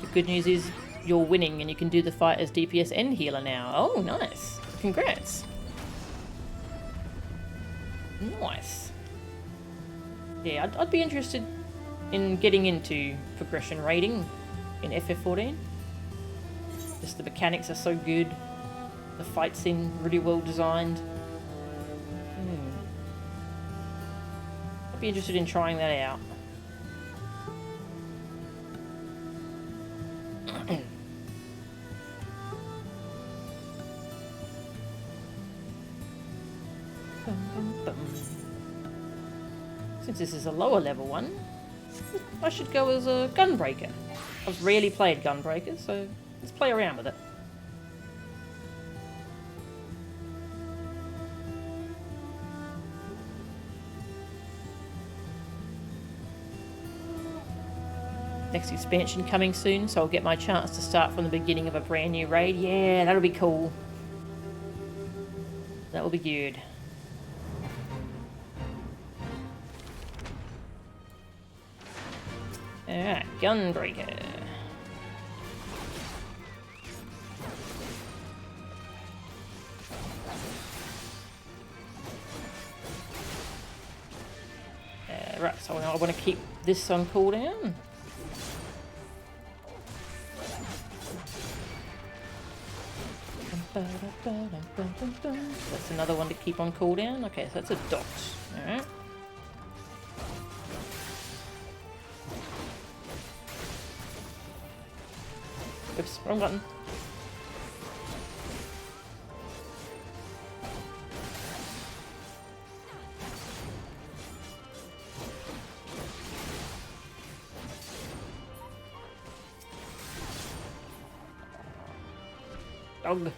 The good news is you're winning and you can do the fight as DPS and healer now. Oh, nice. Congrats. Nice. Yeah, I'd be interested in getting into progression rating in FF14. Just the mechanics are so good. The fights seem really well designed. I'd be interested in trying that out. Since this is a lower level one, I should go as a Gunbreaker. I've rarely played Gunbreaker, so let's play around with it. Next expansion coming soon, so I'll get my chance to start from the beginning of a brand new raid. Yeah, that'll be cool. That will be good. Alright, Gunbreaker. Right, so I want to keep this on cooldown. That's another one to keep on cooldown. Okay, so that's a dot. Alright. Oops, wrong button. Dog.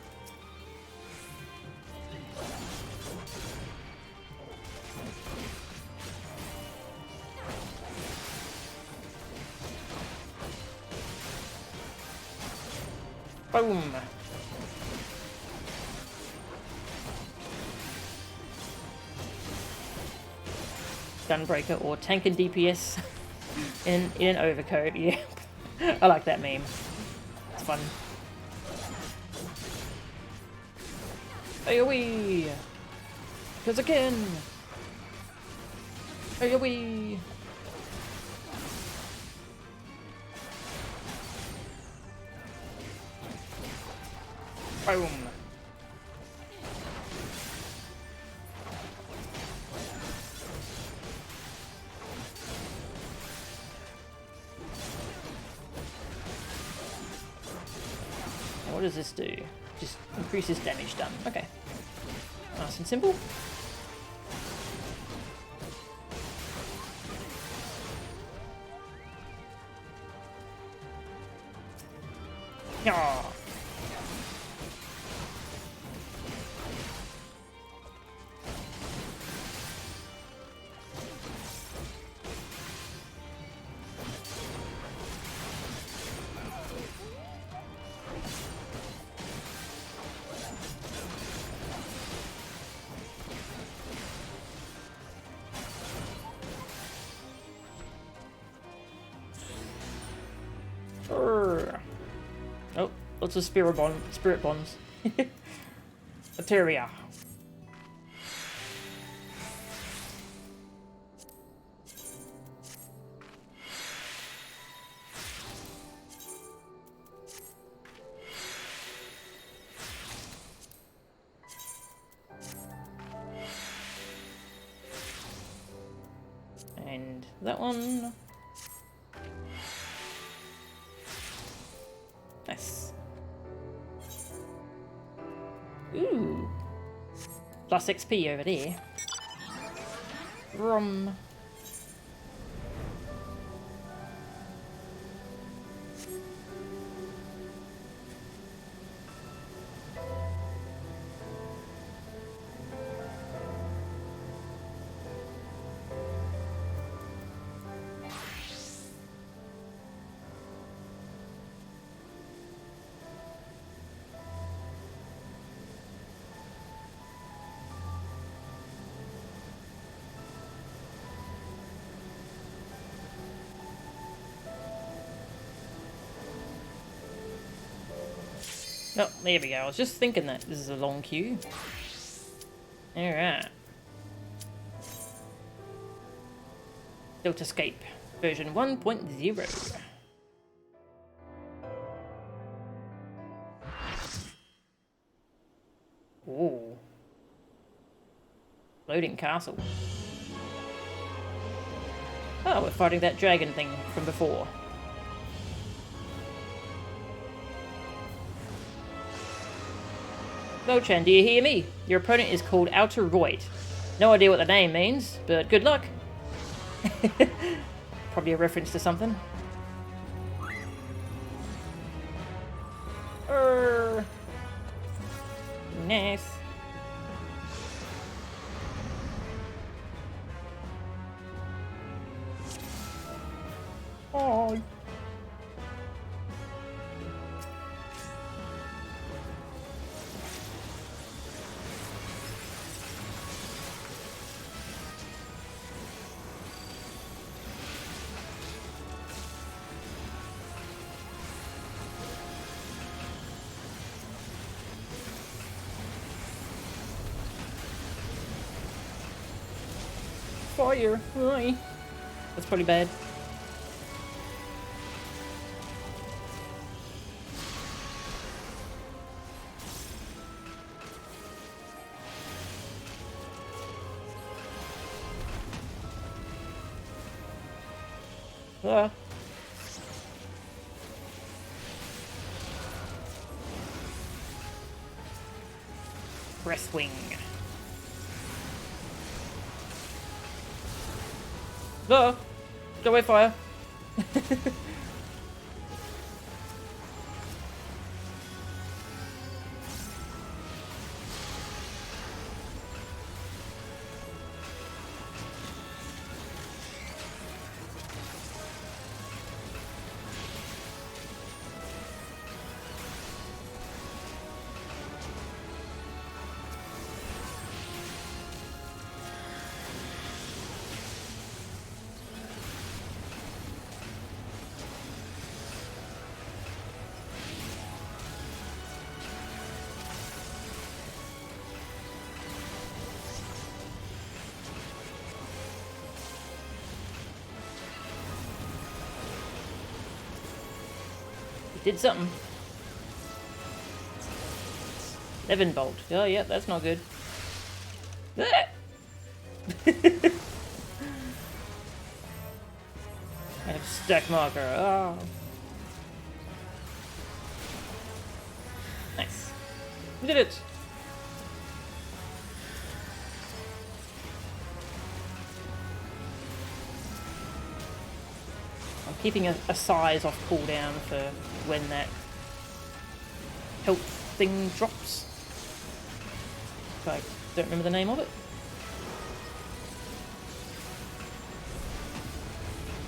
Boom. Gunbreaker or tank and DPS in an overcoat. Yeah, I like that meme. It's fun. AoE! Because again! AoE! Boom! What does this do? Just increases damage done. Okay. Nice and simple. Ah. Oh, lots of spirit bonds. Materia. And that one. Nice. Ooh. Plus XP over there. Rum. Oh, there we go. I was just thinking that. This is a long queue. Alright. Delta Escape, version 1.0. Ooh. Loading castle. Oh, we're fighting that dragon thing from before. Mochan, do you hear me? Your opponent is called Outer Royd. No idea what the name means, but good luck. Probably a reference to something. Nice. Oh. Fire! Aye. That's pretty bad. Ah. Breath wing. Ah. Go away, fire. Did something. 11 bolt. Oh, yeah, that's not good. I have stack marker. Oh. Nice. We did it. I'm keeping a size off cooldown for when that health thing drops. I don't remember the name of it.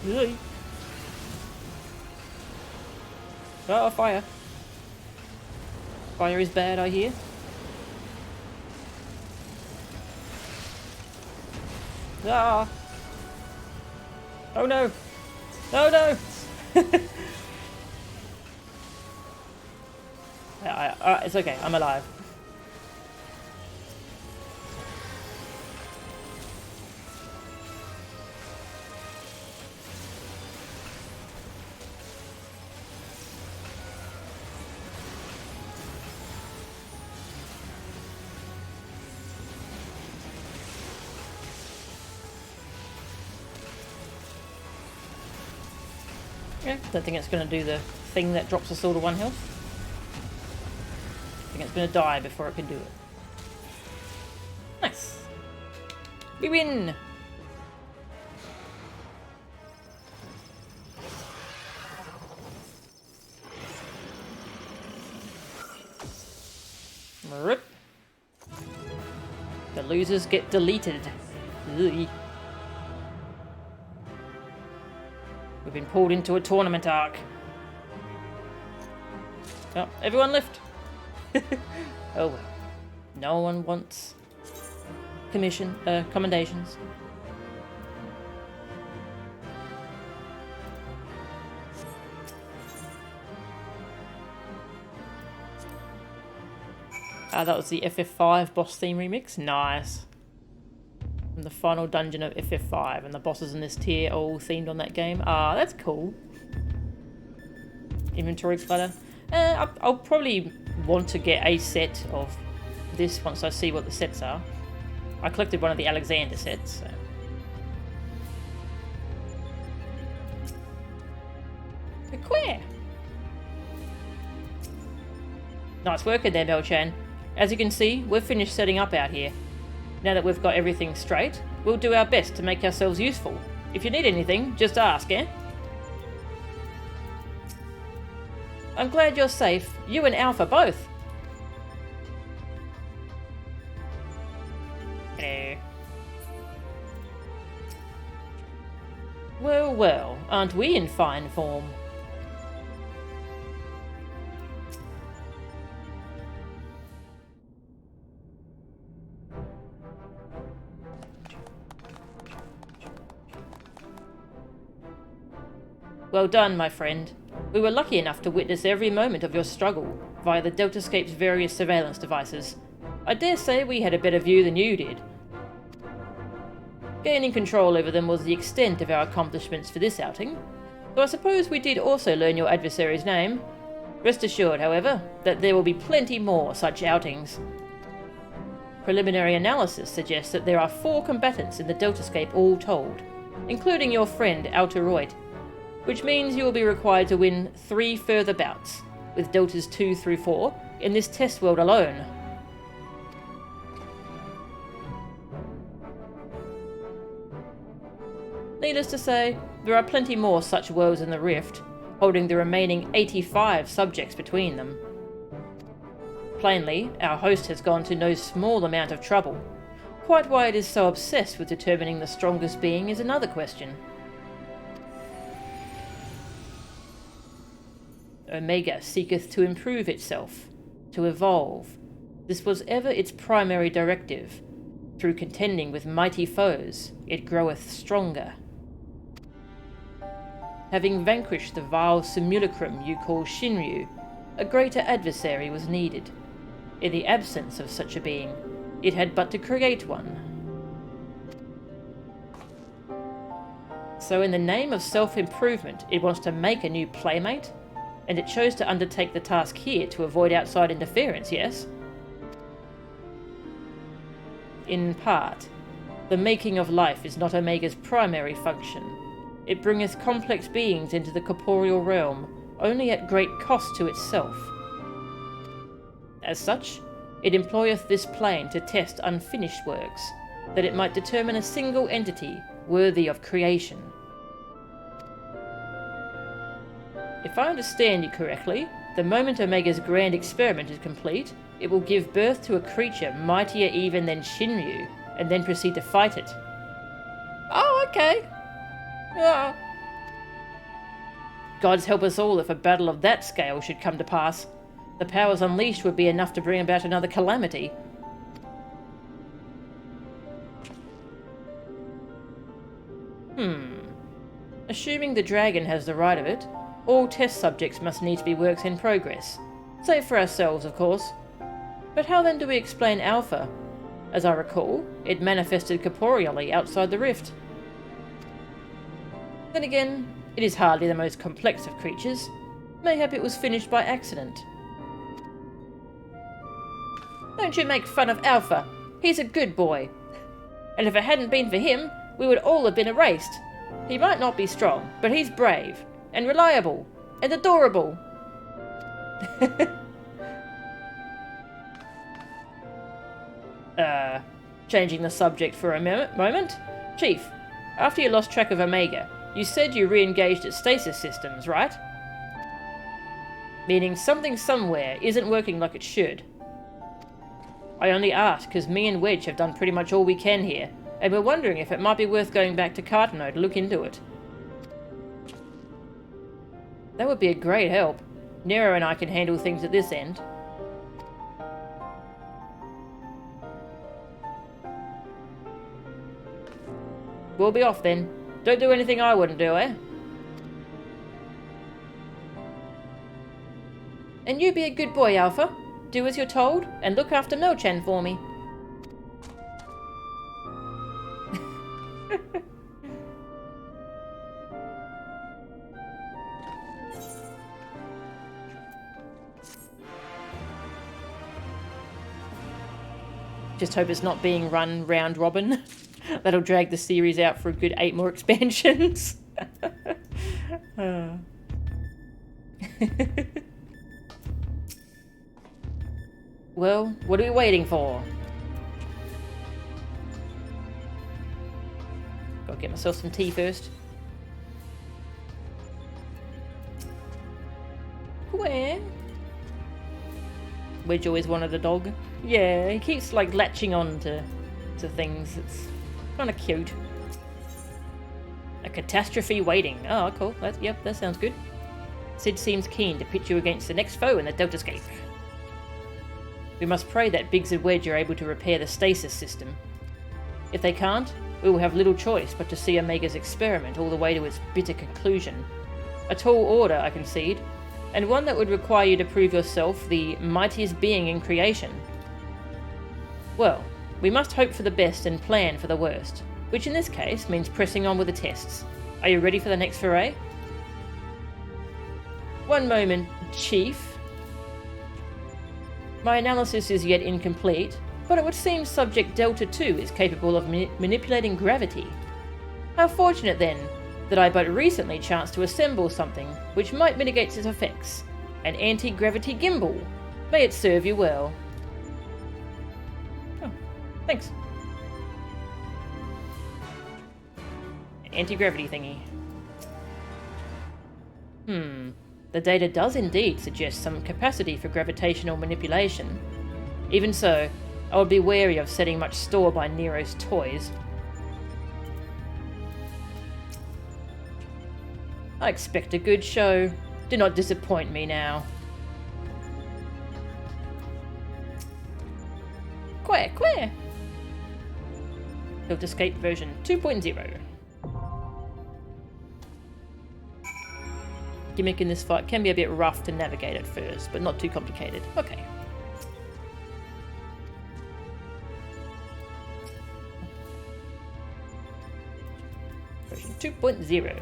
Yay. Oh, fire. Fire is bad, I hear. Ah! Oh no! Oh no! It's okay, I'm alive. Yeah, don't think it's going to do the thing that drops us all to 1 health. I think it's going to die before it can do it. Nice. We win! Rip. The losers get deleted. Ugh. We've been pulled into a tournament arc. Oh, everyone left. Oh well. No one wants commendations. That was the FF5 boss theme remix. Nice. From the final dungeon of FF5, and the bosses in this tier are all themed on that game. That's cool. Inventory clutter. I'll probably want to get a set of this once I see what the sets are. I collected one of the Alexander sets, so. Queer. Nice work in there, Melchan. As you can see, we've finished setting up out here. Now that we've got everything straight, we'll do our best to make ourselves useful. If you need anything, just ask, eh? I'm glad you're safe. You and Alpha both. Hello. Well, well, aren't we in fine form? Well done, my friend. We were lucky enough to witness every moment of your struggle via the Deltascape's various surveillance devices. I dare say we had a better view than you did. Gaining control over them was the extent of our accomplishments for this outing, though I suppose we did also learn your adversary's name. Rest assured, however, that there will be plenty more such outings. Preliminary analysis suggests that there are 4 combatants in the Deltascape all told, including your friend Alteroid, which means you will be required to win 3 further bouts, with Deltas 2 through 4, in this test world alone. Needless to say, there are plenty more such worlds in the Rift, holding the remaining 85 subjects between them. Plainly, our host has gone to no small amount of trouble. Quite why it is so obsessed with determining the strongest being is another question. Omega seeketh to improve itself, to evolve. This was ever its primary directive. Through contending with mighty foes, it groweth stronger. Having vanquished the vile simulacrum you call Shinryu, a greater adversary was needed. In the absence of such a being, it had but to create one. So in the name of self-improvement, it wants to make a new playmate? And it chose to undertake the task here to avoid outside interference, yes? In part. The making of life is not Omega's primary function. It bringeth complex beings into the corporeal realm, only at great cost to itself. As such, it employeth this plane to test unfinished works, that it might determine a single entity worthy of creation. If I understand you correctly, the moment Omega's grand experiment is complete, it will give birth to a creature mightier even than Shinryu, and then proceed to fight it. Oh, okay. Yeah. Gods help us all if a battle of that scale should come to pass. The powers unleashed would be enough to bring about another calamity. Assuming the dragon has the right of it, all test subjects must need to be works in progress. Save for ourselves, of course. But how then do we explain Alpha? As I recall, it manifested corporeally outside the rift. Then again, it is hardly the most complex of creatures. Mayhap it was finished by accident. Don't you make fun of Alpha. He's a good boy. And if it hadn't been for him, we would all have been erased. He might not be strong, but he's brave. And reliable. And adorable. Changing the subject for a moment. Chief, after you lost track of Omega, you said you re-engaged its Stasis Systems, right? Meaning something somewhere isn't working like it should. I only ask because me and Wedge have done pretty much all we can here, and we're wondering if it might be worth going back to Cartano to look into it. That would be a great help. Nero and I can handle things at this end. We'll be off then. Don't do anything I wouldn't do, eh? And you be a good boy, Alpha. Do as you're told, and look after Mel-chan for me. Just hope it's not being run round robin. That'll drag the series out for a good 8 more expansions. Well, what are we waiting for? Gotta get myself some tea first. Where? Wedge always wanted a dog. Yeah, he keeps like latching on to things. It's kind of cute. A catastrophe waiting. Oh, cool. Yep, that sounds good. Sid seems keen to pit you against the next foe in the Deltascape. We must pray that Biggs and Wedge are able to repair the Stasis System. If they can't, we will have little choice but to see Omega's experiment all the way to its bitter conclusion. A tall order, I concede, and one that would require you to prove yourself the mightiest being in creation. Well, we must hope for the best and plan for the worst, which in this case means pressing on with the tests. Are you ready for the next foray? One moment, Chief. My analysis is yet incomplete, but it would seem Subject Delta 2 is capable of manipulating gravity. How fortunate, then, that I but recently chanced to assemble something which might mitigate its effects. An anti-gravity gimbal. May it serve you well. Oh, thanks. An anti-gravity thingy. The data does indeed suggest some capacity for gravitational manipulation. Even so, I would be wary of setting much store by Nero's toys. I expect a good show. Do not disappoint me now. Quare! Deltascape version 2.0. Gimmick in this fight can be a bit rough to navigate at first, but not too complicated. Okay. Version 2.0.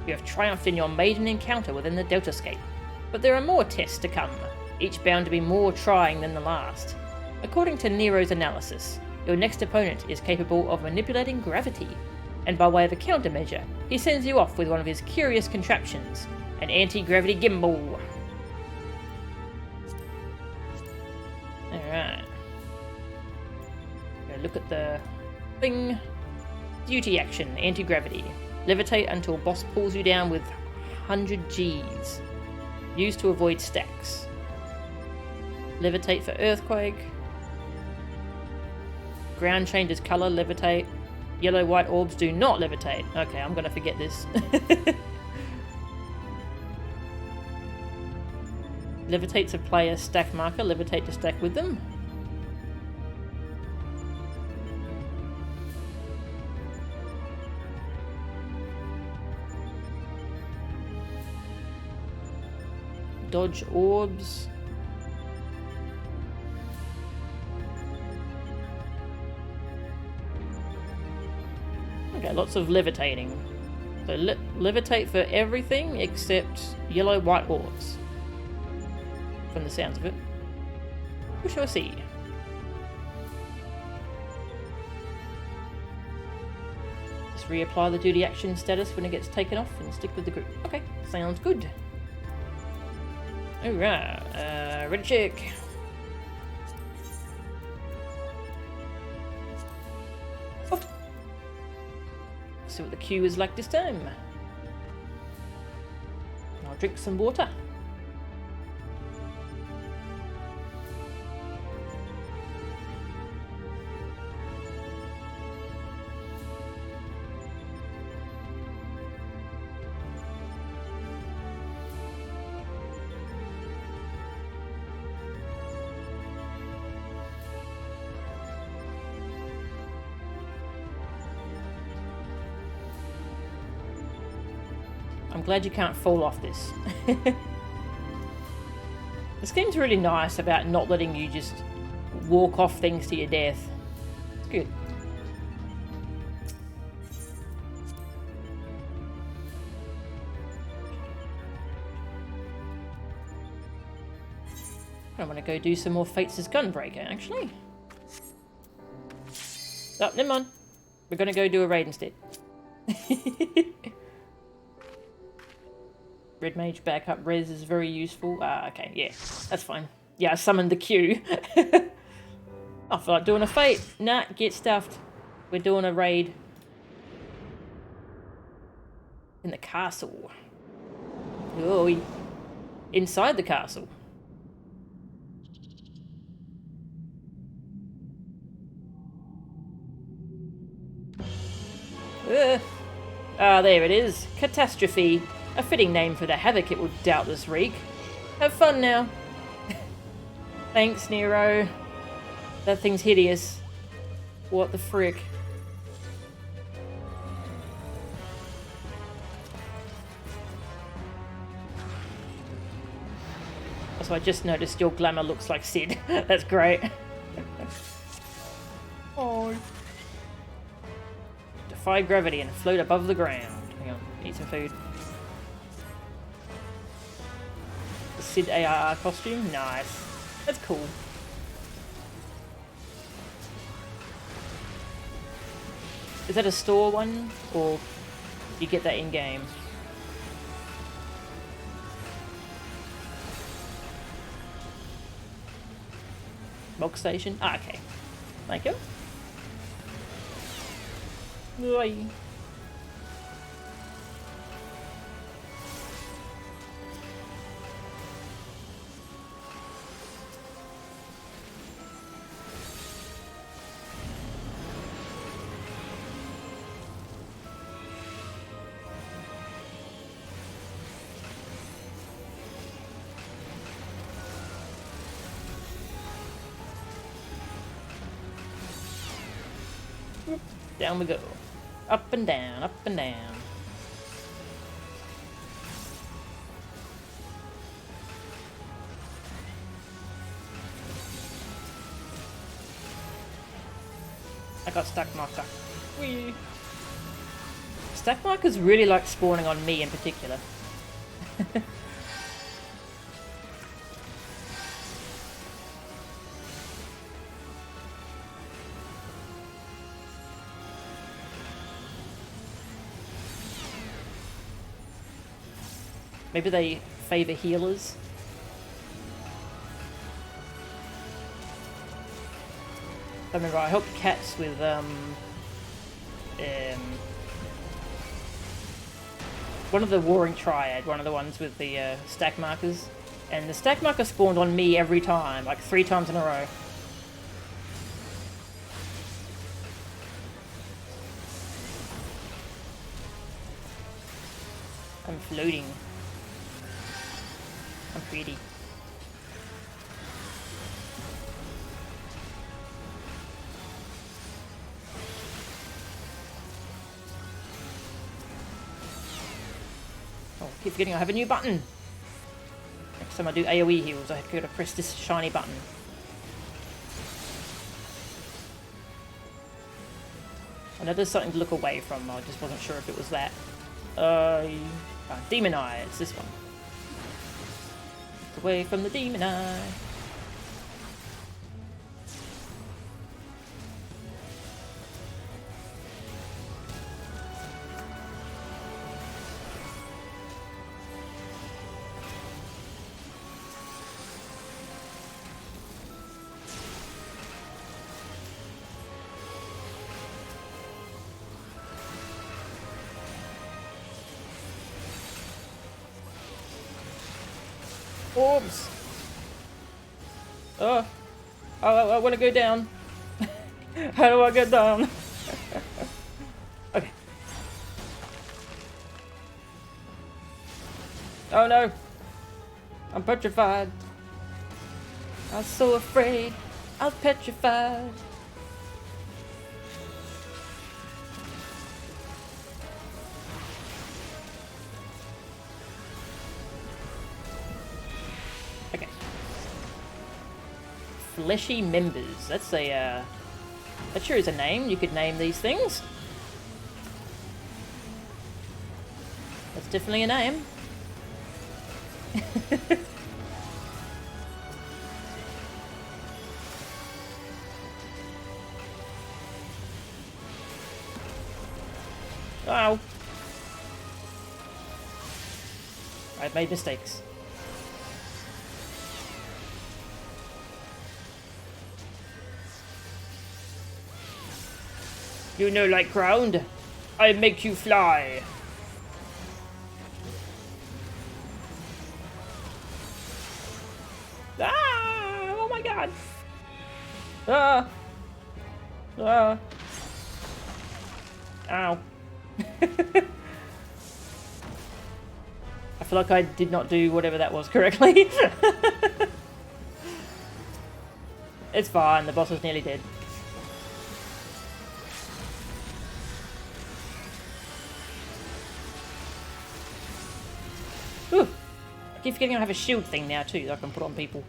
You have triumphed in your maiden encounter within the Deltascape, but there are more tests to come, each bound to be more trying than the last. According to Nero's analysis, your next opponent is capable of manipulating gravity, and by way of a countermeasure, he sends you off with one of his curious contraptions, an anti-gravity gimbal. Alright. Gonna look at the thing. Duty action, anti-gravity. Levitate until boss pulls you down with 100 Gs. Used to avoid stacks. Levitate for earthquake. Ground changes colour, levitate. Yellow-white orbs do not levitate. Okay, I'm gonna forget this. Levitate to play a stack marker, levitate to stack with them. Dodge orbs. Okay, lots of levitating. So levitate for everything except yellow-white orbs. From the sounds of it. We shall see. Just reapply the duty action status when it gets taken off and stick with the group. Okay, sounds good. Alright, ready check. See what the queue is like this time. I'll drink some water. I'm glad you can't fall off this. This game's really nice about not letting you just walk off things to your death. It's good. I want to go do some more Fates' Gunbreaker, actually. Oh, never mind. We're going to go do a raid instead. Red Mage backup res is very useful. Ah, okay, yeah, that's fine. Yeah, I summoned the queue. I feel like doing a Fate. Nah, get stuffed. We're doing a raid. In the castle. Oh, inside the castle. Ah, there it is. Catastrophe. A fitting name for the havoc it will doubtless wreak. Have fun now. Thanks, Nero. That thing's hideous. What the frick? Also, I just noticed your glamour looks like Sid. That's great. Oh. Defy gravity and float above the ground. Hang on, eat some food. The Sid ARR costume? Nice. That's cool. Is that a store one? Or you get that in-game? Milk station? Ah, okay. Thank you. Bye. Down we go. Up and down, up and down. I got stack marker. Whee! Stack markers really like spawning on me in particular. Maybe they favour healers. I remember I helped cats with one of the Warring Triad, one of the ones with the stack markers, and the stack marker spawned on me every time, like 3 times in a row. I'm floating. I'm pretty. Oh, I keep forgetting I have a new button. Next time I do AoE heals, I gotta press this shiny button. I know there's something to look away from, I just wasn't sure if it was that. Demon Eye, it's this one. Look away from the Demon Eye. Orbs! Oh, I want to go down. How do I get down? Okay. Oh no! I'm petrified. I was so afraid. I was petrified. fleshy members. That's a, that sure is a name. You could name these things. That's definitely a name. Wow. I've made mistakes. You know, like ground, I make you fly. Ah! Oh my god! Ah! Ah! Ow. I feel like I did not do whatever that was correctly. It's fine, the boss is nearly dead. Ooh. I keep forgetting I have a shield thing now too that I can put on people.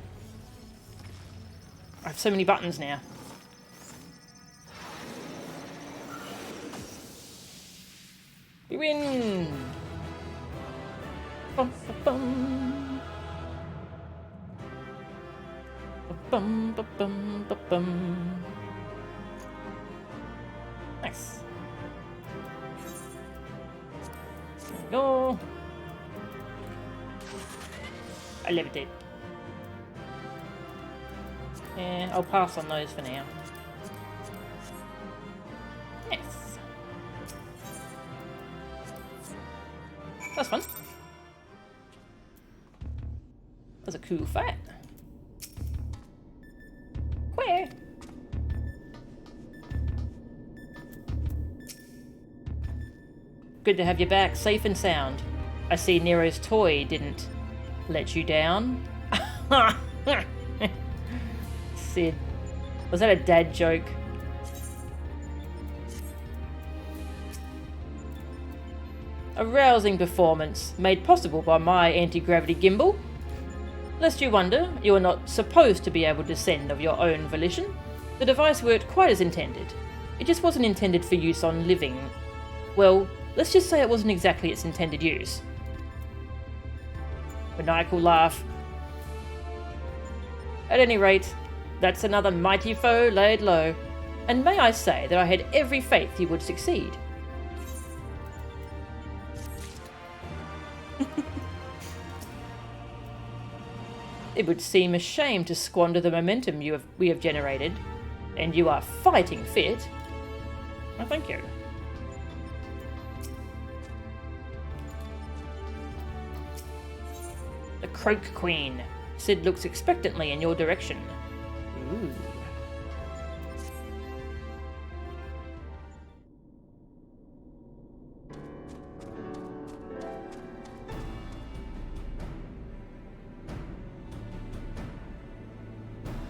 I have so many buttons now. We win! Bum, bum, bum. Bum, bum, bum, bum. Nice. There we go. I levitate. Yeah, I'll pass on those for now. Yes. That's fun. That's a cool fight. Where? Good to have you back, safe and sound. I see Nero's toy didn't let you down. Sid. Was that a dad joke? A rousing performance, made possible by my anti-gravity gimbal. Lest you wonder, you are not supposed to be able to descend of your own volition. The device worked quite as intended. It just wasn't intended for use on living... Well, let's just say it wasn't exactly its intended use. Maniacal laugh. At any rate, that's another mighty foe laid low. And may I say that I had every faith you would succeed. It would seem a shame to squander the momentum we have generated, and you are fighting fit. Oh, thank you. The Croak Queen. Sid looks expectantly in your direction. Ooh.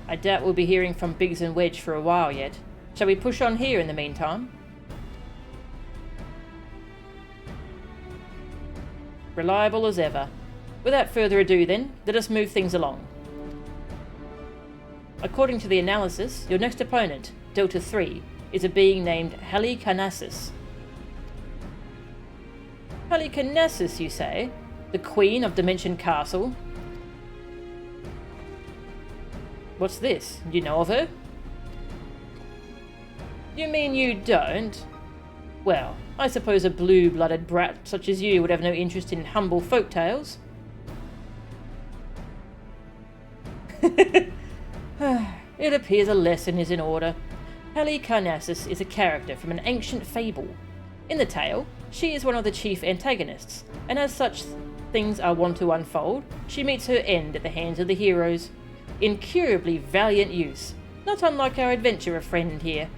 I doubt we'll be hearing from Biggs and Wedge for a while yet. Shall we push on here in the meantime? Reliable as ever. Without further ado then, let us move things along. According to the analysis, your next opponent, Delta 3, is a being named Halicarnassus. Halicarnassus, you say? The Queen of Dimension Castle? What's this? You know of her? You mean you don't? Well, I suppose a blue-blooded brat such as you would have no interest in humble folk tales. It appears a lesson is in order. Halicarnassus is a character from an ancient fable. In the tale, she is one of the chief antagonists, and as such things are wont to unfold, she meets her end at the hands of the heroes. Incurably valiant use, not unlike our adventurer friend here.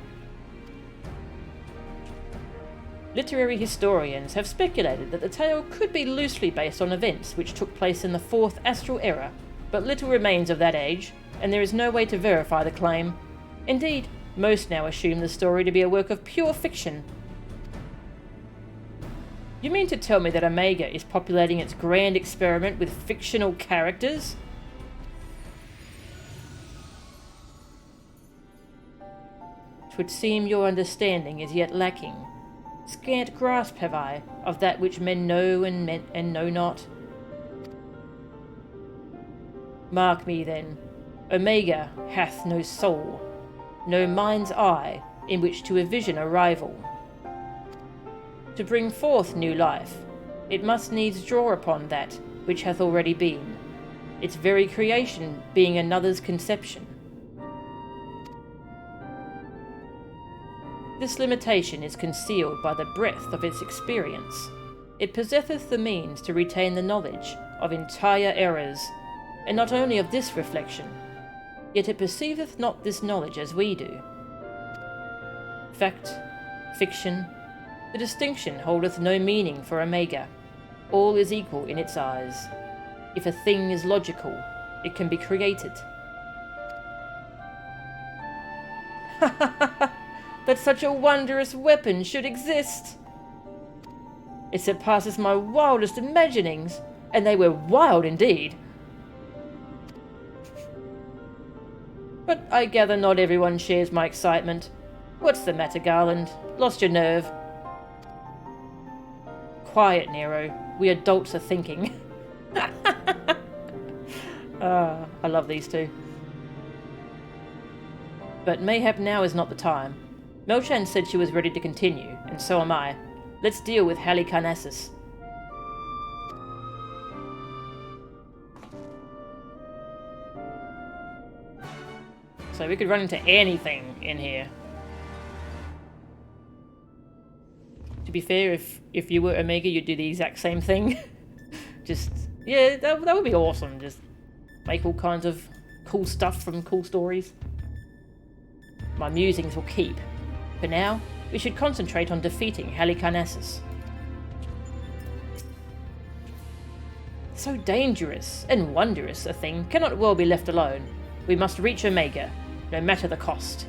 Literary historians have speculated that the tale could be loosely based on events which took place in the 4th Astral Era, but little remains of that age, and there is no way to verify the claim. Indeed, most now assume the story to be a work of pure fiction. You mean to tell me that Omega is populating its grand experiment with fictional characters? 'Twould seem your understanding is yet lacking. Scant grasp have I of that which men know and know not. Mark me then, Omega hath no soul, no mind's eye in which to envision a rival. To bring forth new life, it must needs draw upon that which hath already been, its very creation being another's conception. This limitation is concealed by the breadth of its experience. It possesseth the means to retain the knowledge of entire errors, and not only of this reflection, yet it perceiveth not this knowledge as we do. Fact, fiction, the distinction holdeth no meaning for Omega. All is equal in its eyes. If a thing is logical, it can be created. That such a wondrous weapon should exist! It surpasses my wildest imaginings, and they were wild indeed. But I gather not everyone shares my excitement. What's the matter, Garland? Lost your nerve? Quiet, Nero. We adults are thinking. I love these two. But mayhap now is not the time. Melchan said she was ready to continue, and so am I. Let's deal with Halicarnassus. So we could run into anything in here. To be fair, if you were Omega, you'd do the exact same thing. Just, yeah, that would be awesome. Just make all kinds of cool stuff from cool stories. My musings will keep. For now, we should concentrate on defeating Halicarnassus. So dangerous and wondrous a thing cannot well be left alone. We must reach Omega, no matter the cost.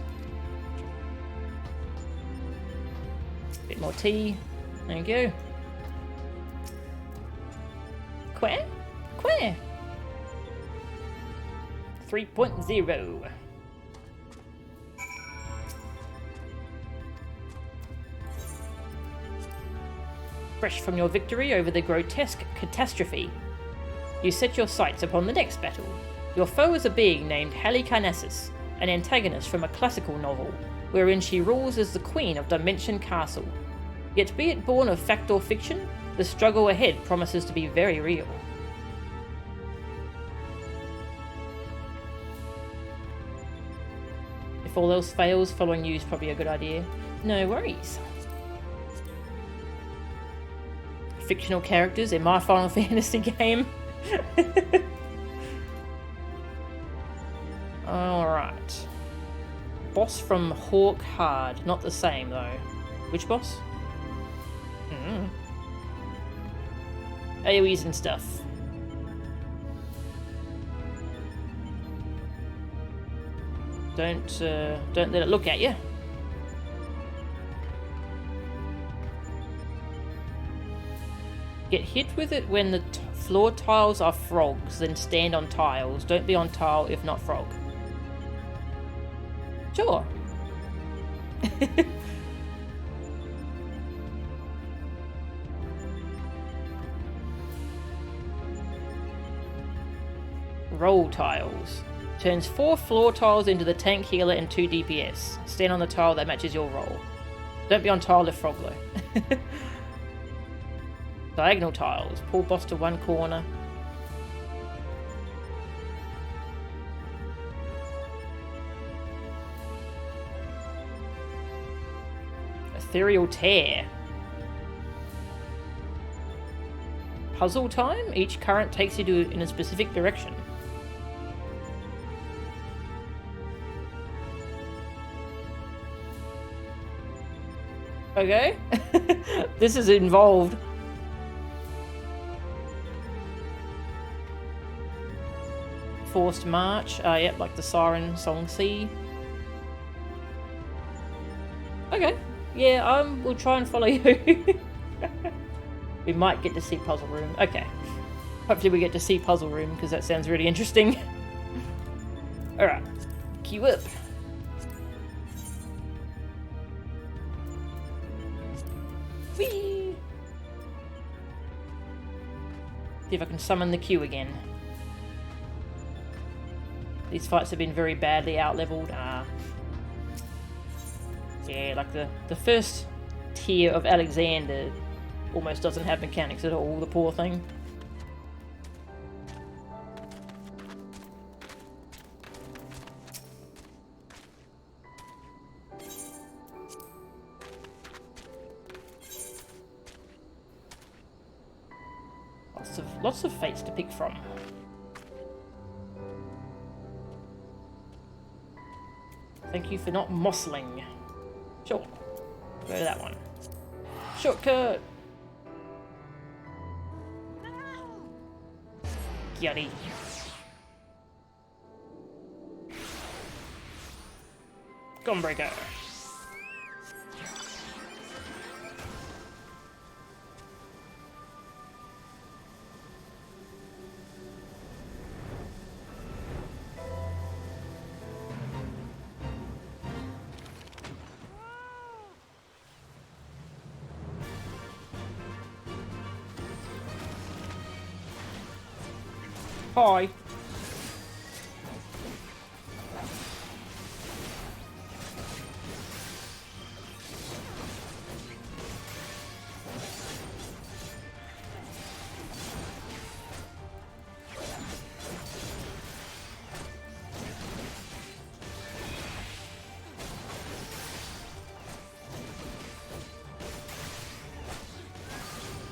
Bit more tea. There you go. Quare? Quare! 3.0. Fresh from your victory over the grotesque catastrophe, you set your sights upon the next battle. Your foe is a being named Halicarnassus, an antagonist from a classical novel, wherein she rules as the queen of Dimension Castle. Yet be it born of fact or fiction, the struggle ahead promises to be very real. If all else fails, following you is probably a good idea. No worries. Fictional characters in my Final Fantasy game. Alright. Boss from Hawk Hard. Not the same, though. Which boss? AoEs and stuff. Don't let it look at you. Get hit with it when the floor tiles are frogs, then stand on tiles. Don't be on tile if not frog. Sure. Roll tiles. Turns 4 floor tiles into the tank healer and 2 DPS. Stand on the tile that matches your roll. Don't be on tile if frog though. Diagonal tiles. Pull boss to one corner. Ethereal Tear. Puzzle time. Each current takes you in a specific direction. Okay. This is involved. Forced March. Yep, like the Siren Song C. Okay. Yeah, we'll try and follow you. We might get to see Puzzle Room. Okay. Hopefully we get to see Puzzle Room, because that sounds really interesting. Alright. Queue up. Whee! See if I can summon the queue again. These fights have been very badly out-leveled. Yeah, like the first tier of Alexander almost doesn't have mechanics at all, the poor thing. Lots of fates to pick from. Thank you for not mossling. Sure. Go to that one. Shortcut! Yuddy. Gunbreaker. Hi.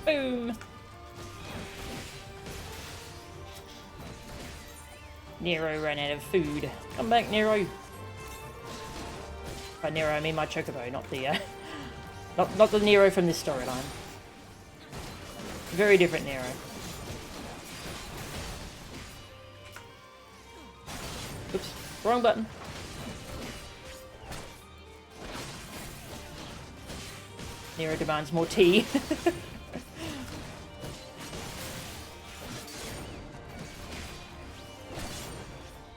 Boom. Nero ran out of food. Come back, Nero. By Nero, I mean my Chocobo, not the not the Nero from this storyline. Very different Nero. Oops, wrong button. Nero demands more tea.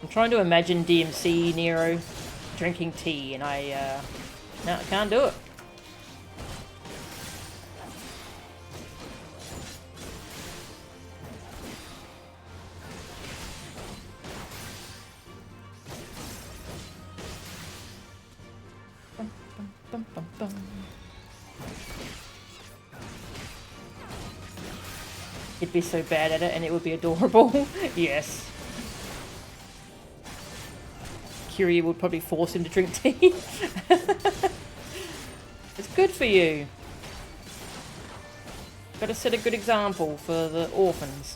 I'm trying to imagine DMC Nero drinking tea, and no, I can't do it. Bum, bum, bum, bum, bum. He'd be so bad at it, and it would be adorable. Yes. Kiryu would probably force him to drink tea. It's good for you. Got to set a good example for the orphans.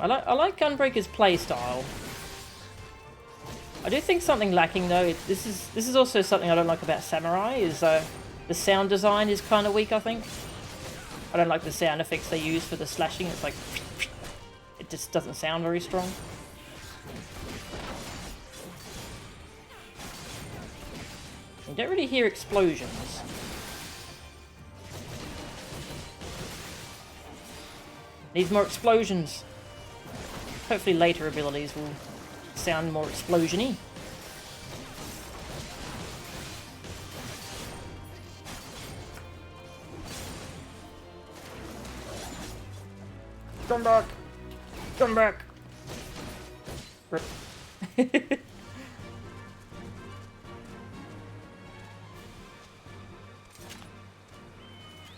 I like Gunbreaker's playstyle. I do think something lacking though. This is also something I don't like about Samurai. Is the sound design is kind of weak. I think. I don't like the sound effects they use for the slashing. It's like... it just doesn't sound very strong. You don't really hear explosions. Needs more explosions. Hopefully later abilities will sound more explosion-y. Come back! Come back! Rip.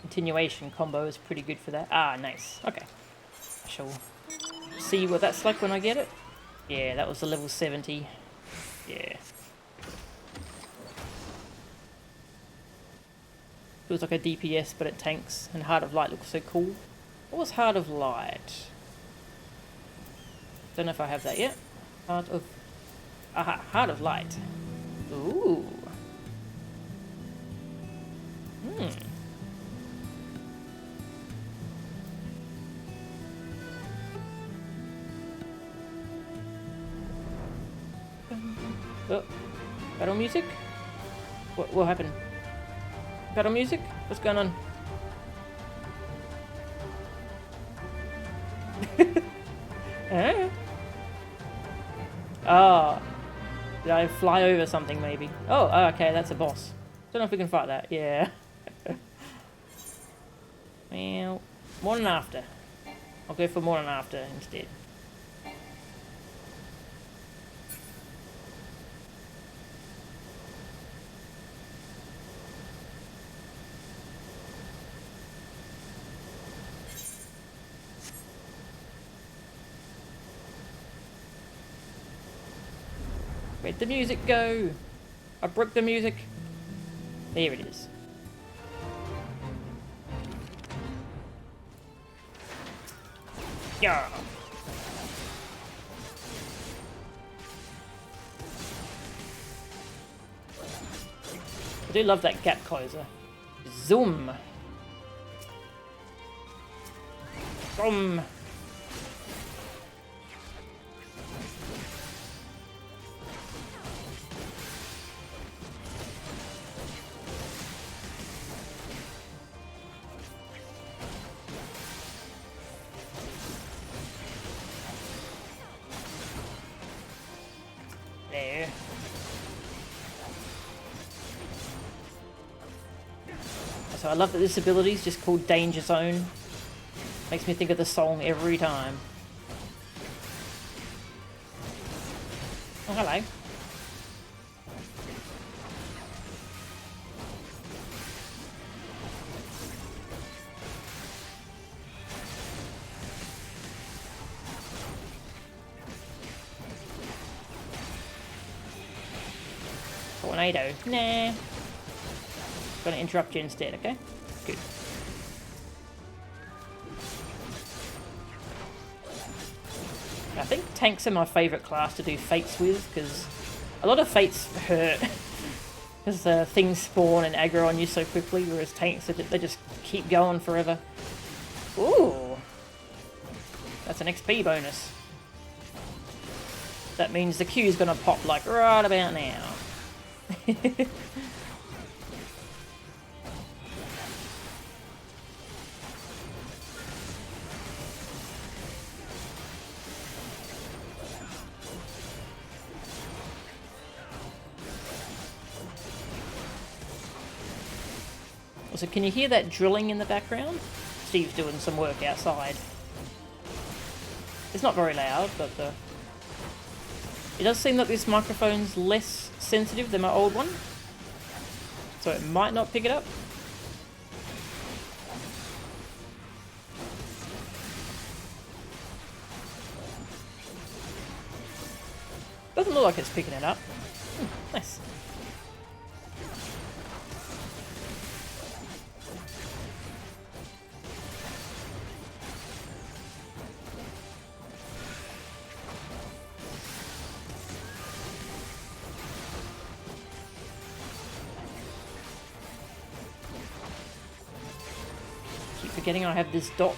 Continuation combo is pretty good for that. Ah, nice. Okay. I shall see what that's like when I get it. Yeah, that was the level 70. Yeah. Feels like a DPS, but it tanks, and Heart of Light looks so cool. What was Heart of Light? Don't know if I have that yet. Heart of... Aha, Heart of Light. Ooh. Oh, battle music? What happened? Battle music? What's going on? Ah, did I fly over something maybe? Oh, okay, that's a boss. Don't know if we can fight that. Yeah. Well, more than after. I'll go for more than after instead. Where'd the music go? I broke the music. There it is. Yeah. I do love that gap closer. Zoom. Zoom. There. So I love that this ability is just called Danger Zone. Makes me think of the song every time. Oh, hello. Tornado. Nah. Gonna interrupt you instead, okay? Good. I think tanks are my favourite class to do fates with, because a lot of fates hurt. Because things spawn and aggro on you so quickly, whereas tanks, they just keep going forever. Ooh! That's an XP bonus. That means the queue's gonna pop like right about now. Also, can you hear that drilling in the background? Steve's doing some work outside. It's not very loud, but it does seem that this microphone's less sensitive than my old one, so it might not pick it up. Doesn't look like it's picking it up. Nice. Forgetting I have this dot.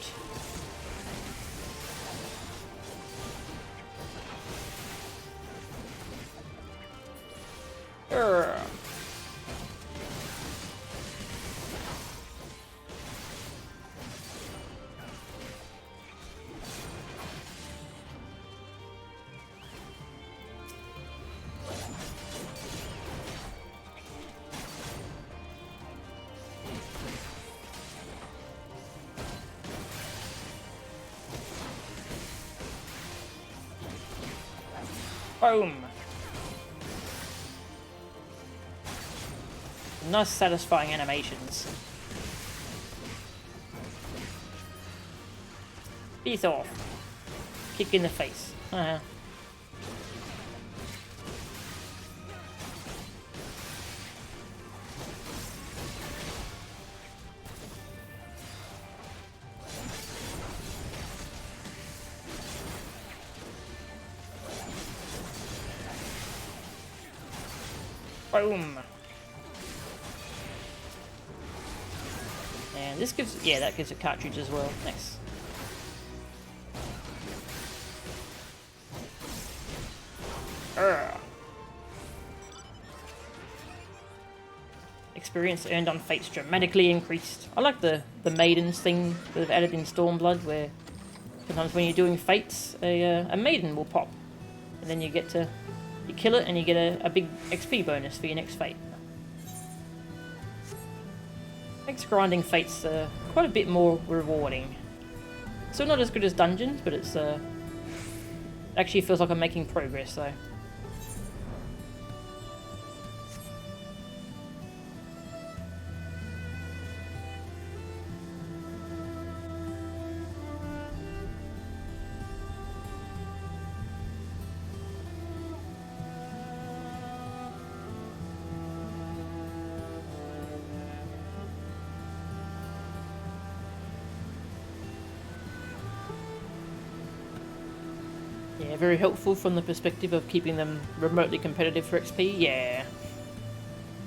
Urgh. Boom! Nice satisfying animations. Piece off. Kick in the face. Boom! And this gives, yeah, that gives a cartridge as well. Nice. Urgh. Experience earned on fates dramatically increased. I like the maidens thing that they've added in Stormblood, where sometimes when you're doing fates, a maiden will pop. And then you kill it and you get a big XP bonus for your next fate. Makes grinding fates quite a bit more rewarding. Still not as good as dungeons, but it's actually feels like I'm making progress though. Yeah, very helpful from the perspective of keeping them remotely competitive for XP, yeah.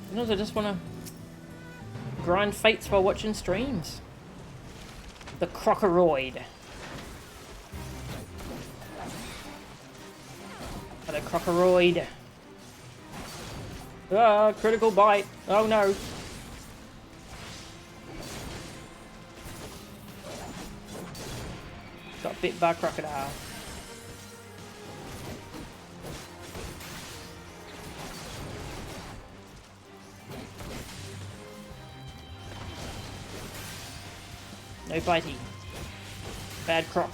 Sometimes I just want to grind fates while watching streams. The Crocoroid. Hello, Crocoroid. Ah, critical bite. Oh no. Got bit by a crocodile. No bitey. Bad croc.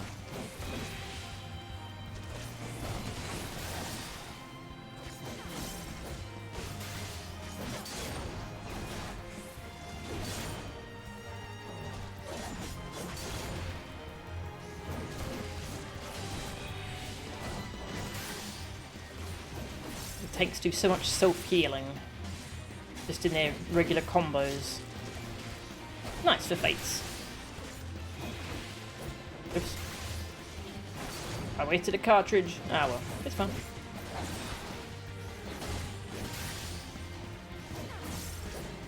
The tanks do so much self-healing. Just in their regular combos. Nice for fates. Oops. I wasted a cartridge. Ah well, it's fun.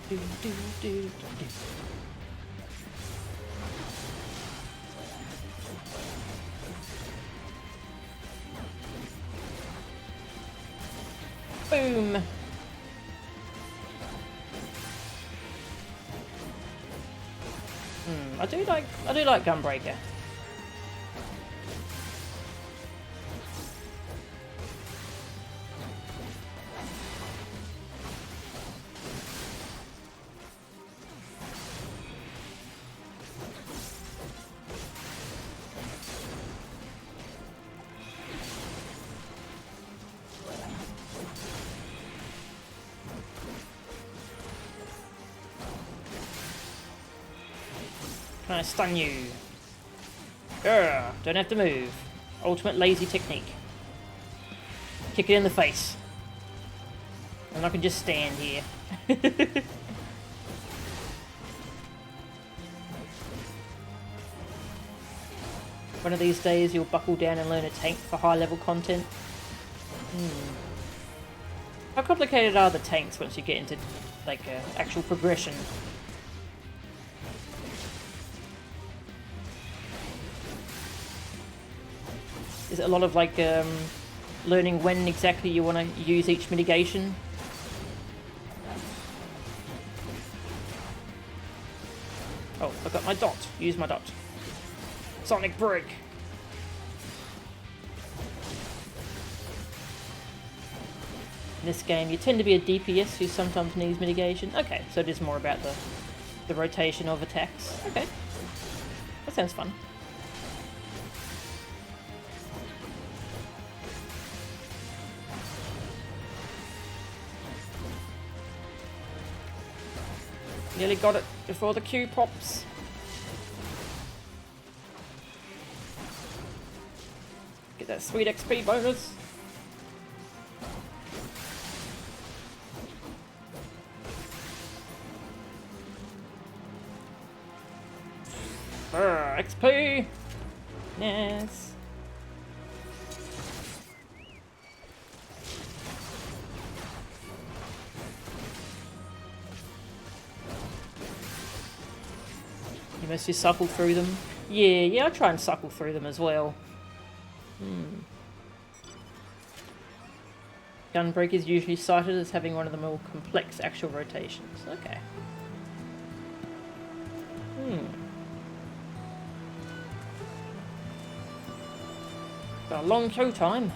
Do, do, do, do. Boom. I do like Gunbreaker. Can I stun you? Urgh, don't have to move. Ultimate lazy technique. Kick it in the face. And I can just stand here. One of these days you'll buckle down and learn a tank for high level content. How complicated are the tanks once you get into like actual progression? Is it a lot of like learning when exactly you want to use each mitigation? Oh, I got my dot. Use my dot. Sonic break. In this game, you tend to be a DPS who sometimes needs mitigation. Okay, so it is more about the rotation of attacks. Okay, that sounds fun. Nearly got it before the Q pops. Get that sweet XP bonus. XP! Yes. You mostly suckle through them? Yeah, I try and suckle through them as well. Gunbreaker is usually cited as having one of the more complex actual rotations. Okay. Got a long show time.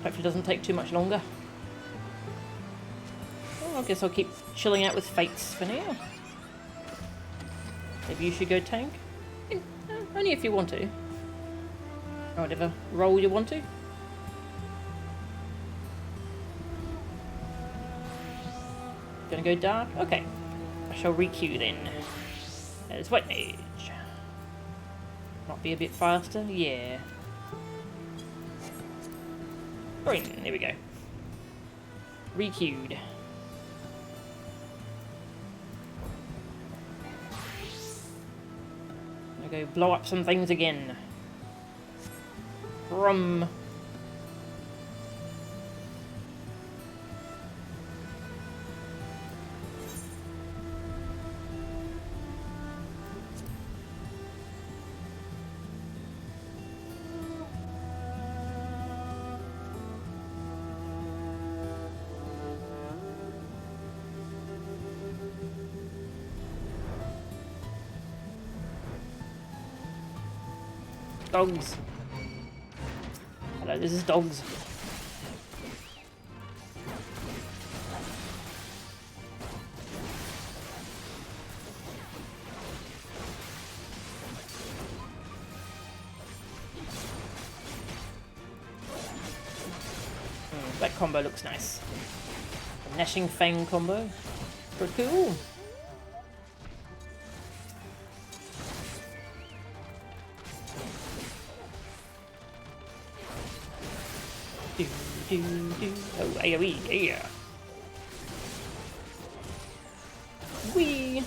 Hopefully it doesn't take too much longer. Well, I guess I'll keep chilling out with Fates for now. Maybe you should go tank? Only if you want to. Or whatever role you want to. Gonna go dark? Okay. I shall requeue then. There's White Mage. Might be a bit faster? Yeah. Green, there we go. Requeued. I'm gonna go blow up some things again. From dogs. Hello, this is dogs. That combo looks nice. A Gnashing Fang combo. Pretty cool. Oh, AoE, yeah. Wee.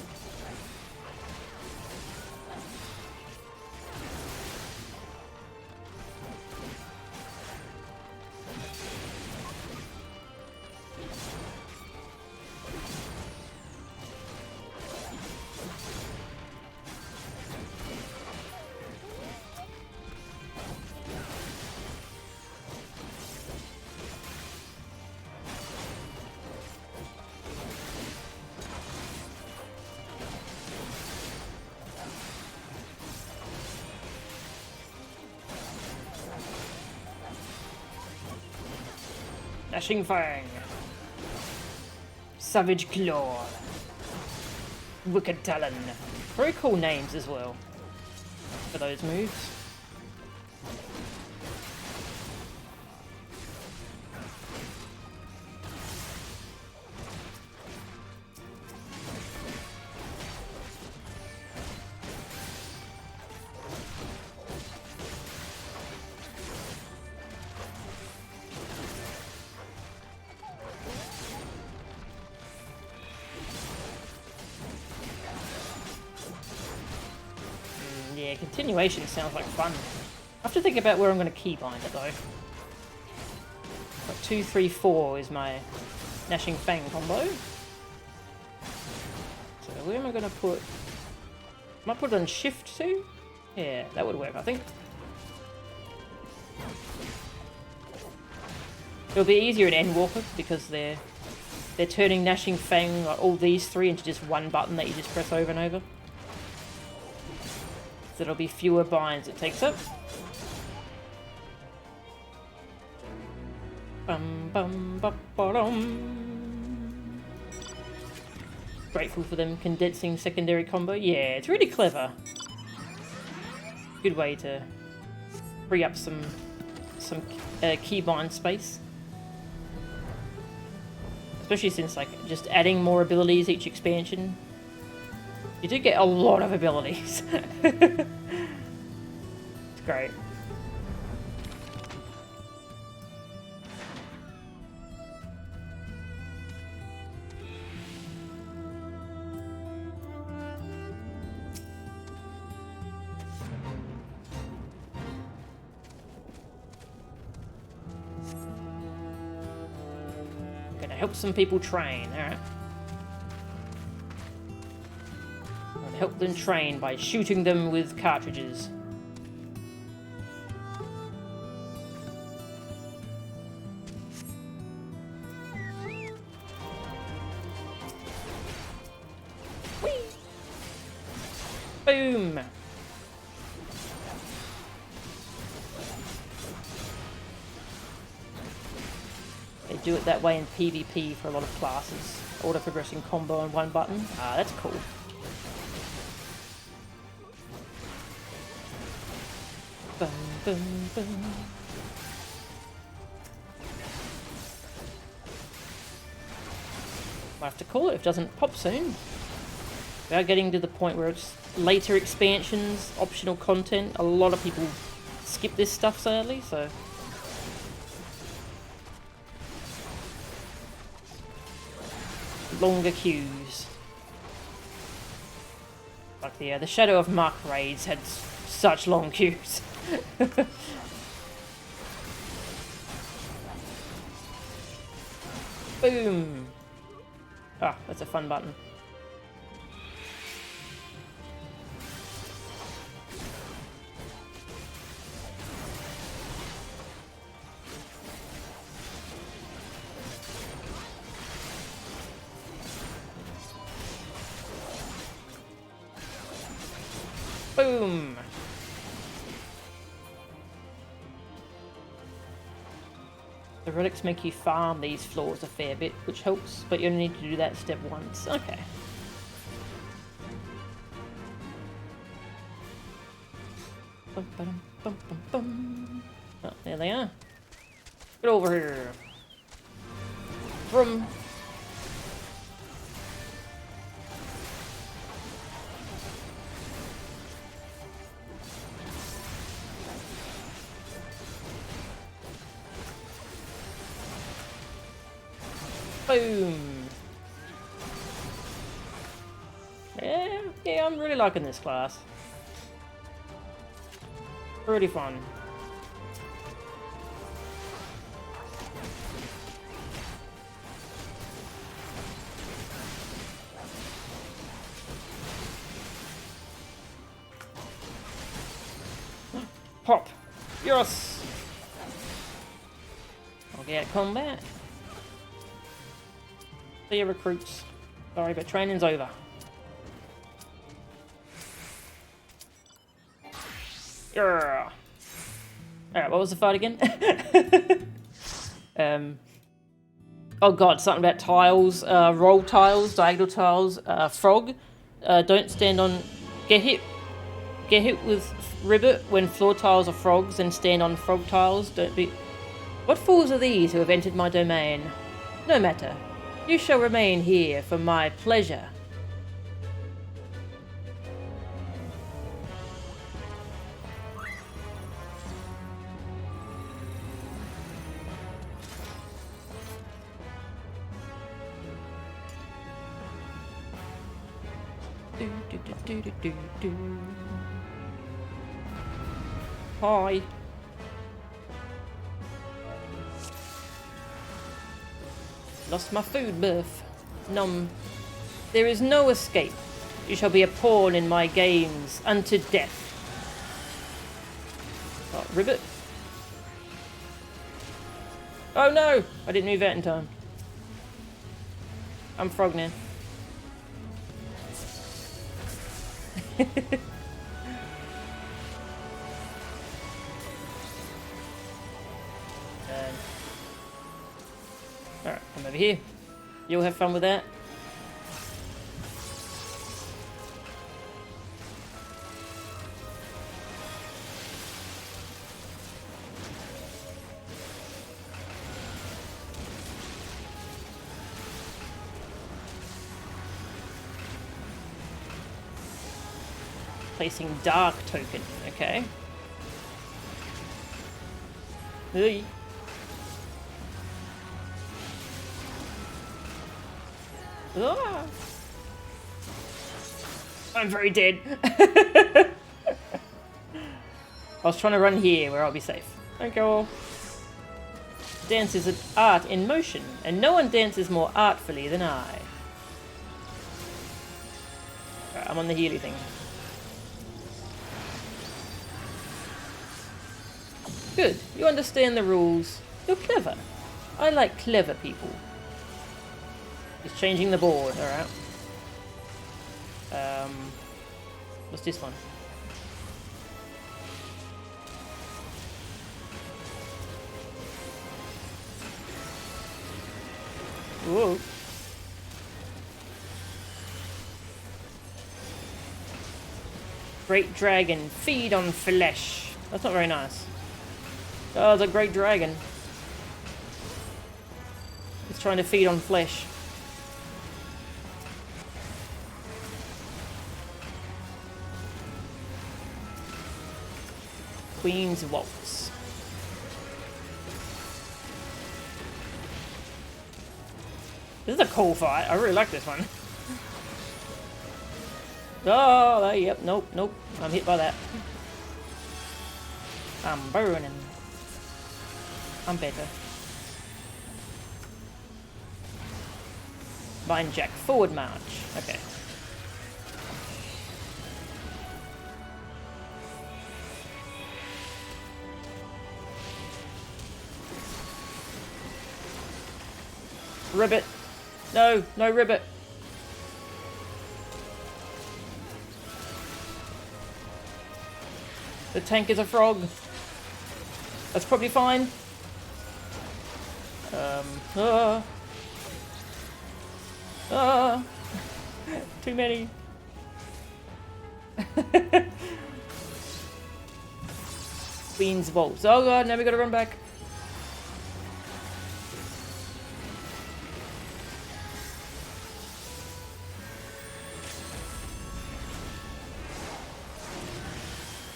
Gnashing Fang. Savage Claw. Wicked Talon. Very cool names as well for those moves. Yeah, continuation sounds like fun. I have to think about where I'm going to keybind it though. But 2, 3, 4 is my Gnashing Fang combo. So where am I going to put... I might put it on shift 2? Yeah, that would work, I think. It'll be easier in Endwalker because they're turning Gnashing Fang, like all these three, into just one button that you just press over and over. So there'll be fewer binds it takes up. Bum bum ba ba dum. Grateful for them condensing secondary combo. Yeah, it's really clever. Good way to free up some keybind space. Especially since like just adding more abilities each expansion. You do get a lot of abilities. It's great. Gonna help some people train, alright? Help them train by shooting them with cartridges. Whee! Boom! do it that way in PvP for a lot of classes. Auto progressing combo on one button. Ah, that's cool. Boom, boom, boom. Might have to call it if it doesn't pop soon. We are getting to the point where it's later expansions, optional content. A lot of people skip this stuff sadly, so. Longer queues. Like the Shadow of Mark raids had such long queues. Boom! Ah, that's a fun button. Boom! The relics make you farm these floors a fair bit, which helps, but you only need to do that step once. Okay. Bum, ba-dum, bum, bum, bum. Oh, there they are. Get over here. Vroom. Boom! Yeah, I'm really liking this class. Pretty fun. Pop! Yes! I'll get combat. See you, recruits. Sorry, but training's over. Yeah. Alright, what was the fight again? Oh god, something about tiles, roll tiles, diagonal tiles, frog. Don't stand on... Get hit with ribbit when floor tiles are frogs and stand on frog tiles. Don't be... What fools are these who have entered my domain? No matter. You shall remain here for my pleasure. Do, do, do, do, do, do. Hi. Lost my food buff. Num. There is no escape. You shall be a pawn in my games unto death. Oh, ribbit. Oh no! I didn't move that in time. I'm frog now. Alright, come over here. You'll have fun with that. Placing dark token, okay. Hey. Ah. I'm very dead. I was trying to run here where I'll be safe. Don't go off. Dance is an art in motion, and no one dances more artfully than I. Right, I'm on the Healy thing. Good, you understand the rules. You're clever. I like clever people. He's changing the board, alright. What's this one? Whoa. Great dragon, feed on flesh. That's not very nice. Oh, the great dragon. It's trying to feed on flesh. Queen's Waltz. This is a cool fight. I really like this one. Oh, yep, nope, nope. I'm hit by that. I'm burning. I'm better. Vine Jack, forward march. Okay. Ribbit. No, no ribbit. The tank is a frog. That's probably fine. Too many. Queen's Waltz. Oh god, now we gotta run back.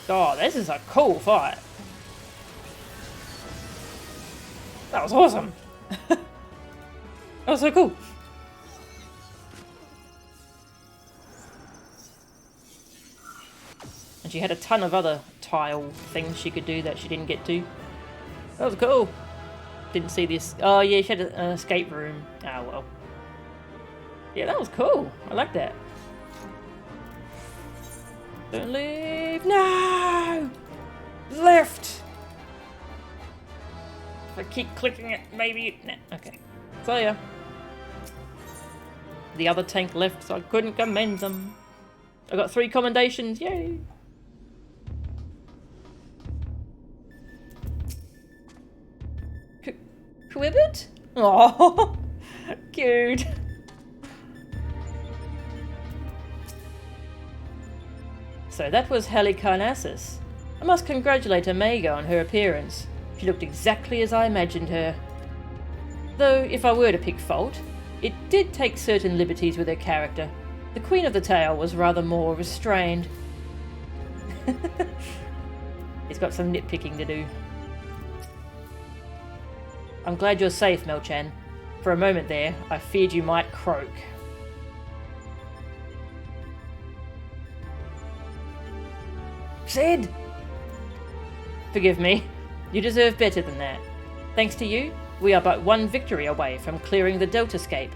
Oh, this is a cool fight. That was awesome. That was so cool. And she had a ton of other tile things she could do that she didn't get to. That was cool. Didn't see this. Oh yeah, she had an escape room. Ah well. Yeah, that was cool. I like that. Don't leave. No! Left! If I keep clicking it, maybe... Nah, okay. So yeah. The other tank left, so I couldn't commend them. I got 3 commendations. Yay! Quibbit? Oh, cute. So that was Halicarnassus. I must congratulate Omega on her appearance. She looked exactly as I imagined her. Though, if I were to pick fault, it did take certain liberties with her character. The Queen of the Tail was rather more restrained. He's got some nitpicking to do. I'm glad you're safe, Melchan. For a moment there, I feared you might croak. Sid! Forgive me. You deserve better than that. Thanks to you, we are but one victory away from clearing the Deltascape.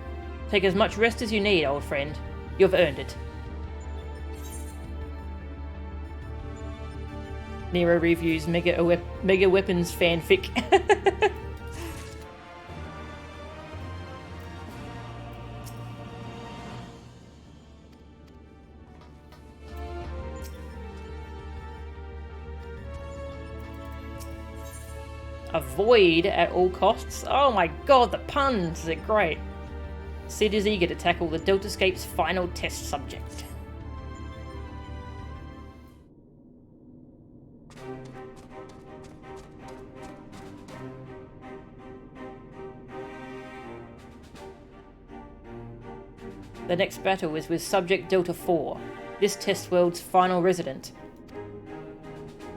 Take as much rest as you need, old friend. You've earned it. Nero reviews Mega Weapons fanfic. Avoid at all costs. Oh my god, the puns are great. Sid is eager to tackle the Deltascape's final test subject. The next battle is with Subject Delta 4, this test world's final resident.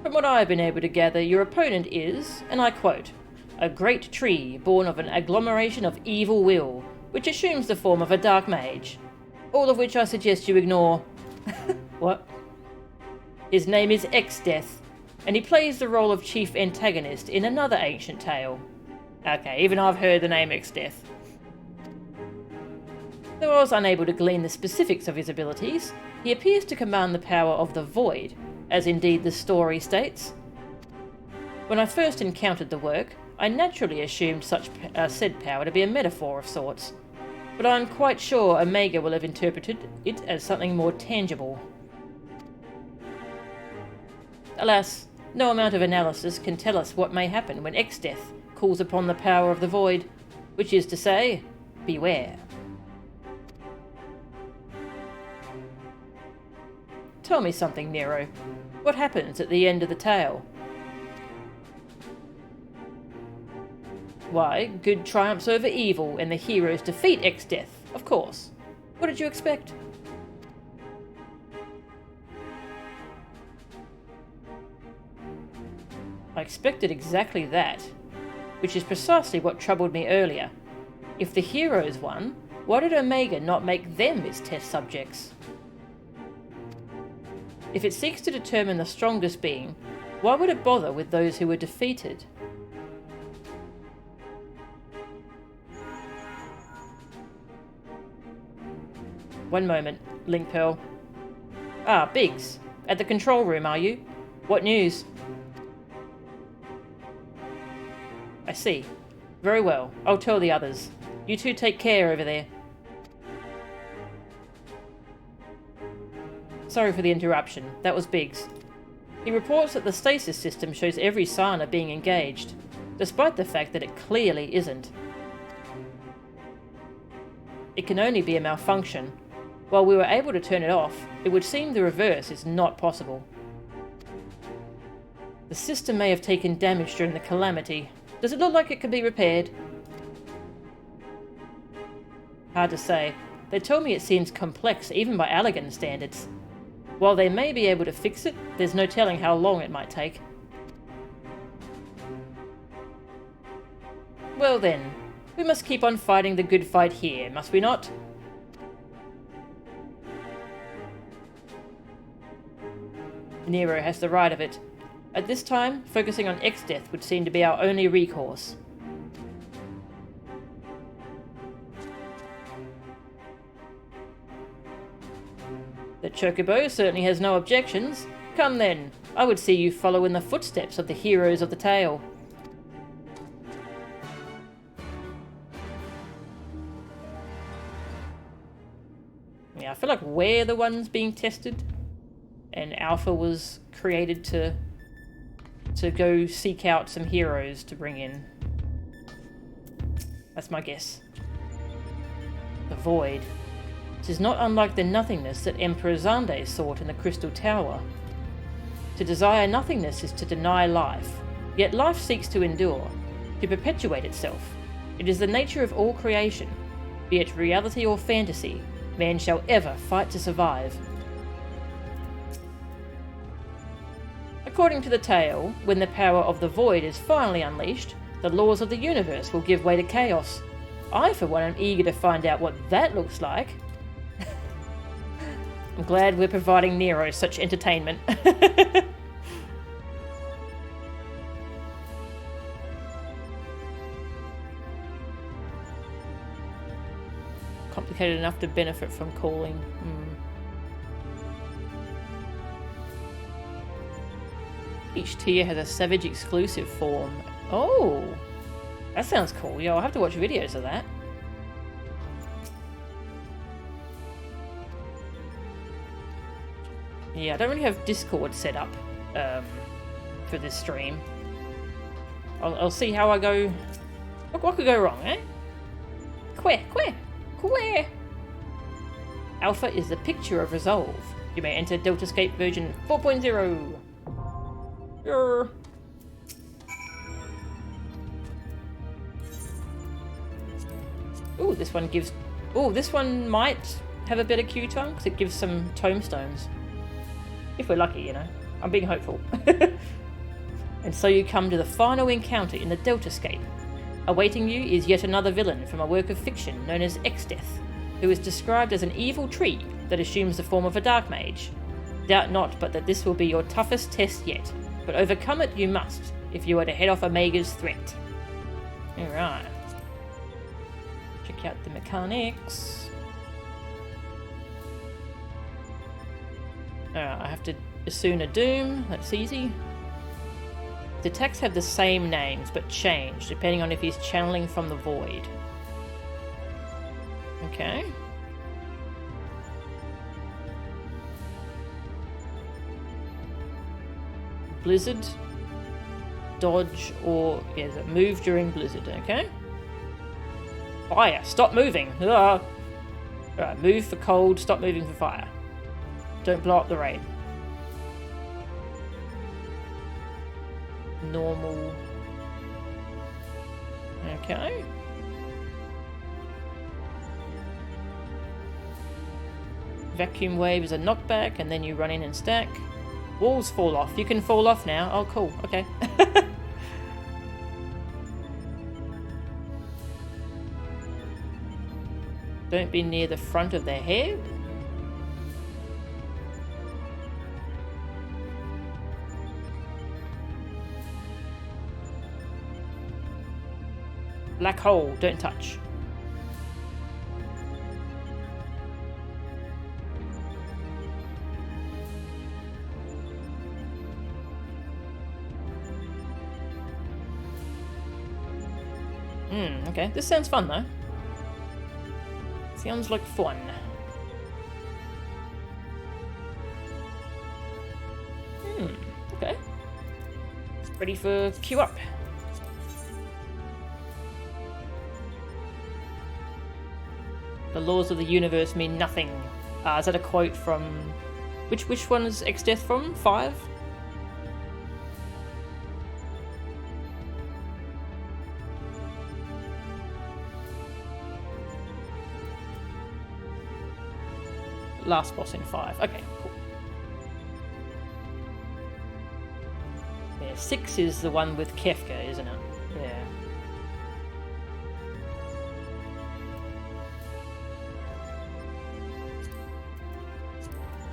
From what I have been able to gather, your opponent is, and I quote, a great tree born of an agglomeration of evil will, which assumes the form of a dark mage. All of which I suggest you ignore. What? His name is X-Death, and he plays the role of chief antagonist in another ancient tale. Okay, even I've heard the name X-Death. Though I was unable to glean the specifics of his abilities, he appears to command the power of the Void, as indeed the story states. When I first encountered the work, I naturally assumed such said power to be a metaphor of sorts, but I am quite sure Omega will have interpreted it as something more tangible. Alas, no amount of analysis can tell us what may happen when X-Death calls upon the power of the Void, which is to say, Beware. Tell me something, Nero. What happens at the end of the tale? Why, good triumphs over evil and the heroes defeat X-Death, of course. What did you expect? I expected exactly that, which is precisely what troubled me earlier. If the heroes won, why did Omega not make them its test subjects? If it seeks to determine the strongest being, why would it bother with those who were defeated? One moment, Link Pearl. Ah, Biggs. At the control room, are you? What news? I see. Very well. I'll tell the others. You two take care over there. Sorry for the interruption. That was Biggs. He reports that the Stasis System shows every sign of being engaged, despite the fact that it clearly isn't. It can only be a malfunction. While we were able to turn it off, it would seem the reverse is not possible. The system may have taken damage during the calamity. Does it look like it can be repaired? Hard to say. They told me it seems complex even by Allegan standards. While they may be able to fix it, there's no telling how long it might take. Well then, we must keep on fighting the good fight here, must we not? Nero has the right of it. At this time, focusing on X-Death would seem to be our only recourse. The Chocobo certainly has no objections. Come then, I would see you follow in the footsteps of the heroes of the tale. Yeah, I feel like we're the ones being tested. And Alpha was created to go seek out some heroes to bring in. That's my guess. The Void. This is not unlike the nothingness that Emperor Xande sought in the Crystal Tower. To desire nothingness is to deny life, yet life seeks to endure, to perpetuate itself. It is the nature of all creation. Be it reality or fantasy, man shall ever fight to survive. According to the tale, when the power of the Void is finally unleashed, the laws of the universe will give way to chaos. I, for one, am eager to find out what that looks like. I'm glad we're providing Nero such entertainment. Complicated enough to benefit from calling. Each tier has a Savage exclusive form. Oh! That sounds cool. Yo, I'll have to watch videos of that. Yeah, I don't really have Discord set up for this stream. I'll see how I go. What could go wrong, eh? Queer. Alpha is the picture of resolve. You may enter Deltascape version 4.0. Ooh, this one gives... Ooh, this one might have a better Q-tongue, because it gives some tomestones. If we're lucky, you know. I'm being hopeful. And so you come to the final encounter in the Deltascape. Awaiting you is yet another villain from a work of fiction known as X-Death, who is described as an evil tree that assumes the form of a dark mage. Doubt not but that this will be your toughest test yet. But overcome it you must, if you are to head off Omega's threat. Alright. Check out the mechanics. Alright, I have to Asuna Doom, that's easy. The attacks have the same names, but change, depending on if he's channeling from the Void. Okay. Blizzard, dodge, or move during Blizzard, okay? Fire. Stop moving. Alright, move for cold, stop moving for fire. Don't blow up the raid. Normal. Okay. Vacuum wave is a knockback, and then you run in and stack. Walls fall off. You can fall off now. Oh, cool. Okay. Don't be near the front of their head. Black hole. Don't touch. Okay. This sounds fun, though. Sounds like fun. Okay. Ready for queue up. The laws of the universe mean nothing. Is that a quote from... Which one is X-Death from? 5? Last boss in 5. Okay, cool. Yeah, 6 is the one with Kefka, isn't it? Yeah.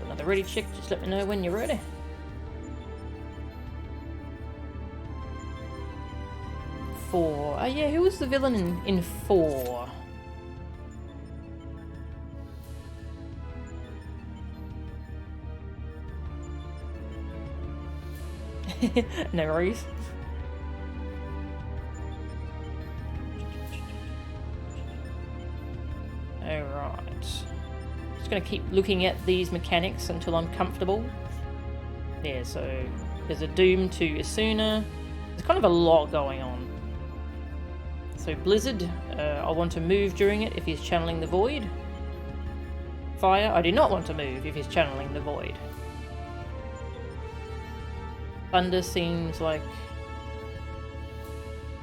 Another ready check, just let me know when you're ready. Four. Oh yeah, who was the villain in 4? No worries. Alright. Just gonna keep looking at these mechanics until I'm comfortable. Yeah, so there's a Doom to Asuna. There's kind of a lot going on. So Blizzard, I want to move during it if he's channeling the Void. Fire, I do not want to move if he's channeling the Void. Thunder seems like...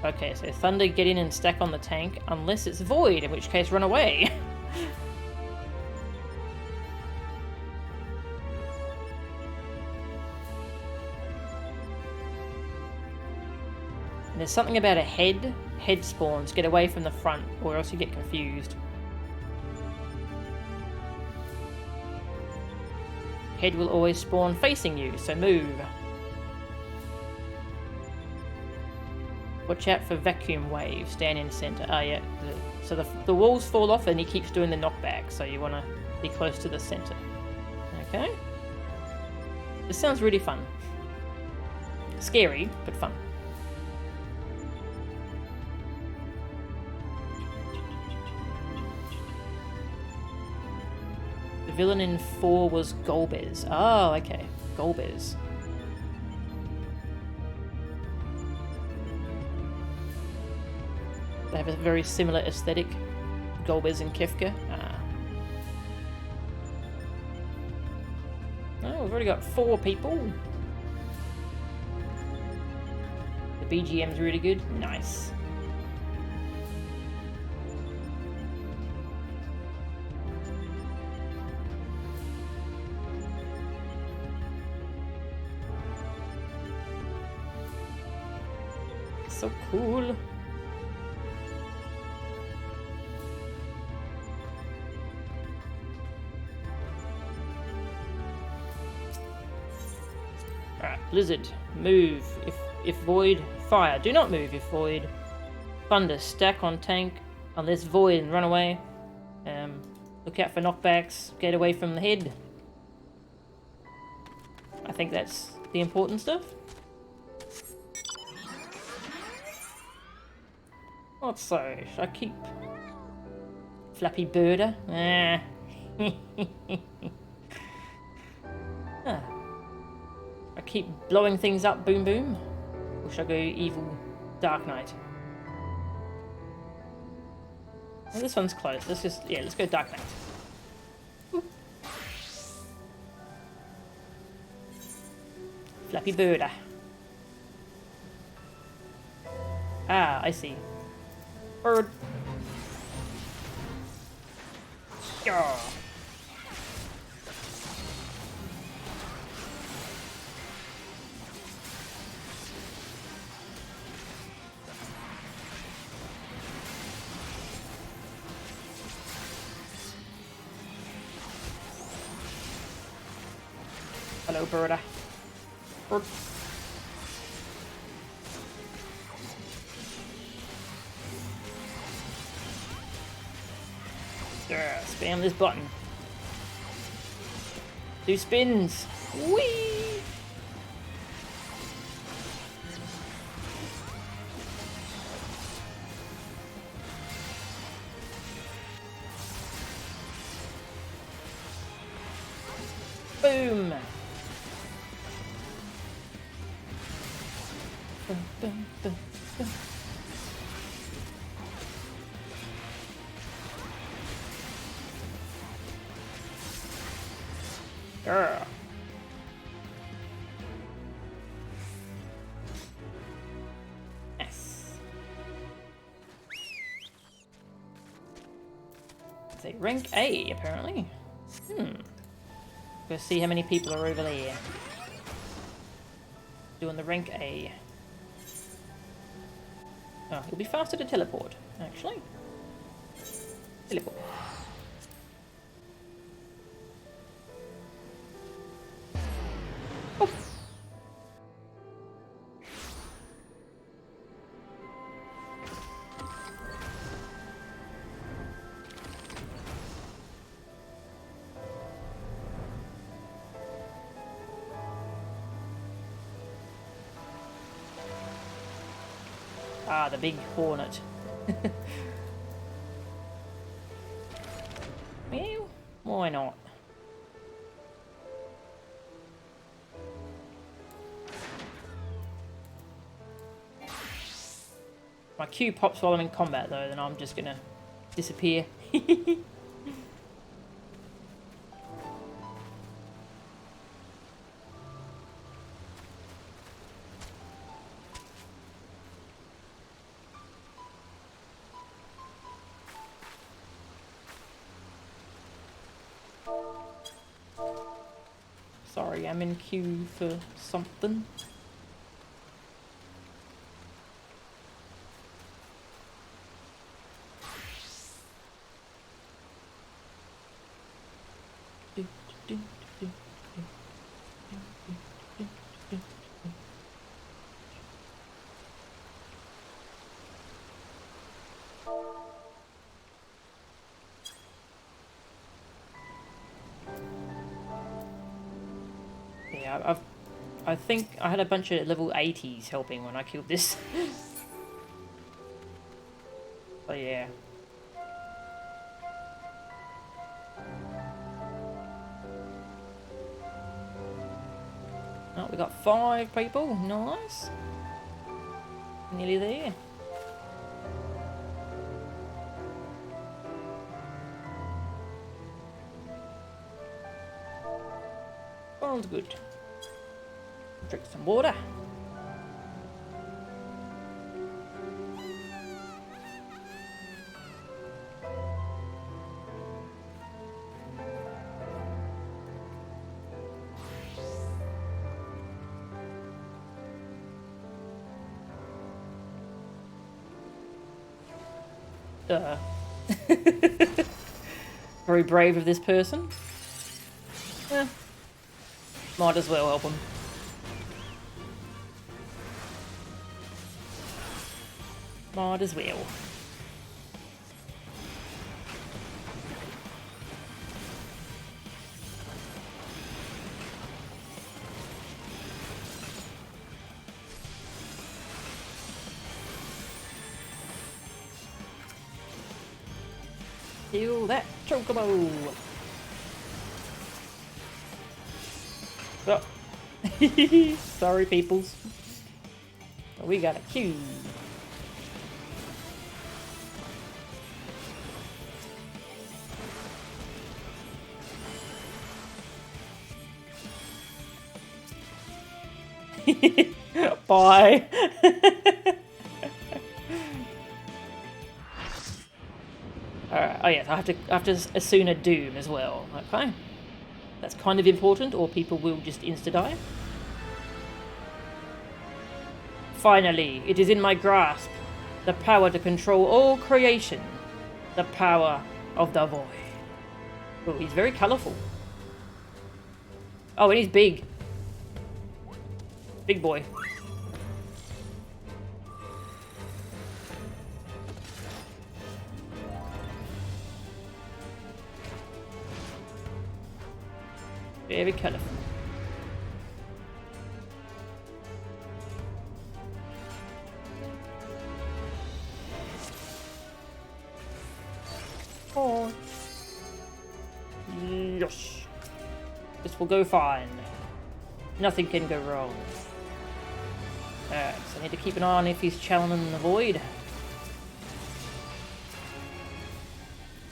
Okay, so Thunder, get in and stack on the tank, unless it's Void, in which case run away. And there's something about a head. Head spawns. Get away from the front, or else you get confused. Head will always spawn facing you, so move. Watch out for vacuum wave. Stand in center. Ah, yeah. So the walls fall off and he keeps doing the knockback, so you want to be close to the center. Okay. This sounds really fun. Scary, but fun. The villain in 4 was Golbez. Oh, okay. Golbez. They have a very similar aesthetic. Golbez and Kefka. Oh, we've already got 4 people. The BGM's really good. Nice. So cool. Alright, Blizzard, move if Void. Fire, do not move if Void. Thunder, stack on tank unless Void and run away. Look out for knockbacks, get away from the head. I think that's the important stuff. What so? Should I keep Flappy Birder? I keep blowing things up, boom boom? Or should I go evil Dark Knight? Oh, this one's close. Let's just, yeah, let's go Dark Knight. Ooh. Flappy bird. Ah, I see. Bird. Yeah. Hello, bird. Bird. Yeah, spam this button. 2 spins. Whee! Boom! Dun, dun, dun, dun. Yeah. Yes. It's a rank A, apparently. Go see how many people are over there. Doing the rank A. Oh, it'll be faster to teleport, actually. Teleport. Oh. Ah, the big hornet. Well, why not? My Q pops while I'm in combat though, then I'm just gonna disappear. Sorry, I'm in queue for something. Yeah, I think I had a bunch of level 80s helping when I killed this. So yeah. Oh, we got 5 people. Nice. Nearly there. Sounds good. Drink some water. Very brave of this person. Eh, might as well help him. Might as well. Kill that chocobo! Oh. Sorry, peoples. We got a queue. Bye. Alright, oh yes, I have to assume a doom as well. Okay. That's kind of important, or people will just insta-die. Finally, it is in my grasp. The power to control all creation. The power of the void. Oh, he's very colourful. Oh, and he's big. Big boy. Very colourful. Oh. Yes. This will go fine. Nothing can go wrong. Alright, so I need to keep an eye on if he's channeling the void.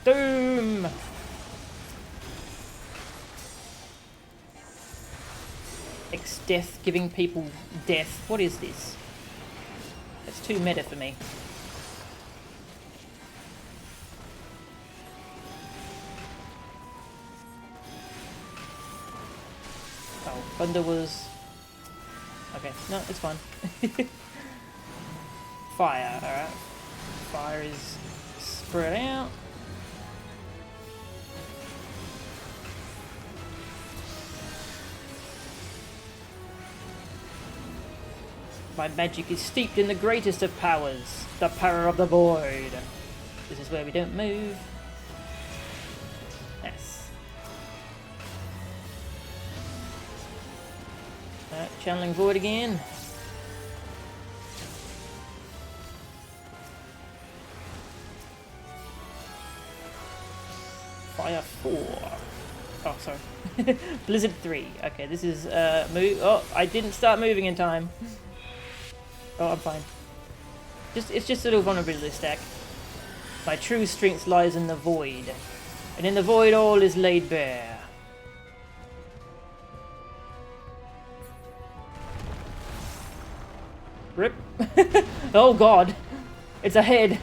Doom! Death, giving people death. What is this? That's too meta for me. Oh, thunder was... Okay, no, it's fine. Fire, alright. Fire is spread out. My magic is steeped in the greatest of powers, the power of the void. This is where we don't move. Yes. Channeling void again. Fire 4. Oh, sorry. Blizzard 3. Okay, this is move. Oh, I didn't start moving in time. Oh, I'm fine. It's just a little vulnerability stack. My true strength lies in the void. And in the void all is laid bare. Rip. Oh god. It's a head.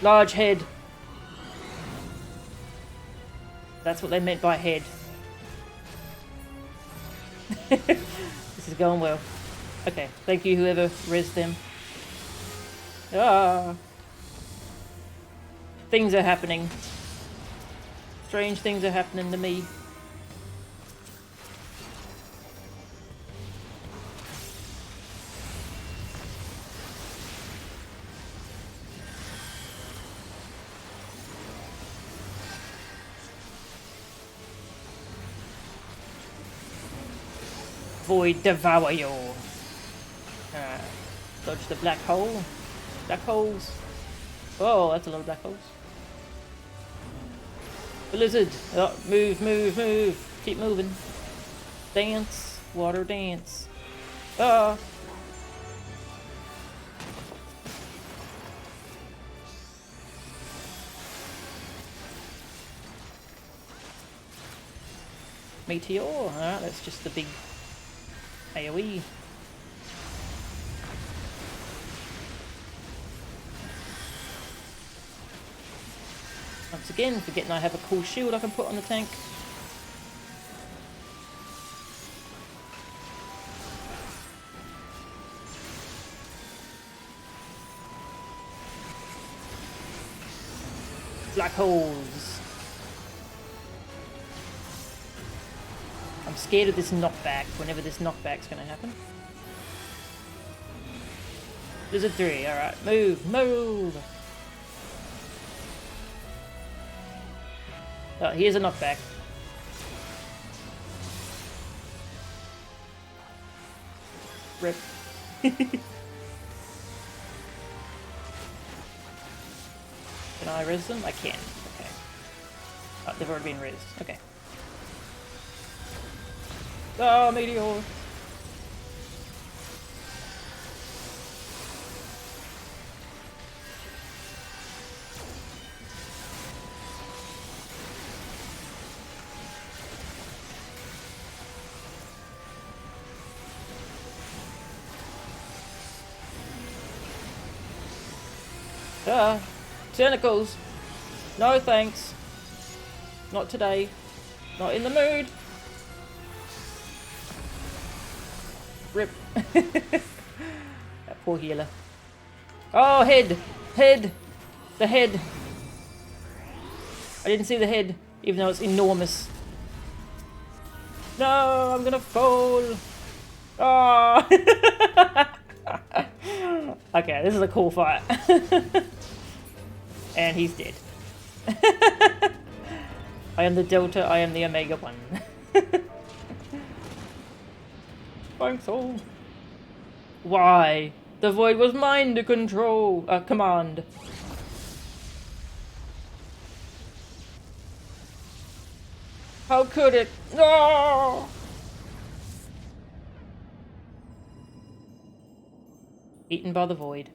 Large head. That's what they meant by head. This is going well. Okay, thank you whoever rezzed them. Ah. Things are happening. Strange things are happening to me. Void devour you. Dodge the black hole. Black holes. Oh, that's a lot of black holes. Blizzard. Oh, move, move, move. Keep moving. Dance. Water dance. Ah. Meteor. Alright, that's just the big AoE. Once again, forgetting I have a cool shield I can put on the tank. Black holes. I'm scared of this knockback, whenever this knockback's gonna happen. There's a 3, alright. Move, move! Oh, here's a knockback. Rip. Can I res them? I can. Okay. Oh, they've already been resed. Okay. Oh, meteor! Ah, tentacles. No thanks. Not today. Not in the mood. Rip. That poor healer. Oh, head! Head! The head! I didn't see the head, even though it's enormous. No, I'm gonna fall! Oh! Okay, this is a cool fight. And he's dead. I am the Delta, I am the Omega 1. Thanks all. Why? The void was mine to control. Command. How could it? No! Eaten by the void.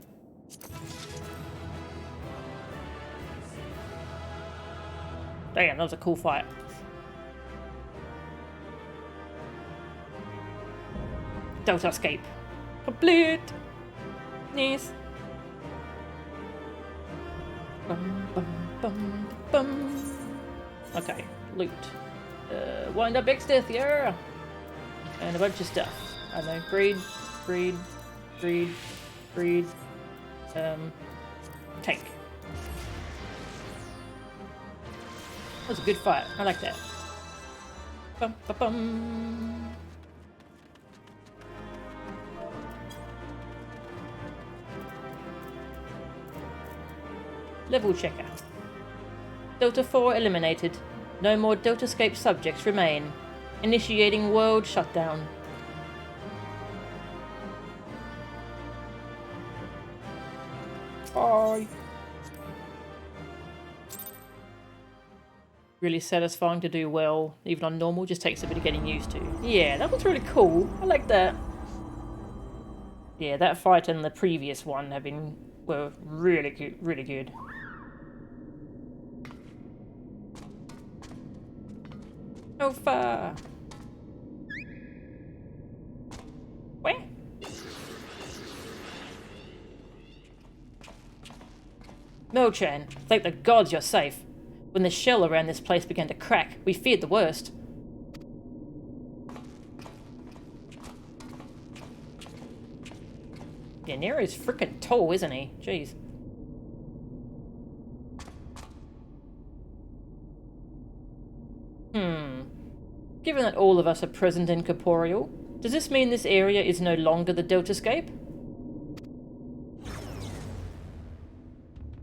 Damn, that was a cool fight. Delta escape. Complete! Nice. Bum, bum, bum, bum. Okay, loot. Wind up Exdeath, yeah! And a bunch of stuff. I don't know, breed. Tank. That was a good fight. I like that. Bum, bum, bum. Level checker. Delta 4 eliminated. No more Deltascape subjects remain. Initiating world shutdown. Bye. Really satisfying to do well, even on normal, just takes a bit of getting used to. Yeah, that was really cool. I like that. Yeah, that fight and the previous one were really good, really good. How far? Where? Mo-chan, thank the gods you're safe. When the shell around this place began to crack, we feared the worst. Yeah, Nero's frickin' tall, isn't he? Jeez. Given that all of us are present and corporeal, does this mean this area is no longer the Deltascape?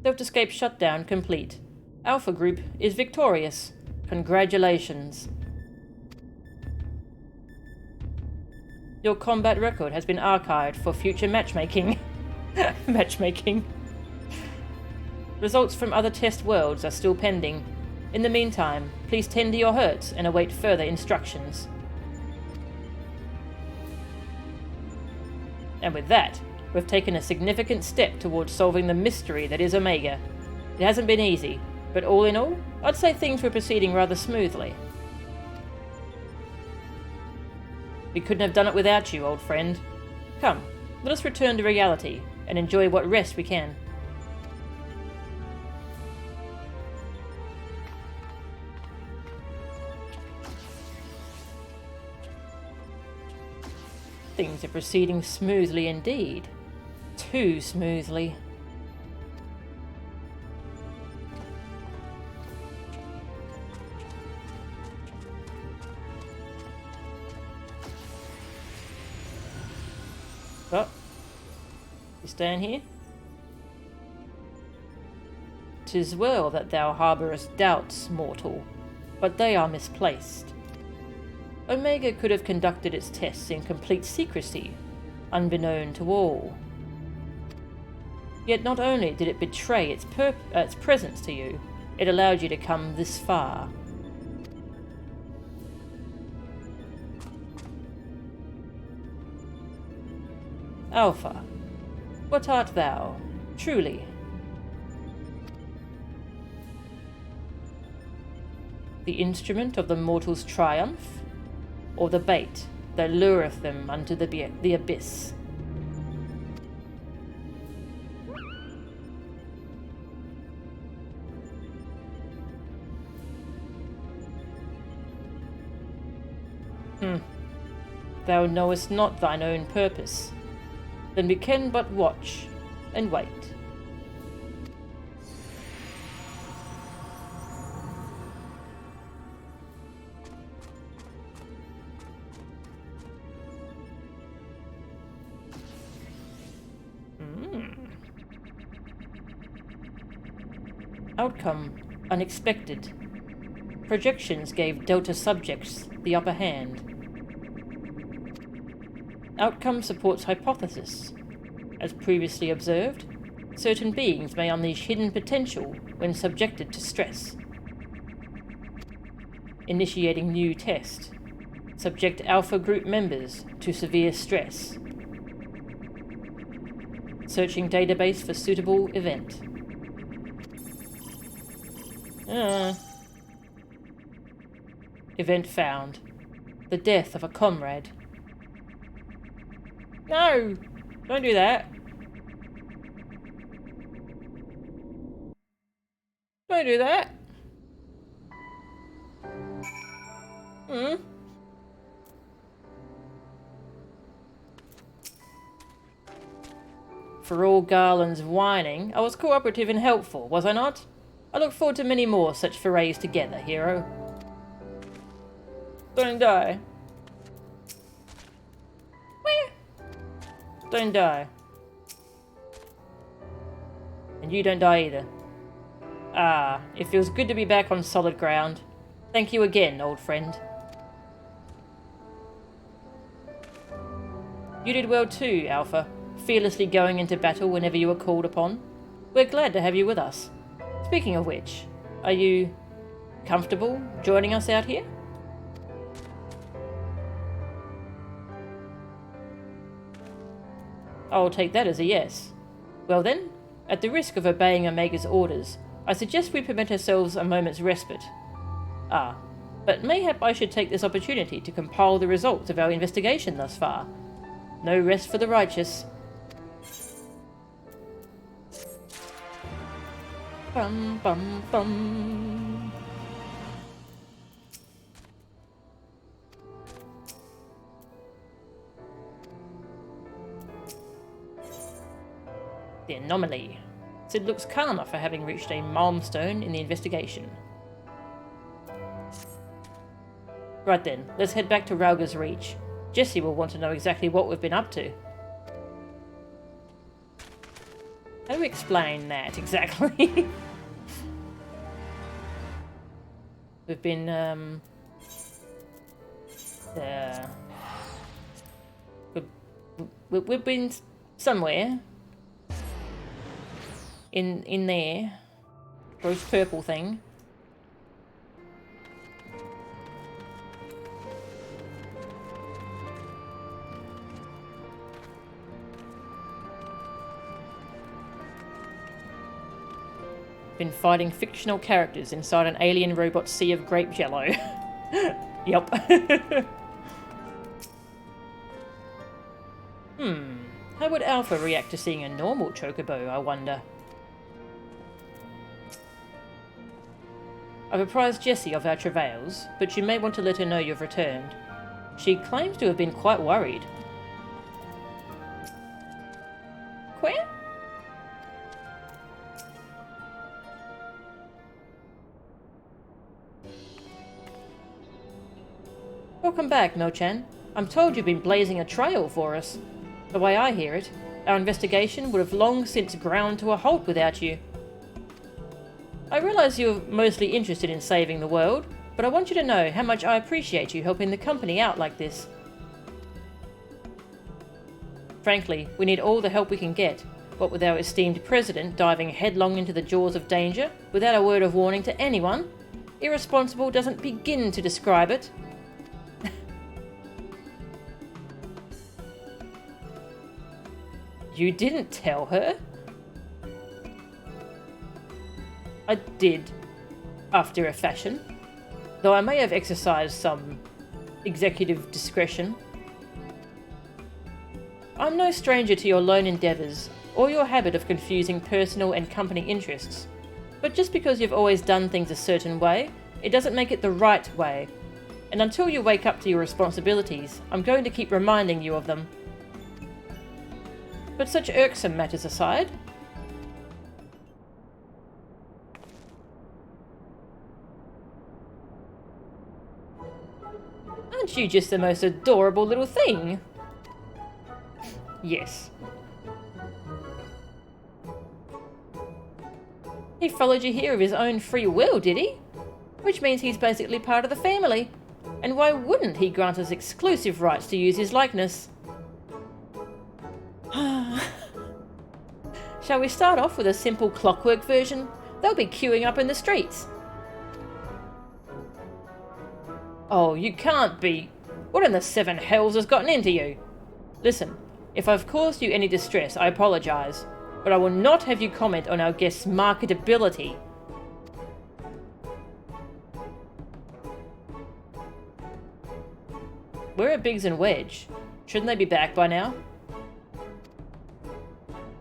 Deltascape shutdown complete. Alpha Group is victorious. Congratulations. Your combat record has been archived for future matchmaking. Matchmaking. Results from other test worlds are still pending. In the meantime, please tend to your hurts and await further instructions. And with that, we've taken a significant step towards solving the mystery that is Omega. It hasn't been easy, but all in all, I'd say things were proceeding rather smoothly. We couldn't have done it without you, old friend. Come, let us return to reality and enjoy what rest we can. Things are proceeding smoothly indeed. Too smoothly. Oh. You staying here? 'Tis well that thou harbourest doubts, mortal, but they are misplaced. Omega could have conducted its tests in complete secrecy, unbeknown to all. Yet not only did it betray its presence to you, it allowed you to come this far. Alpha, what art thou, truly? The instrument of the mortal's triumph? Or the bait that lureth them unto the abyss? Thou knowest not thine own purpose. Then we can but watch and wait. Outcome unexpected. Projections gave Delta subjects the upper hand. Outcome supports hypothesis. As previously observed, certain beings may unleash hidden potential when subjected to stress. Initiating new test. Subject Alpha Group members to severe stress. Searching database for suitable event. Event found. The death of a comrade. No! Don't do that. Don't do that. For all Garland's whining, I was cooperative and helpful, was I not? I look forward to many more such forays together, hero. Don't die. Where? Don't die. And you don't die either. Ah, it feels good to be back on solid ground. Thank you again, old friend. You did well too, Alpha, fearlessly going into battle whenever you were called upon. We're glad to have you with us. Speaking of which, are you comfortable joining us out here? I'll take that as a yes. Well then, at the risk of obeying Omega's orders, I suggest we permit ourselves a moment's respite. Ah, but mayhap I should take this opportunity to compile the results of our investigation thus far. No rest for the righteous. Bum bum bum. The anomaly. Sid looks calmer for having reached a milestone in the investigation. Right then, let's head back to Rauga's Reach. Jesse will want to know exactly what we've been up to. How do we explain that exactly? We've been, we've been somewhere. In there. Gross purple thing. Been fighting fictional characters inside an alien robot sea of grape jello. Yup. How would Alpha react to seeing a normal chocobo, I wonder? I've apprised Jessie of our travails, but you may want to let her know you've returned. She claims to have been quite worried. Where? Welcome back, No-chan. I'm told you've been blazing a trail for us. The way I hear it, our investigation would have long since ground to a halt without you. I realise you're mostly interested in saving the world, but I want you to know how much I appreciate you helping the company out like this. Frankly, we need all the help we can get, what with our esteemed president diving headlong into the jaws of danger without a word of warning to anyone. Irresponsible doesn't begin to describe it. You didn't tell her? I did, after a fashion, though I may have exercised some executive discretion. I'm no stranger to your lone endeavours, or your habit of confusing personal and company interests, but just because you've always done things a certain way, it doesn't make it the right way. And until you wake up to your responsibilities, I'm going to keep reminding you of them. But such irksome matters aside, aren't you just the most adorable little thing? Yes. He followed you here of his own free will, did he? Which means he's basically part of the family. And why wouldn't he grant us exclusive rights to use his likeness? Shall we start off with a simple clockwork version? They'll be queuing up in the streets. Oh, you can't be. What in the seven hells has gotten into you? Listen, if I've caused you any distress, I apologise. But I will not have you comment on our guest's marketability. Where are Biggs and Wedge? Shouldn't they be back by now?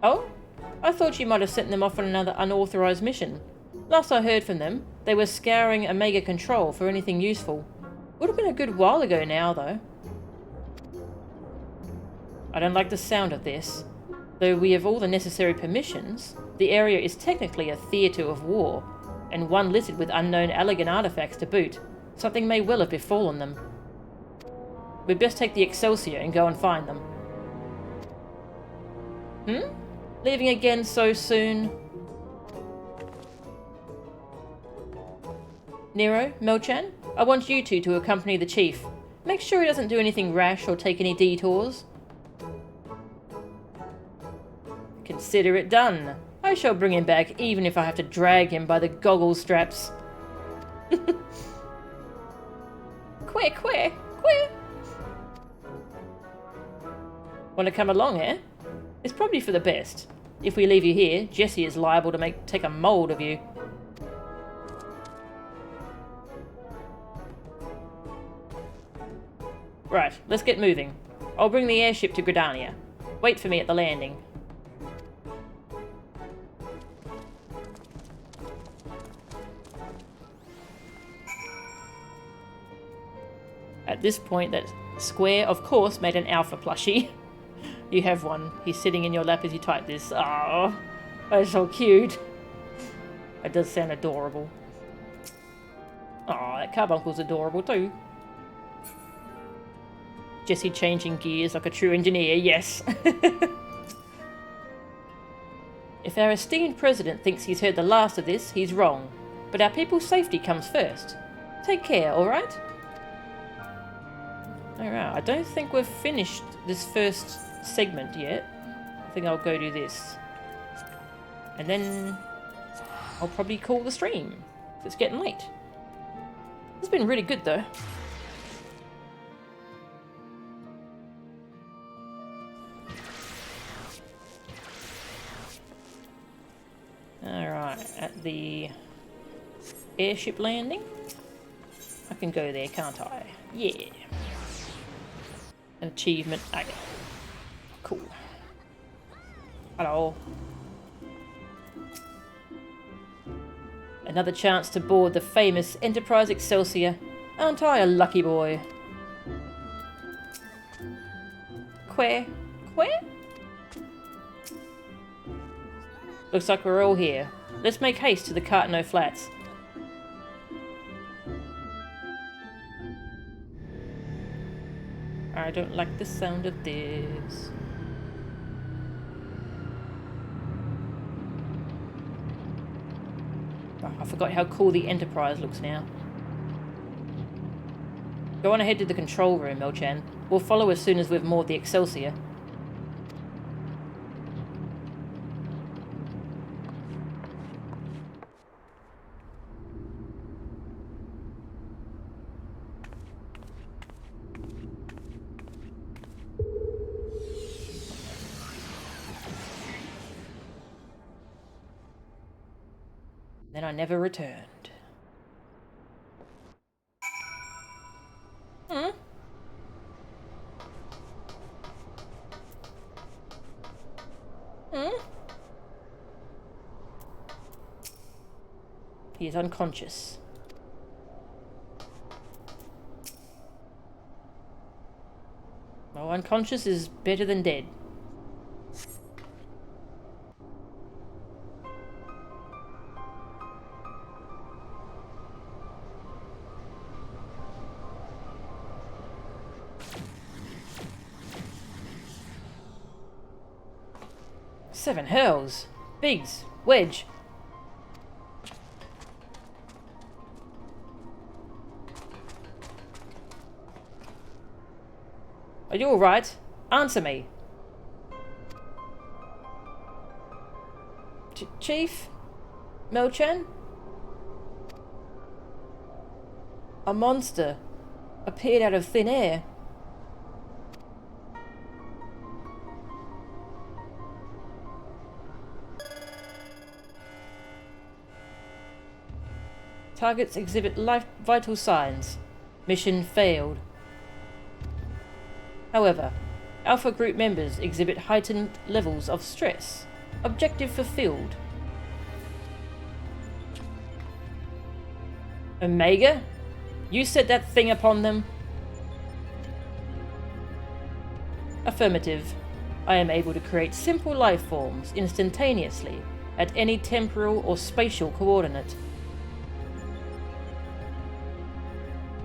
Oh? I thought you might have sent them off on another unauthorised mission. Last I heard from them, they were scouring Omega Control for anything useful. Would have been a good while ago now, though. I don't like the sound of this. Though we have all the necessary permissions, the area is technically a theatre of war, and one littered with unknown Allegan artifacts to boot. Something may well have befallen them. We'd best take the Excelsior and go and find them. Leaving again so soon? Nero, Melchan, I want you two to accompany the chief. Make sure he doesn't do anything rash or take any detours. Consider it done. I shall bring him back even if I have to drag him by the goggle straps. Queer. Want to come along, eh? It's probably for the best. If we leave you here, Jessie is liable to take a mould of you. Right, let's get moving. I'll bring the airship to Gridania. Wait for me at the landing. At this point, that Square, of course, made an alpha plushie. You have one. He's sitting in your lap as you type this. Oh, that's so cute. It does sound adorable. Oh, that carbuncle's adorable too. Jessie changing gears like a true engineer, yes. If our esteemed president thinks he's heard the last of this, he's wrong. But our people's safety comes first. Take care, alright? Alright, I don't think we've finished this first segment yet. I think I'll go do this. And then I'll probably call the stream. It's getting late. It's been really good though. Alright, at the airship landing. I can go there, can't I? Yeah. An achievement. Okay. Cool. Hello. Another chance to board the famous Enterprise Excelsior. Aren't I a lucky boy? Queer? Looks like we're all here. Let's make haste to the Cartano Flats. I don't like the sound of this. Oh, I forgot how cool the Enterprise looks now. Go on ahead to the control room, Melchan. We'll follow as soon as we've moored the Excelsior. Then I never returned. He is unconscious. Well, unconscious is better than dead. Seven hells. Biggs. Wedge. Are you alright? Answer me. Chief? Melchan? A monster appeared out of thin air. Targets exhibit vital signs. Mission failed. However, Alpha Group members exhibit heightened levels of stress. Objective fulfilled. Omega? You set that thing upon them? Affirmative. I am able to create simple life forms instantaneously at any temporal or spatial coordinate.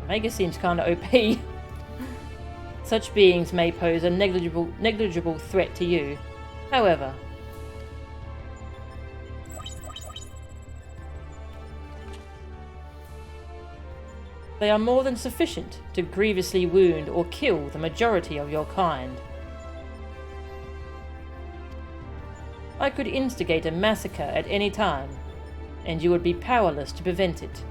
Omega seems kinda OP. Such beings may pose a negligible threat to you. However, they are more than sufficient to grievously wound or kill the majority of your kind. I could instigate a massacre at any time, and you would be powerless to prevent it.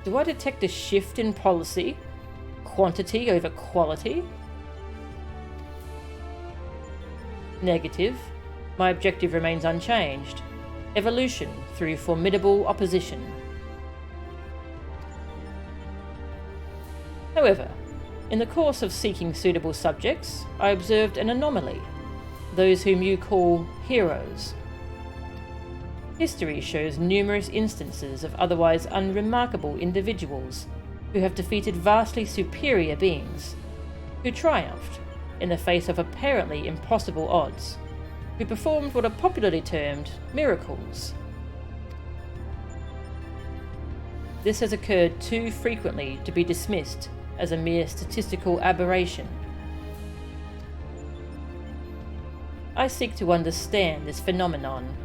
Do I detect a shift in policy? Quantity over quality? Negative. My objective remains unchanged. Evolution through formidable opposition. However, in the course of seeking suitable subjects, I observed an anomaly. Those whom you call heroes. History shows numerous instances of otherwise unremarkable individuals who have defeated vastly superior beings, who triumphed in the face of apparently impossible odds, who performed what are popularly termed miracles. This has occurred too frequently to be dismissed as a mere statistical aberration. I seek to understand this phenomenon.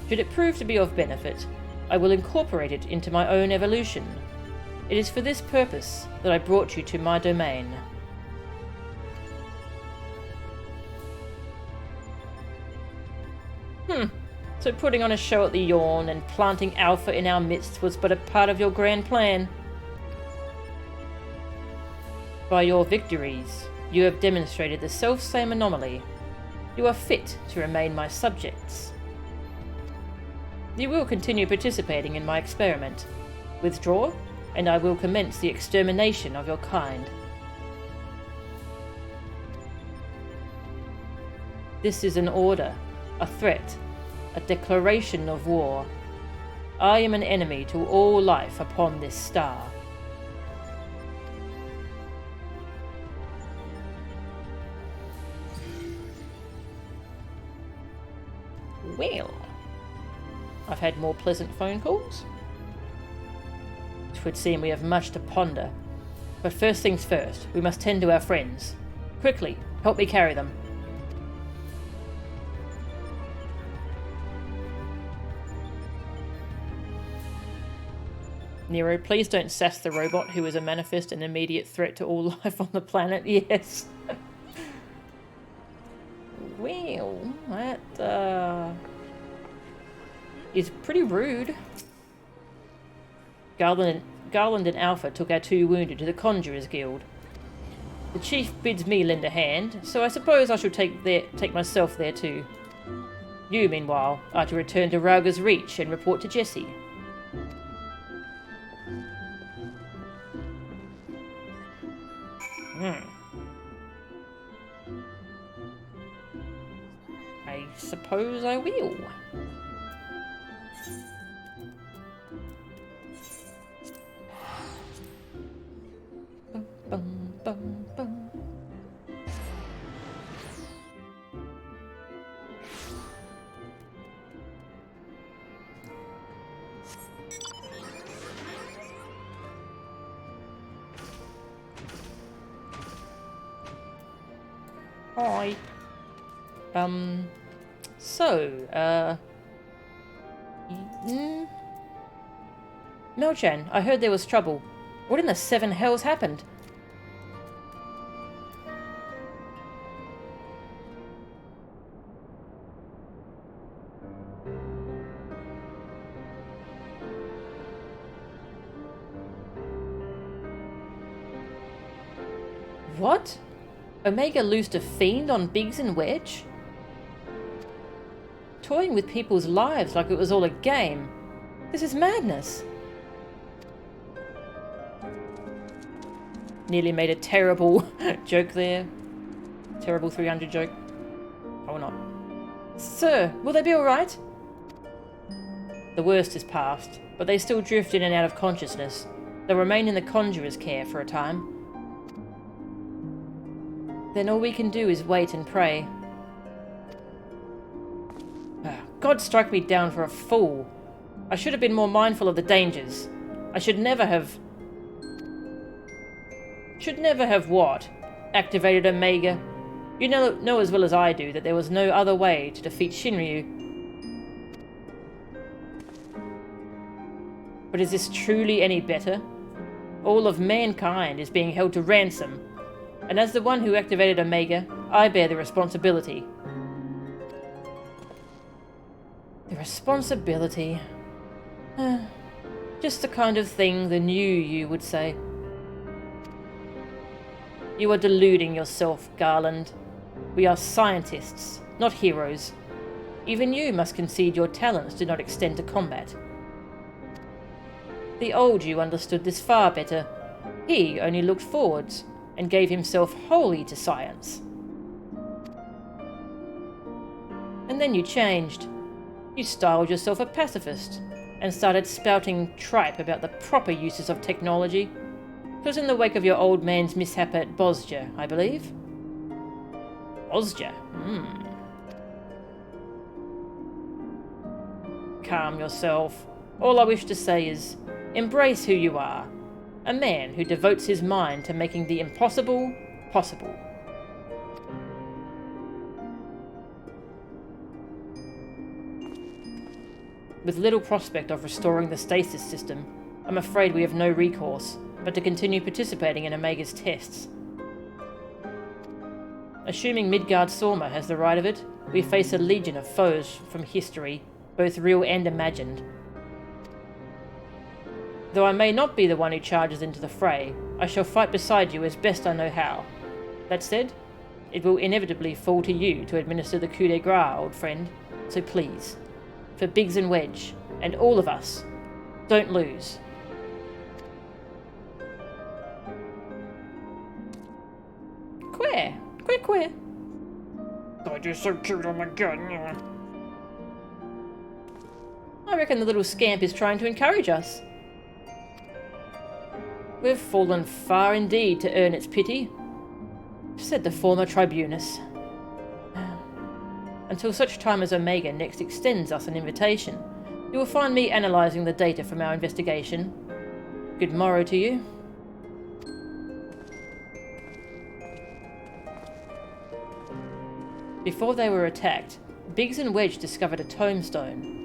Should it prove to be of benefit, I will incorporate it into my own evolution. It is for this purpose that I brought you to my domain. So putting on a show at the Yawn and planting Alpha in our midst was but a part of your grand plan. By your victories, you have demonstrated the self-same anomaly. You are fit to remain my subjects. You will continue participating in my experiment. Withdraw, and I will commence the extermination of your kind. This is an order, a threat, a declaration of war. I am an enemy to all life upon this star. Well, I've had more pleasant phone calls. It would seem we have much to ponder. But first things first, we must tend to our friends. Quickly, help me carry them. Nero, please don't sass the robot who is a manifest and immediate threat to all life on the planet. Yes. Well, that is pretty rude. Garland and Alpha took our two wounded to the Conjurer's Guild. The chief bids me lend a hand, so I suppose I shall take myself there too. You, meanwhile, are to return to Rauga's Reach and report to Jesse. I suppose I will. Hi. Melchan, I heard there was trouble. What in the seven hells happened? What? Omega loosed a fiend on Biggs and Wedge? Toying with people's lives like it was all a game. This is madness. Nearly made a terrible joke there. Terrible 300 joke. Or not. Sir, will they be alright? The worst is past, but they still drift in and out of consciousness. They'll remain in the Conjurer's care for a time. Then all we can do is wait and pray. God strike me down for a fool. I should have been more mindful of the dangers. I should never have what? Activated Omega. You know as well as I do that there was no other way to defeat Shinryu. But is this truly any better? All of mankind is being held to ransom, and as the one who activated Omega, I bear the responsibility. The responsibility. Just the kind of thing the new you would say. You are deluding yourself, Garland. We are scientists, not heroes. Even you must concede your talents do not extend to combat. The old you understood this far better. He only looked forwards and gave himself wholly to science. And then you changed. You styled yourself a pacifist and started spouting tripe about the proper uses of technology. It was in the wake of your old man's mishap at Bosja, I believe. Bosja? Calm yourself. All I wish to say is, embrace who you are. A man who devotes his mind to making the impossible possible. With little prospect of restoring the Stasis System, I'm afraid we have no recourse but to continue participating in Omega's tests. Assuming Midgard Sorma has the right of it, we face a legion of foes from history, both real and imagined. Though I may not be the one who charges into the fray, I shall fight beside you as best I know how. That said, it will inevitably fall to you to administer the coup de grace, old friend, so please, for Biggs and Wedge, and all of us, don't lose. Queer. God, you're so cute, oh my god. I reckon the little scamp is trying to encourage us. We've fallen far indeed to earn its pity, said the former tribunus. Until such time as Omega next extends us an invitation, you will find me analysing the data from our investigation. Good morrow to you. Before they were attacked, Biggs and Wedge discovered a tombstone.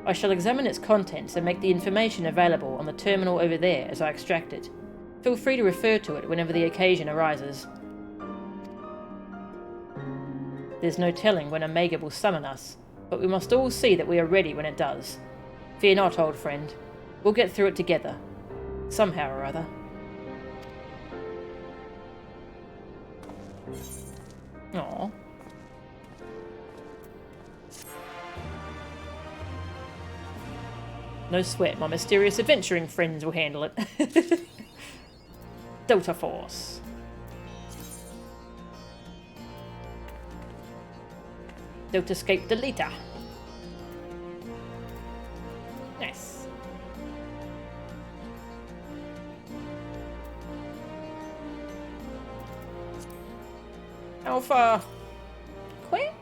I shall examine its contents and make the information available on the terminal over there as I extract it. Feel free to refer to it whenever the occasion arises. There's no telling when Omega will summon us, but we must all see that we are ready when it does. Fear not, old friend. We'll get through it together. Somehow or other. Aww. No sweat, my mysterious adventuring friends will handle it. Delta Force. Deltascape Deleter. Nice. Alpha. Quit.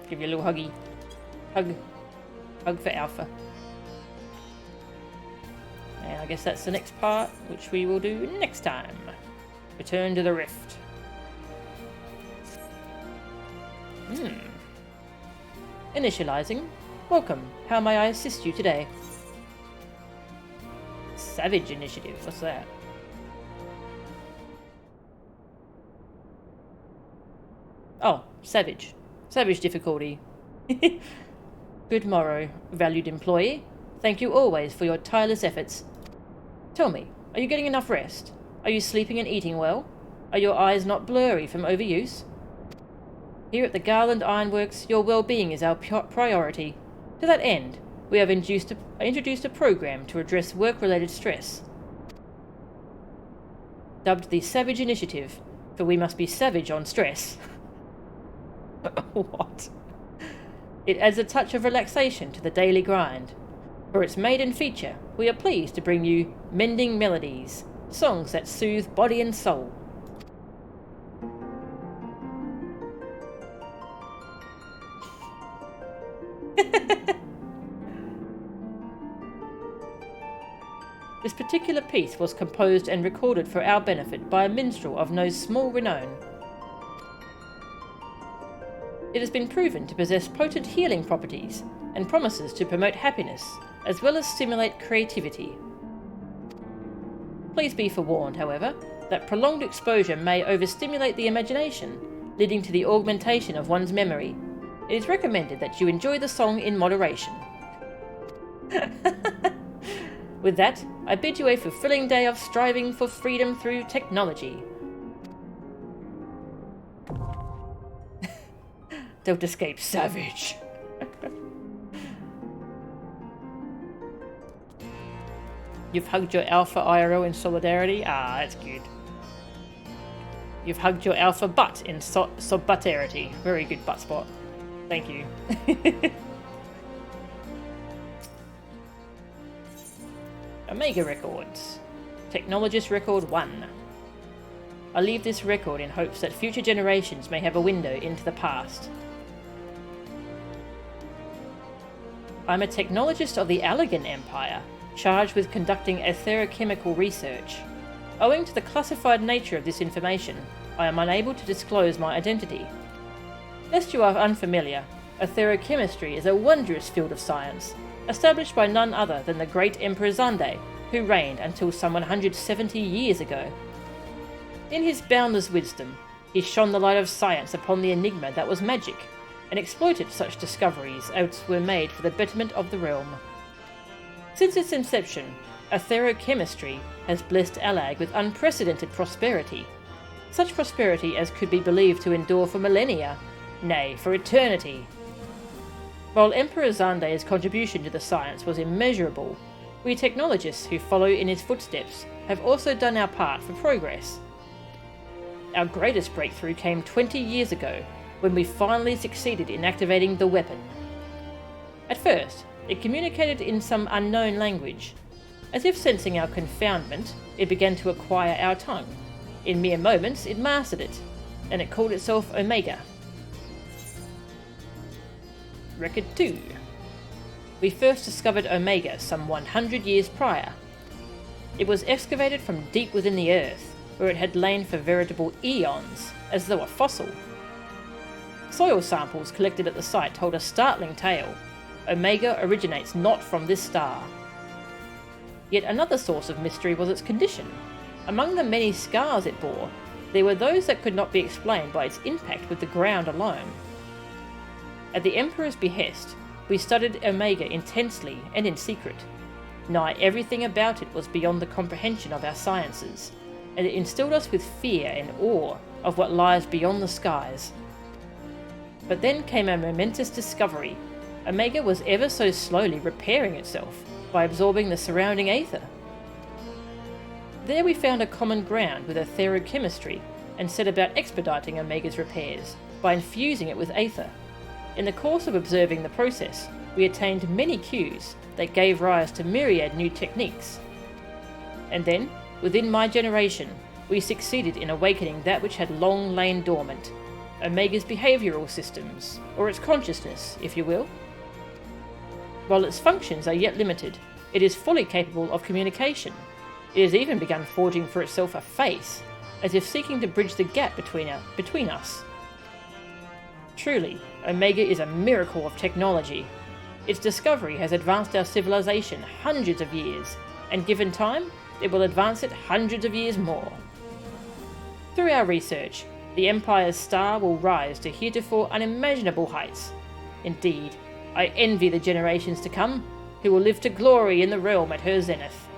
Give you a little huggy. Hug for Alpha. And I guess that's the next part, which we will do next time. Return to the Rift. Initializing. Welcome. How may I assist you today? Savage Initiative. What's that? Oh, Savage. Savage difficulty. Good morrow, valued employee. Thank you always for your tireless efforts. Tell me, are you getting enough rest? Are you sleeping and eating well? Are your eyes not blurry from overuse? Here at the Garland Ironworks, your well-being is our priority. To that end, we have introduced a program to address work-related stress. Dubbed the Savage Initiative, for we must be savage on stress. What? It adds a touch of relaxation to the daily grind. For its maiden feature, we are pleased to bring you Mending Melodies, songs that soothe body and soul. This particular piece was composed and recorded for our benefit by a minstrel of no small renown. It has been proven to possess potent healing properties and promises to promote happiness, as well as stimulate creativity. Please be forewarned, however, that prolonged exposure may overstimulate the imagination, leading to the augmentation of one's memory. It is recommended that you enjoy the song in moderation. With that, I bid you a fulfilling day of striving for freedom through technology. Don't escape, savage. You've hugged your alpha IRL in solidarity? Ah, that's good. You've hugged your alpha butt in solidarity. Very good butt spot. Thank you. Omega Records. Technologist Record 1. I leave this record in hopes that future generations may have a window into the past. I'm a technologist of the Allegan Empire, charged with conducting etherochemical research. Owing to the classified nature of this information, I am unable to disclose my identity. Lest you are unfamiliar, etherochemistry is a wondrous field of science, established by none other than the great Emperor Xande, who reigned until some 170 years ago. In his boundless wisdom, he shone the light of science upon the enigma that was magic, and exploited such discoveries as were made for the betterment of the realm. Since its inception, etherochemistry has blessed Allag with unprecedented prosperity, such prosperity as could be believed to endure for millennia, nay, for eternity. While Emperor Xande's contribution to the science was immeasurable, we technologists who follow in his footsteps have also done our part for progress. Our greatest breakthrough came 20 years ago, when we finally succeeded in activating the weapon. At first, it communicated in some unknown language. As if sensing our confoundment, it began to acquire our tongue. In mere moments, it mastered it, and it called itself Omega. Record 2. We first discovered Omega some 100 years prior. It was excavated from deep within the earth, where it had lain for veritable eons, as though a fossil. Soil samples collected at the site told a startling tale. Omega originates not from this star. Yet another source of mystery was its condition. Among the many scars it bore, there were those that could not be explained by its impact with the ground alone. At the Emperor's behest, we studied Omega intensely and in secret. Nigh everything about it was beyond the comprehension of our sciences, and it instilled us with fear and awe of what lies beyond the skies. But then came a momentous discovery. Omega was ever so slowly repairing itself by absorbing the surrounding aether. There we found a common ground with etherochemistry and set about expediting Omega's repairs by infusing it with aether. In the course of observing the process, we attained many cues that gave rise to myriad new techniques. And then, within my generation, we succeeded in awakening that which had long lain dormant, Omega's behavioural systems, or its consciousness, if you will. While its functions are yet limited, It is fully capable of communication. It has even begun forging for itself a face, as if seeking to bridge the gap between us. Truly, Omega is a miracle of technology. Its discovery has advanced our civilization hundreds of years, and given time, it will advance it hundreds of years more. Through our research, the Empire's star will rise to heretofore unimaginable heights. Indeed, I envy the generations to come, who will live to glory in the realm at her zenith.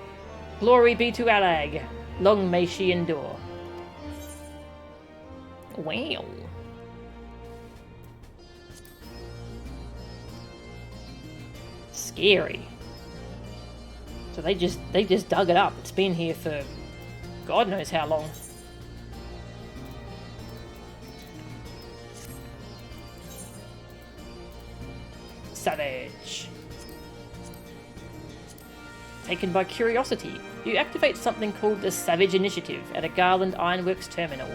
Glory be to Alag. Long may she endure. Wow. Scary. So they just dug it up. It's been here for God knows how long. Savage. Taken by curiosity, you activate something called the Savage Initiative at a Garland Ironworks terminal.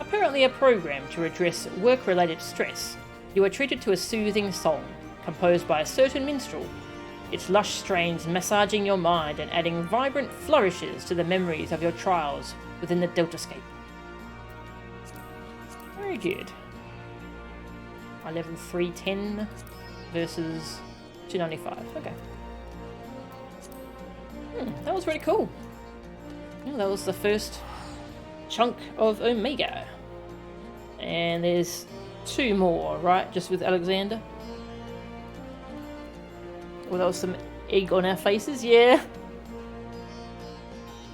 Apparently a program to address work-related stress, you are treated to a soothing song, composed by a certain minstrel, its lush strains massaging your mind and adding vibrant flourishes to the memories of your trials within the Deltascape. Very good. I level 310 versus 295. Okay. That was really cool. Yeah, that was the first chunk of Omega. And there's 2 more, right? Just with Alexander. Well, that was some egg on our faces, yeah.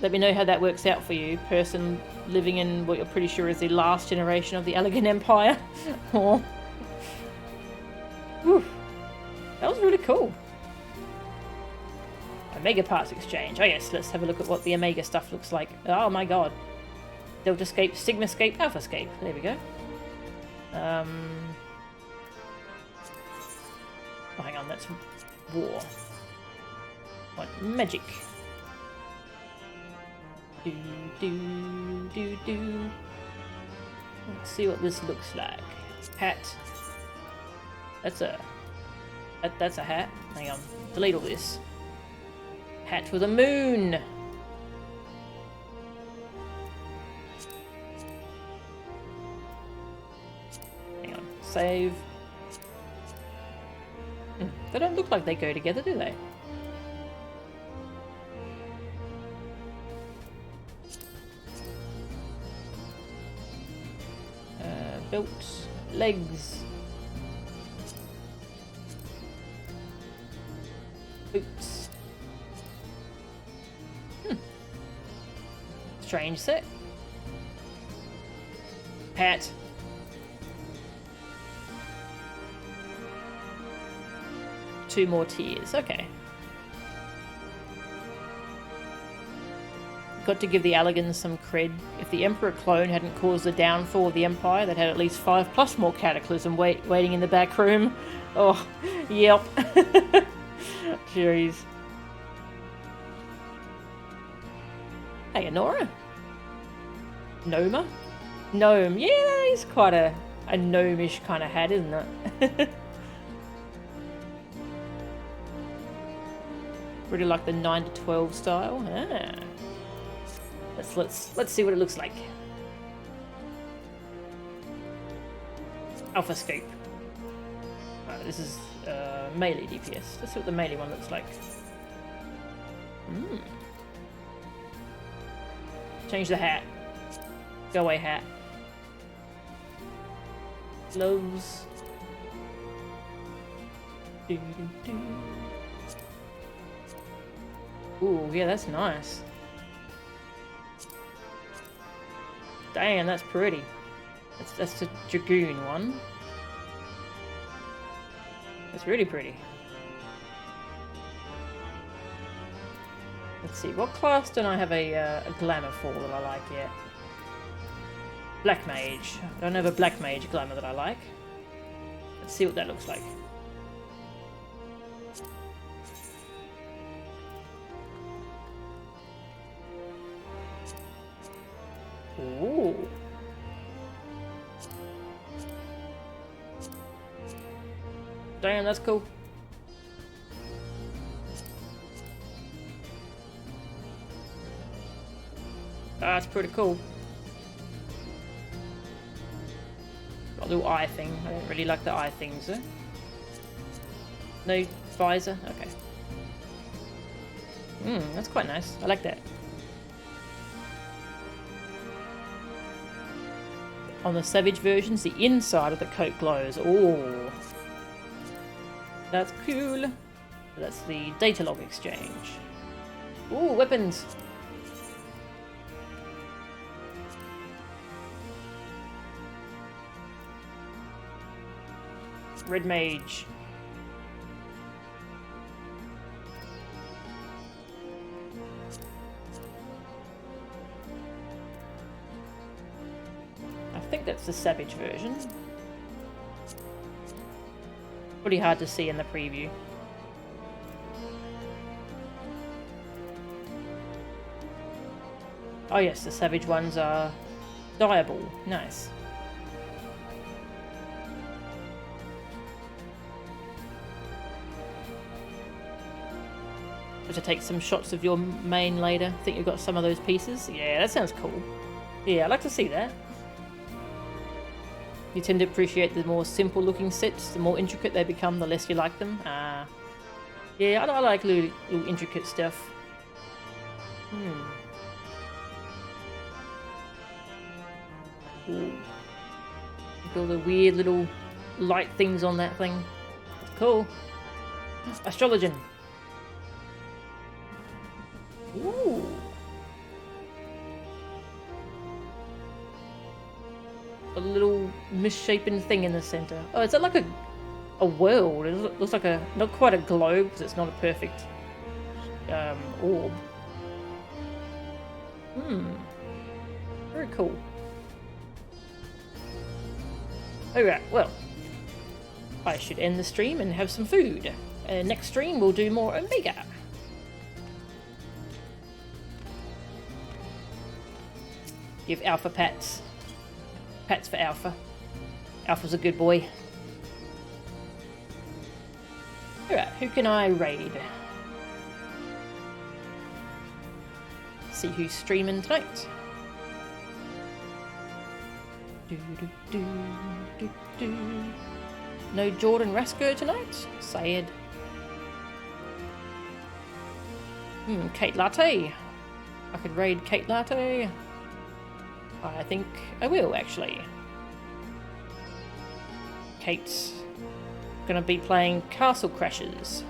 Let me know how that works out for you, person living in what you're pretty sure is the last generation of the Elegant Empire. Oh. Whew. That was really cool. Omega Parts Exchange. Oh yes, let's have a look at what the Omega stuff looks like. Oh my god. Deltascape, Sigmascape, Alphascape. There we go. Oh, hang on, that's war. What? Magic. Do, do, do, do. Let's see what this looks like. Hat. That's a hat. Hang on. Delete all this. Hat with a moon. Hang on. Save. They don't look like they go together, do they? Belt. Legs. Boots. Strange set. Hat. Two more tiers. Okay. Got to give the Alligans some cred. If the Emperor clone hadn't caused the downfall of the Empire, that had at least 5+ more Cataclysm waiting in the back room. Oh, yep. Jeez. Hey, Honora. Noma? Gnome. Yeah, that is quite a gnomish kind of hat, isn't it? Really like the 9 to 12 style. Ah. Let's see what it looks like. Alphascape. Right, this is melee DPS. Let's see what the melee one looks like. Change the hat. Go away, hat. Gloves. Ooh, yeah, that's nice. Damn, that's pretty. That's the Dragoon one. That's really pretty. Let's see, what class don't I have a glamour for that I like yet? Black Mage. I don't have a Black Mage glamour that I like. Let's see what that looks like. Ooh. Damn, that's cool. That's pretty cool. Got a little eye thing. I don't really like the eye things though. No visor? Okay. That's quite nice. I like that. On the Savage versions, the inside of the coat glows. Oh, that's cool. That's the data log exchange. Ooh, weapons. Red Mage. I think that's the Savage version. Pretty hard to see in the preview. Oh yes, the Savage ones are dyeable. Nice. To take some shots of your main later. Think you've got some of those pieces? Yeah, that sounds cool. Yeah, I'd like to see that. You tend to appreciate the more simple looking sets. The more intricate they become, the less you like them. Yeah, I like little intricate stuff. Ooh. Build the weird little light things on that thing. Cool. Astrologian. Ooh. A little misshapen thing in the center. Oh, is that like a world? It looks like a, not quite a globe because it's not a perfect orb. Very cool. Alright, well, I should end the stream and have some food. Next stream we'll do more Omega. Give Alpha pats. Pats for Alpha. Alpha's a good boy. Alright, who can I raid? See who's streaming tonight. No Jordan Rasko tonight? Sad. Kate Latte. I could raid Kate Latte. I think I will, actually. Kate's gonna be playing Castle Crashers.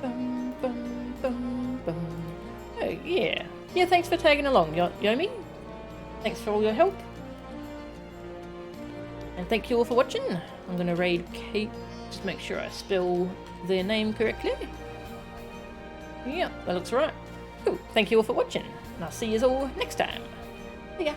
Bum, bum, bum, bum. Oh, yeah. Yeah, thanks for tagging along, Yomi. Thanks for all your help. And thank you all for watching. I'm gonna raid Kate. Just make sure I spell their name correctly. Yeah, that looks right. Cool. Thank you all for watching, and I'll see you all next time. See ya.